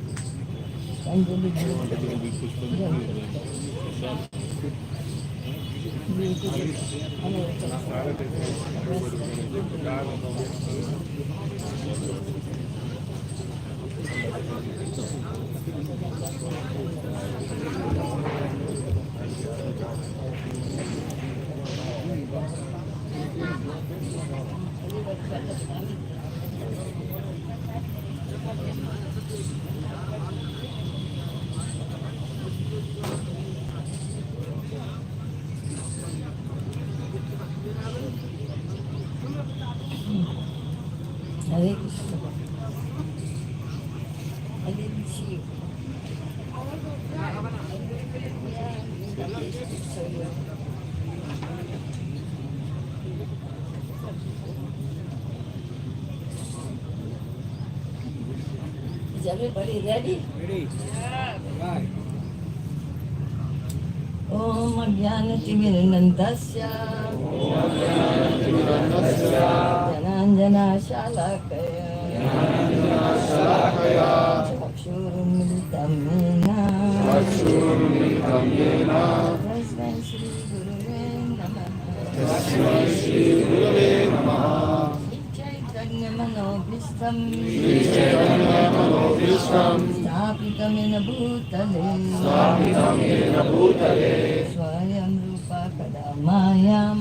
S7: Hare Krishna. I didn't see you. Is everybody ready?
S12: Ready. Right.
S7: Om Ajnanatimirandasya Jananjana Shalakaya Chakshurumilitam Yena Tasmai Shri Gurave Namaha Chaitanya Manobhistam Sthapitam Yena Bhutale Swayam Rupa Kadamayam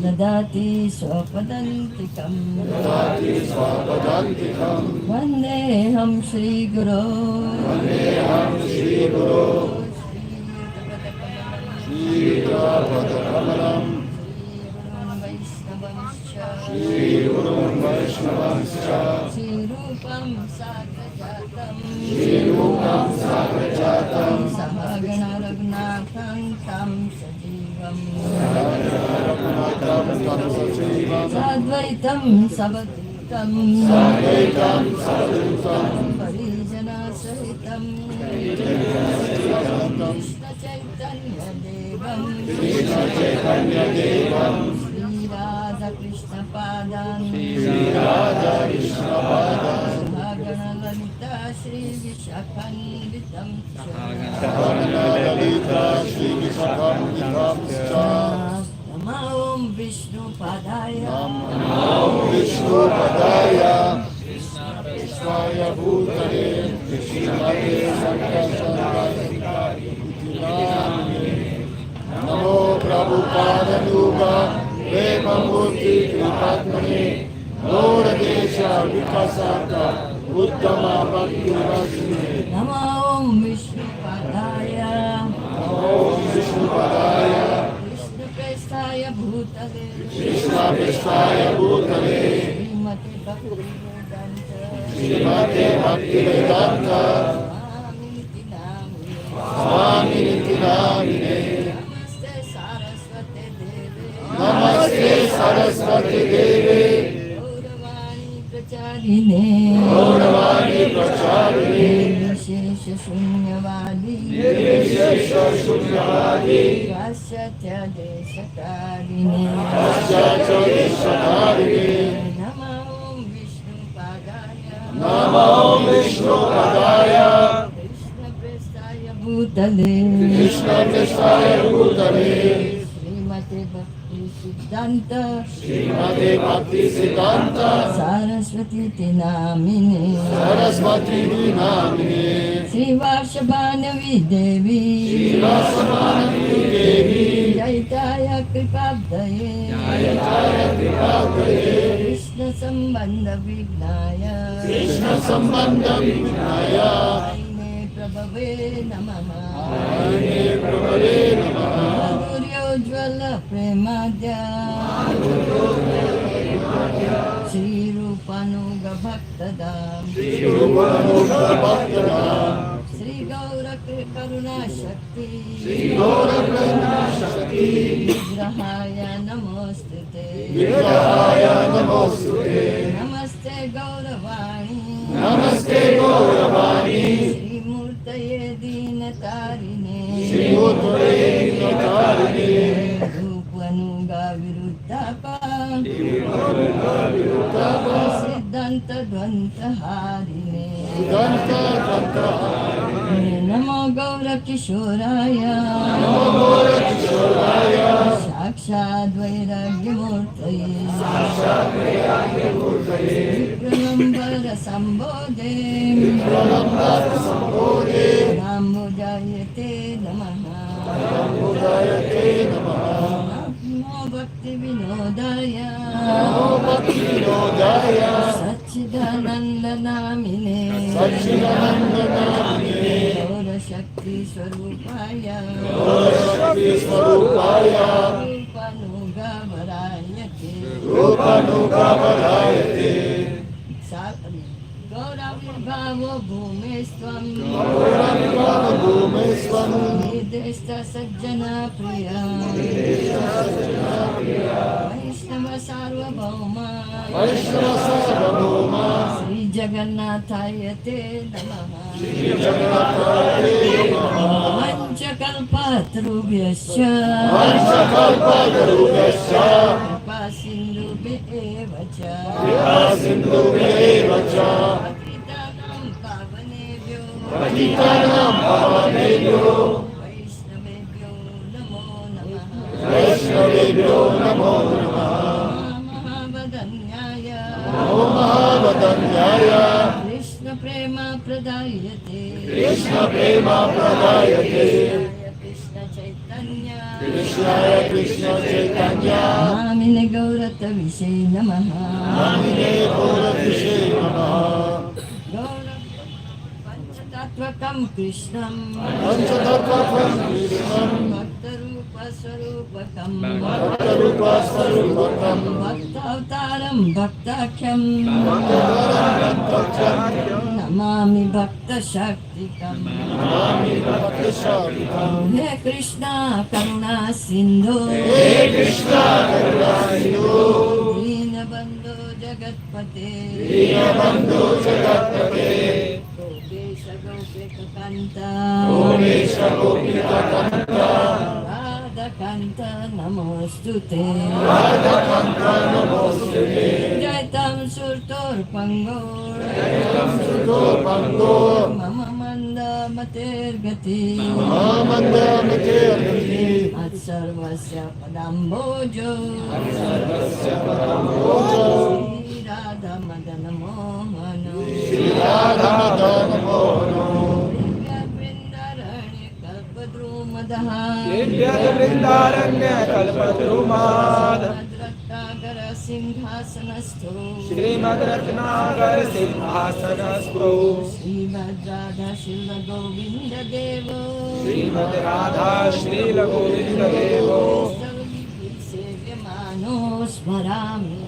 S7: Dadati Swapadantikam Vandeham Shri Guru Shri Gurun Vaishnavanscha Shri Rupam Sagrajatam Samagana Raghunatham Tam Sajivam Sadvaitam Sabadutam Parijana Sahitam Krishna Chaitanya Devam Krishna Padan Bhagana Lalita Shri Vishakhanvitam Nama Om Vishnu Padaya Krishna Preshvaya Bhutale Srimate Sankarshan Namo Prabhupada Nuga 𝑬𝒃𝒐𝒖𝒕 𝑼𝒔 Bhaktivedanta Namo Om Vishnu Padaya Krishna Preshvaya Bhutale Srimate Bhaktivedanta Swami Nitinamine Namaste Saraswati Devi Gauravani Pracharine Nirvishesha Shunyavadi Paschatya Deshakarine Nama Om Vishnu Padaya Krishna Prestaya Bhutale Srimate Bhaktivedanta Saraswati Namine 𝑧𝒄𝒊𝒔𝒉𝒏 Jaitaya Kripabdaye Krishna Sambandha Vignaya Aine Prabhave Namaha Madhuryojvala Premadya Shri Rupanuga Bhaktadam Shri Gaura Karuna Shakti Vigrahaya Namostute Namaste Gauravani Shri Murtaye Dinatarine Rupanuga Viruddhapa Siddhanta Dvanta Harine नमो गौरकिशोराय साक्षात् वैराग्यमूर्तये विक्रमम्बर सम्बोधे राम्बुजायते नमः नमो भक्तिविनोदाय सच्चिदानन्दनामिने गौरशक्ति स्वरूपाय रूपानुगावरायते गौराविर्भावो भूमेस्त्वं निर्देष्ट सज्जना प्रिया वैष्णव सार्वभौमा श्री जगन्नाथाय ते नमः पंचकल्पतरुभ्यश्च कृपा सिन्धुभ्येव च पतितानां पावनेभ्यो वैष्णवेभ्यो नमो नमः महावदन्याय कृष्ण प्रेम प्रदायते कृष्णाय कृष्ण चैतन्य नामिने गौरतविषे नमः पंचतत्त्वकं कृष्णं भक्तरूपस्वरूपकं भक्तावतारं भक्ताख्यं नमामि भक्तशक्तिकं हे कृष्णा करुणा सिन्धु दीनबन्धो जगत्पते राधकान्त नमोऽस्तुते जयतं सुरतोर्पङ्गो मम मन्दमतेर्गति मत्सर्वस्य पदाम्भोजो श्रीराधा मदन मोहनो श्रीमद्रत्नाकर सिंहासनस्थो श्रीमद् राधा श्रील गोविंद देवो सेव्यमानो स्मरामि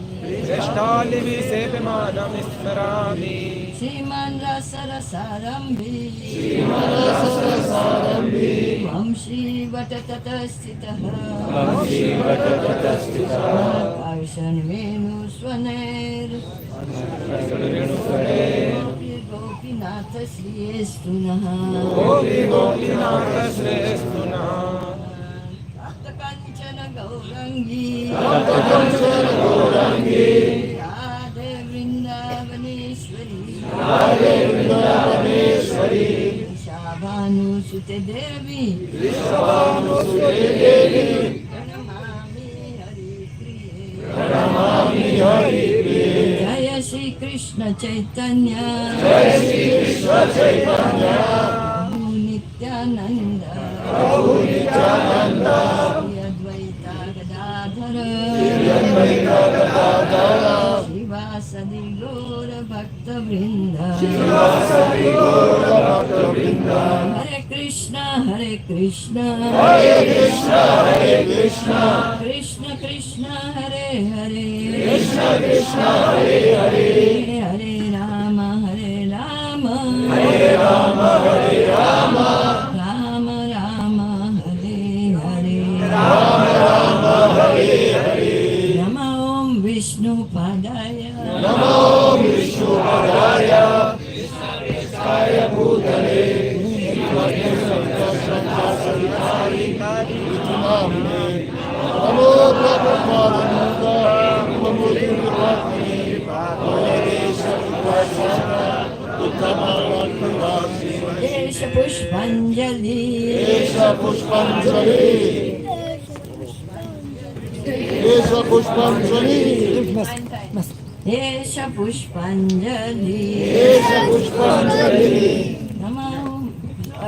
S7: श्रीमन् रसरसारम्भी वंशीवटतटस्थितः कर्षणवेणुस्वनैर् गोपीनाथ श्रीयस्तु नः काञ्चन गौरङ्गी राधे वृन्दावनेश्वरी वृषभानुसुते देवी प्रणमामि हरिप्रिये जय श्री कृष्ण चैतन्य प्रभु नित्यानंद अद्वैता गदाधर श्रीवासदि गौर भक्तवृंद हरे कृष्णा कृष्ण कृष्ण हरे हरे हरे राम राम राम हरे हरे नमो विष्णुपदाय
S16: नमो Prabhupada
S7: 𝑘𝒆𝒍𝒐𝒏𝒄𝒆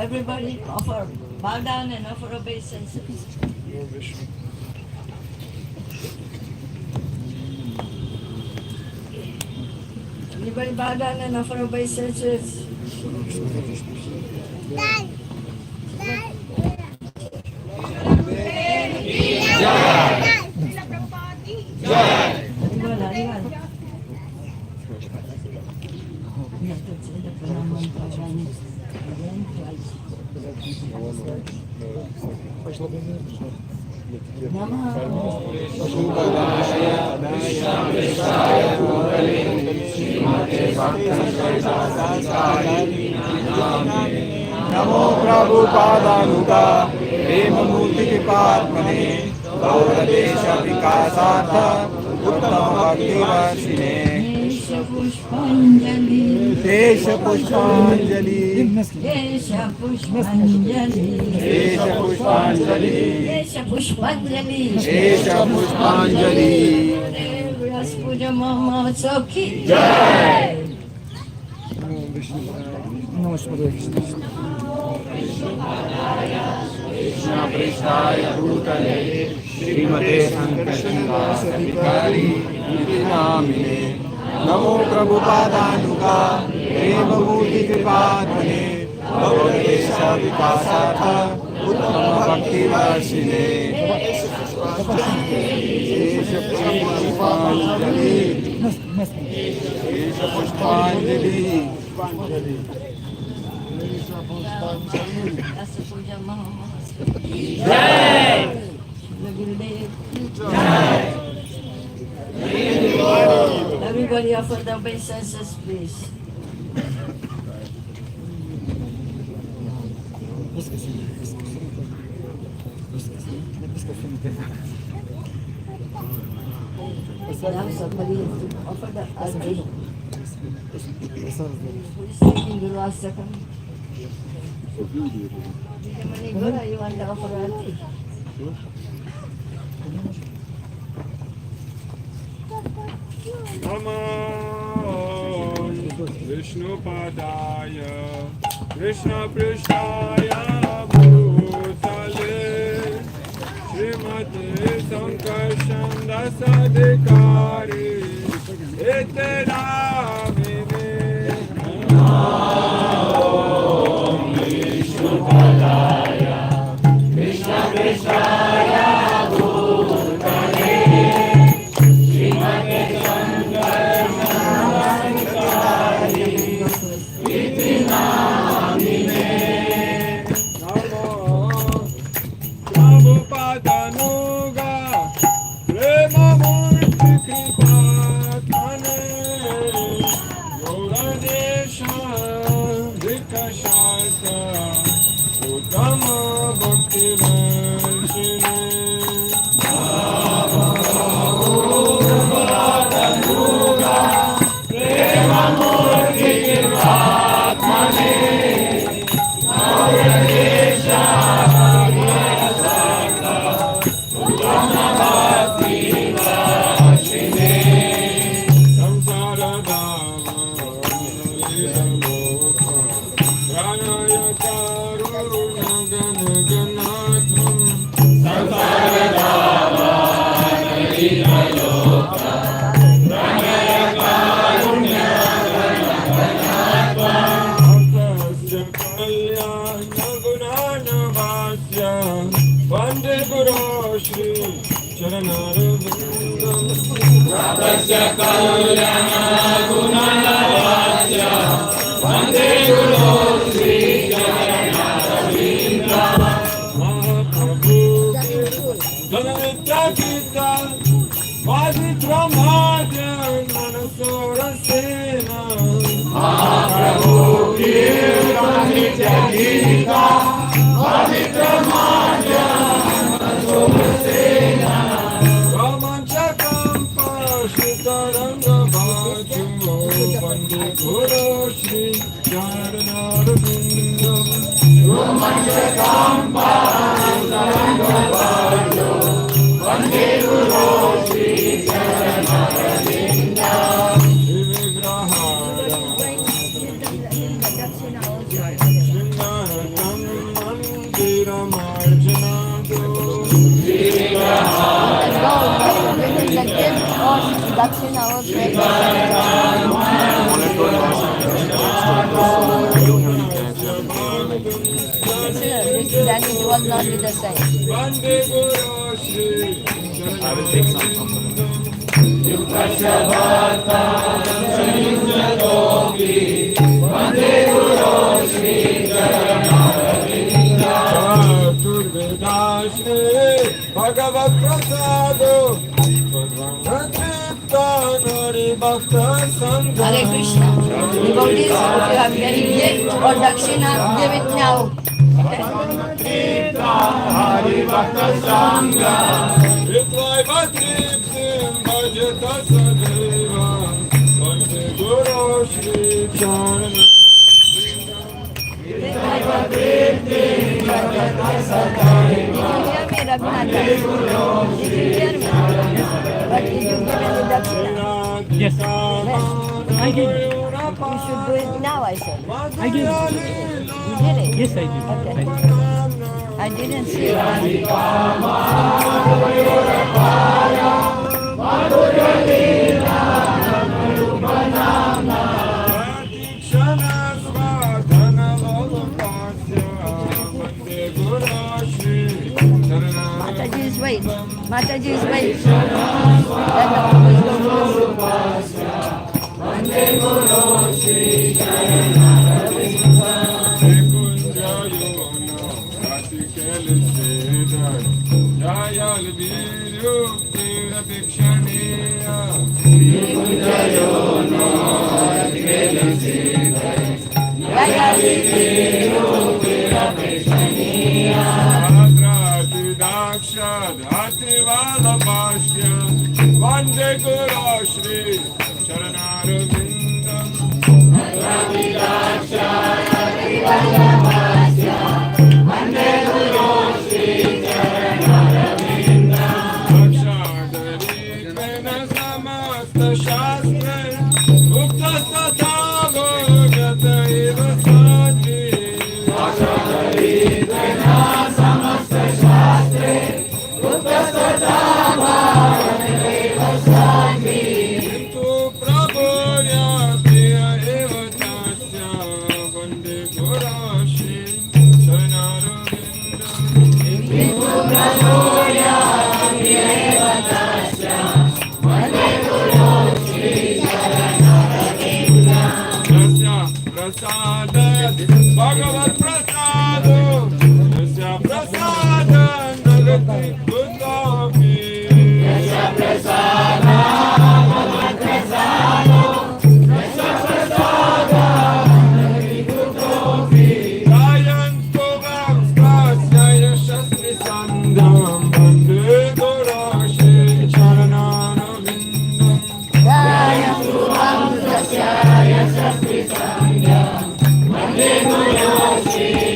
S7: Everybody offer, bow down and offer obeisances. Everybody bow down and offer obeisances.
S22: NaMo प्रभुपादानुगा प्रेममूर्तिकृपात्मने गौरदेशविकासार्थ उत्तमभक्तिवर्षिणे देशपुष्पाञ्जलि देशपुष्पाञ्जलि
S7: Vyas Puja Mahotsav ki
S22: जय कृष्ण पृष्ठाय भूतले श्रीमते संकर्षण दास अधिकारी इति नामिने नमो प्रभुपादानुगा प्रेममूर्ति कृपात्मने भगवदेश विकासार्थ उत्तम भक्ति वर्षिणे पुष्पांजलि
S7: Everybody offer the obeisances, please. Now somebody has to offer the arti. Who is taking the last second? Gora, you want to offer arti?
S22: नमो विष्णुपादाय कृष्णपृष्ठाय भूतले श्रीमते संकर्षण दास अधिकारी इति नामिने विष्णुपादाय कृष्णपृष्ठाय Guru Shri Jarana
S7: Then it will not be the same.
S22: I will take some from Bhagavat Prasado
S7: Hare Krishna. Devotees, if you have any gift or dakshina, give it now.
S5: Yes. I did.
S7: You should do it now, I said.
S5: I did.
S7: You did it?
S5: Yes, I did.
S7: Okay. I didn't see it. Mataji's wait. Mataji's wait. Let the Prabhu go first.
S22: Vande Guru Shri Charanarvindam Vande Guru Shri Charanarvindam Akshadaritvena samasta shastre Uktasatavo Gataiva Sadhi Akshadaritvena samasta shastre Uktasatavo Bhagavat Prasado, Yasya Prasada, Nagati Gutavi, Yasya Prasada, Bhagavat Prasado, Yasya Prasada, Nagati Gutavi, Rayanto Vamstasya Yashasri Sandam, Vande Guru Shri Charanarvindam, Rayanto Vamstasya Yashasri Sandam, Vande Guru Shri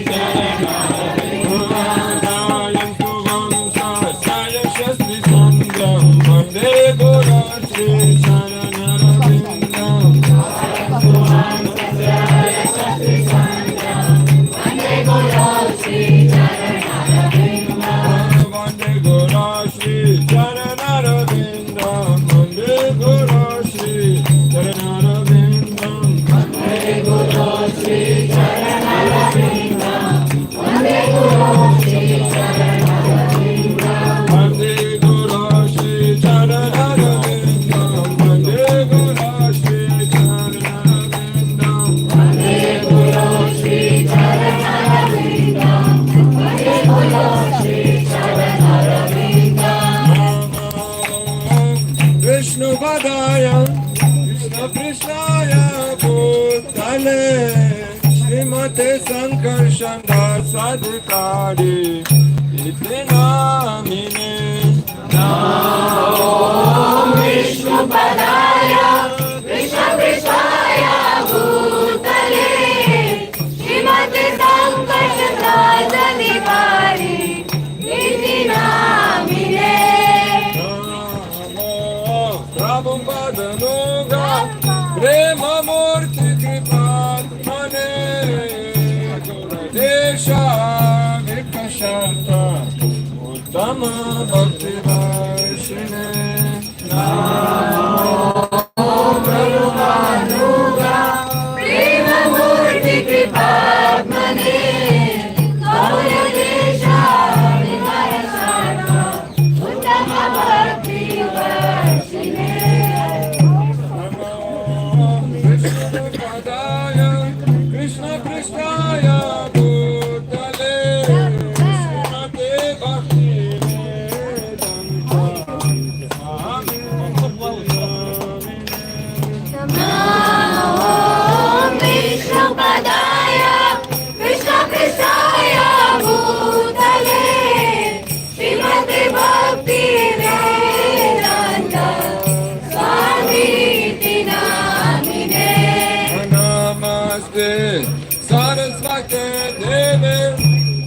S22: Srimate Sankarshan Das Adhikari Namine Om Vishnu Padaya Krishna Krishnaya Bhutale Srimate Sankarshan 𝑬𝒃𝒐𝒖𝒕 उत्तम भक्ति वर्षिणे
S12: प्रेममूर्ति कृपात्मने उत्तम भक्ति वर्षिणे
S22: विष्णुपदाय कृष्ण कृष्णाय भूतले श्रीमते भक्तिवेदान्ता स्वामी
S12: विष्णुपदाय कृष्ण कृष्णाय भूतले श्रीमते भक्तिवेदान्ता स्वामीति नामिने
S22: नमस्ते सरस्वते देवे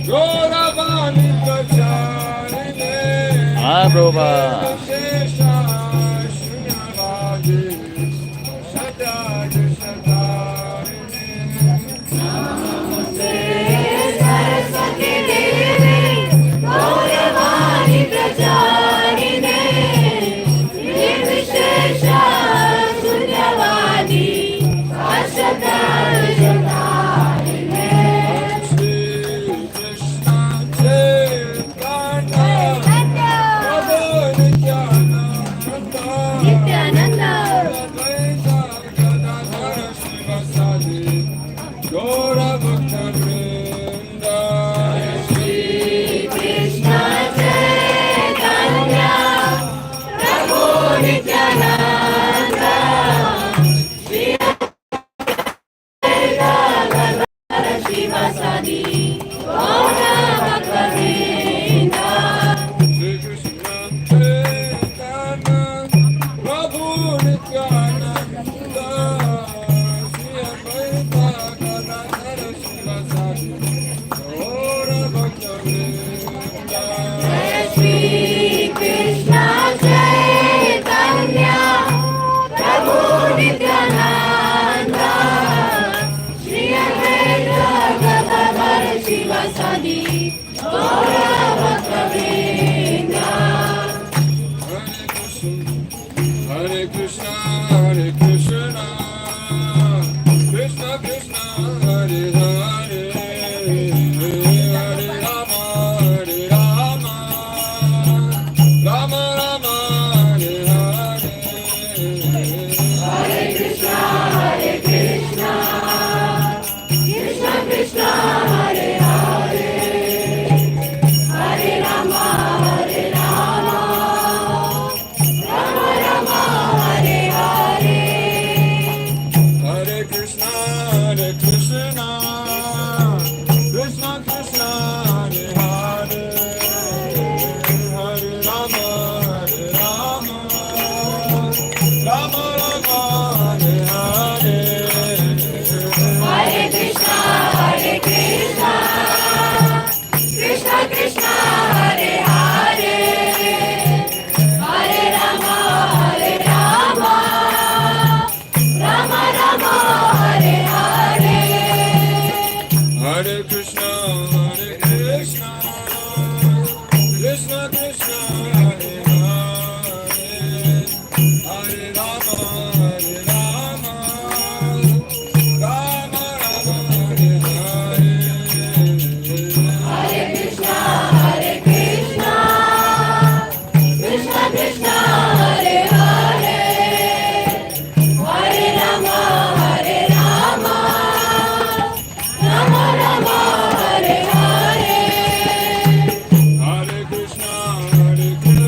S22: गौरवाणी प्रचारिणे शेषा शून्यवादी शतादि शतारिणे
S12: सरस्वती देवी गौरवाणी प्रचारिणे निर्विशेष शून्यवादी अशतारिणे
S22: श्री कृष्ण चैतन्य प्रभु नित्यानंद अद्वैत गदाधर शिवासादि गौर भक्तवृंद
S12: श्री कृष्ण चैतन्य प्रभु नित्यानंद श्री गदाधर शिवासादि गौर भक्तवृंद
S22: श्री कृष्ण चैतन्य प्रभु नित्यानंद श्री अद्वैत गदाधर शिवासादि गौर भक्तवृंद
S12: श्री कृष्ण चैतन्य प्रभु नित्यानंद श्री अद्वैत गदाधर शिवासादि गौर भक्तवृंद
S22: Hare Krishna, Hare Krishna, Krishna Krishna, Hare Hare, Hare Rama, Hare Rama, Rama Rama, Hare Hare.
S12: Hare Krishna, Hare Krishna, Krishna Krishna, Hare Hare, Hare Rama, Hare Rama, Rama Rama, Hare Hare.
S22: Hare Krishna, Hare Krishna, Krishna Krishna, Hare Hare, Hare Rama, Hare Rama, Rama Rama, Hare Hare.
S12: Hare Krishna, Hare Krishna, Krishna Krishna, Hare Hare, Hare Rama, Hare Rama, Rama Rama, Hare Hare.
S22: Hare Krishna, Hare Krishna, Krishna Krishna, Hare Hare, Hare Rama, Hare Rama, Rama Rama, Hare Hare.
S12: Hare Krishna, Hare Krishna, Krishna Krishna, Hare Hare, Hare Rama, Hare Rama, Rama Rama, Hare Hare.
S22: Hare Krishna, Hare Krishna,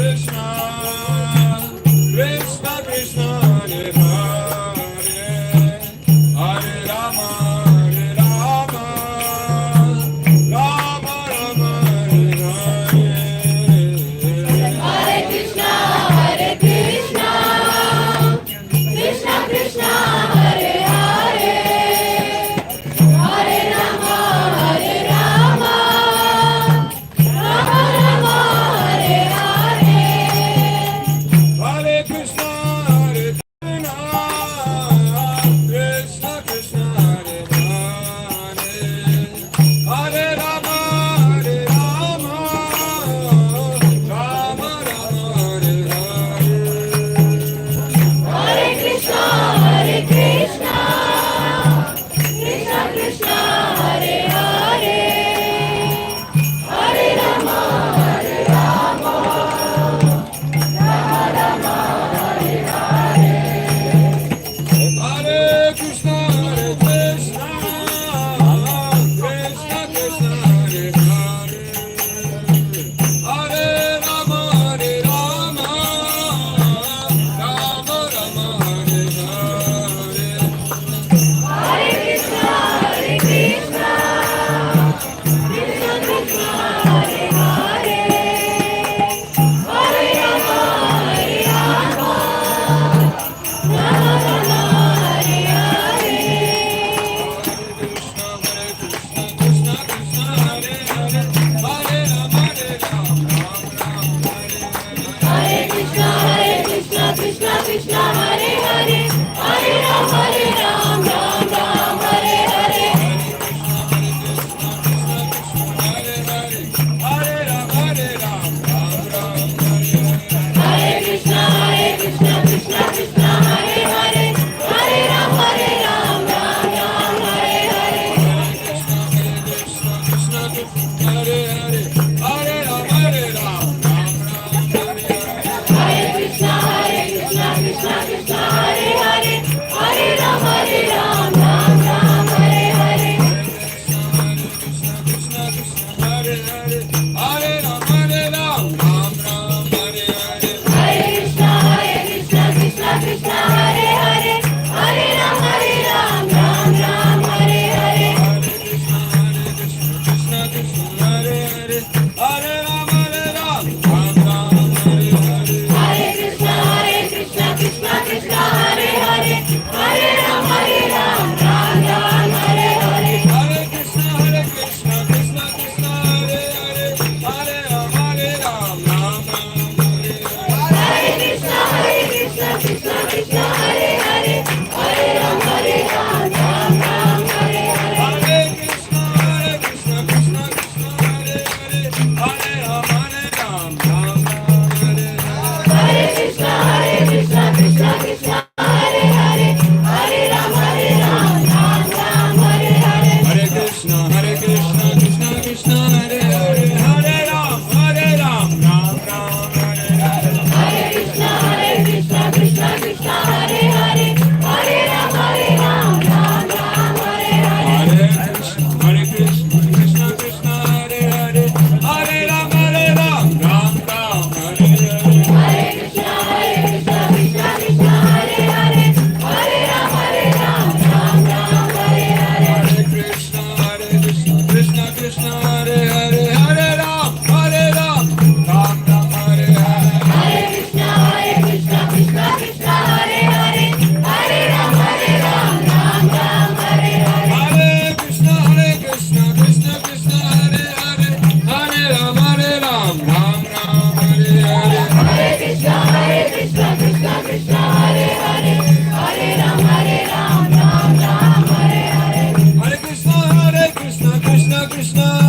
S12: Krishna, Krishna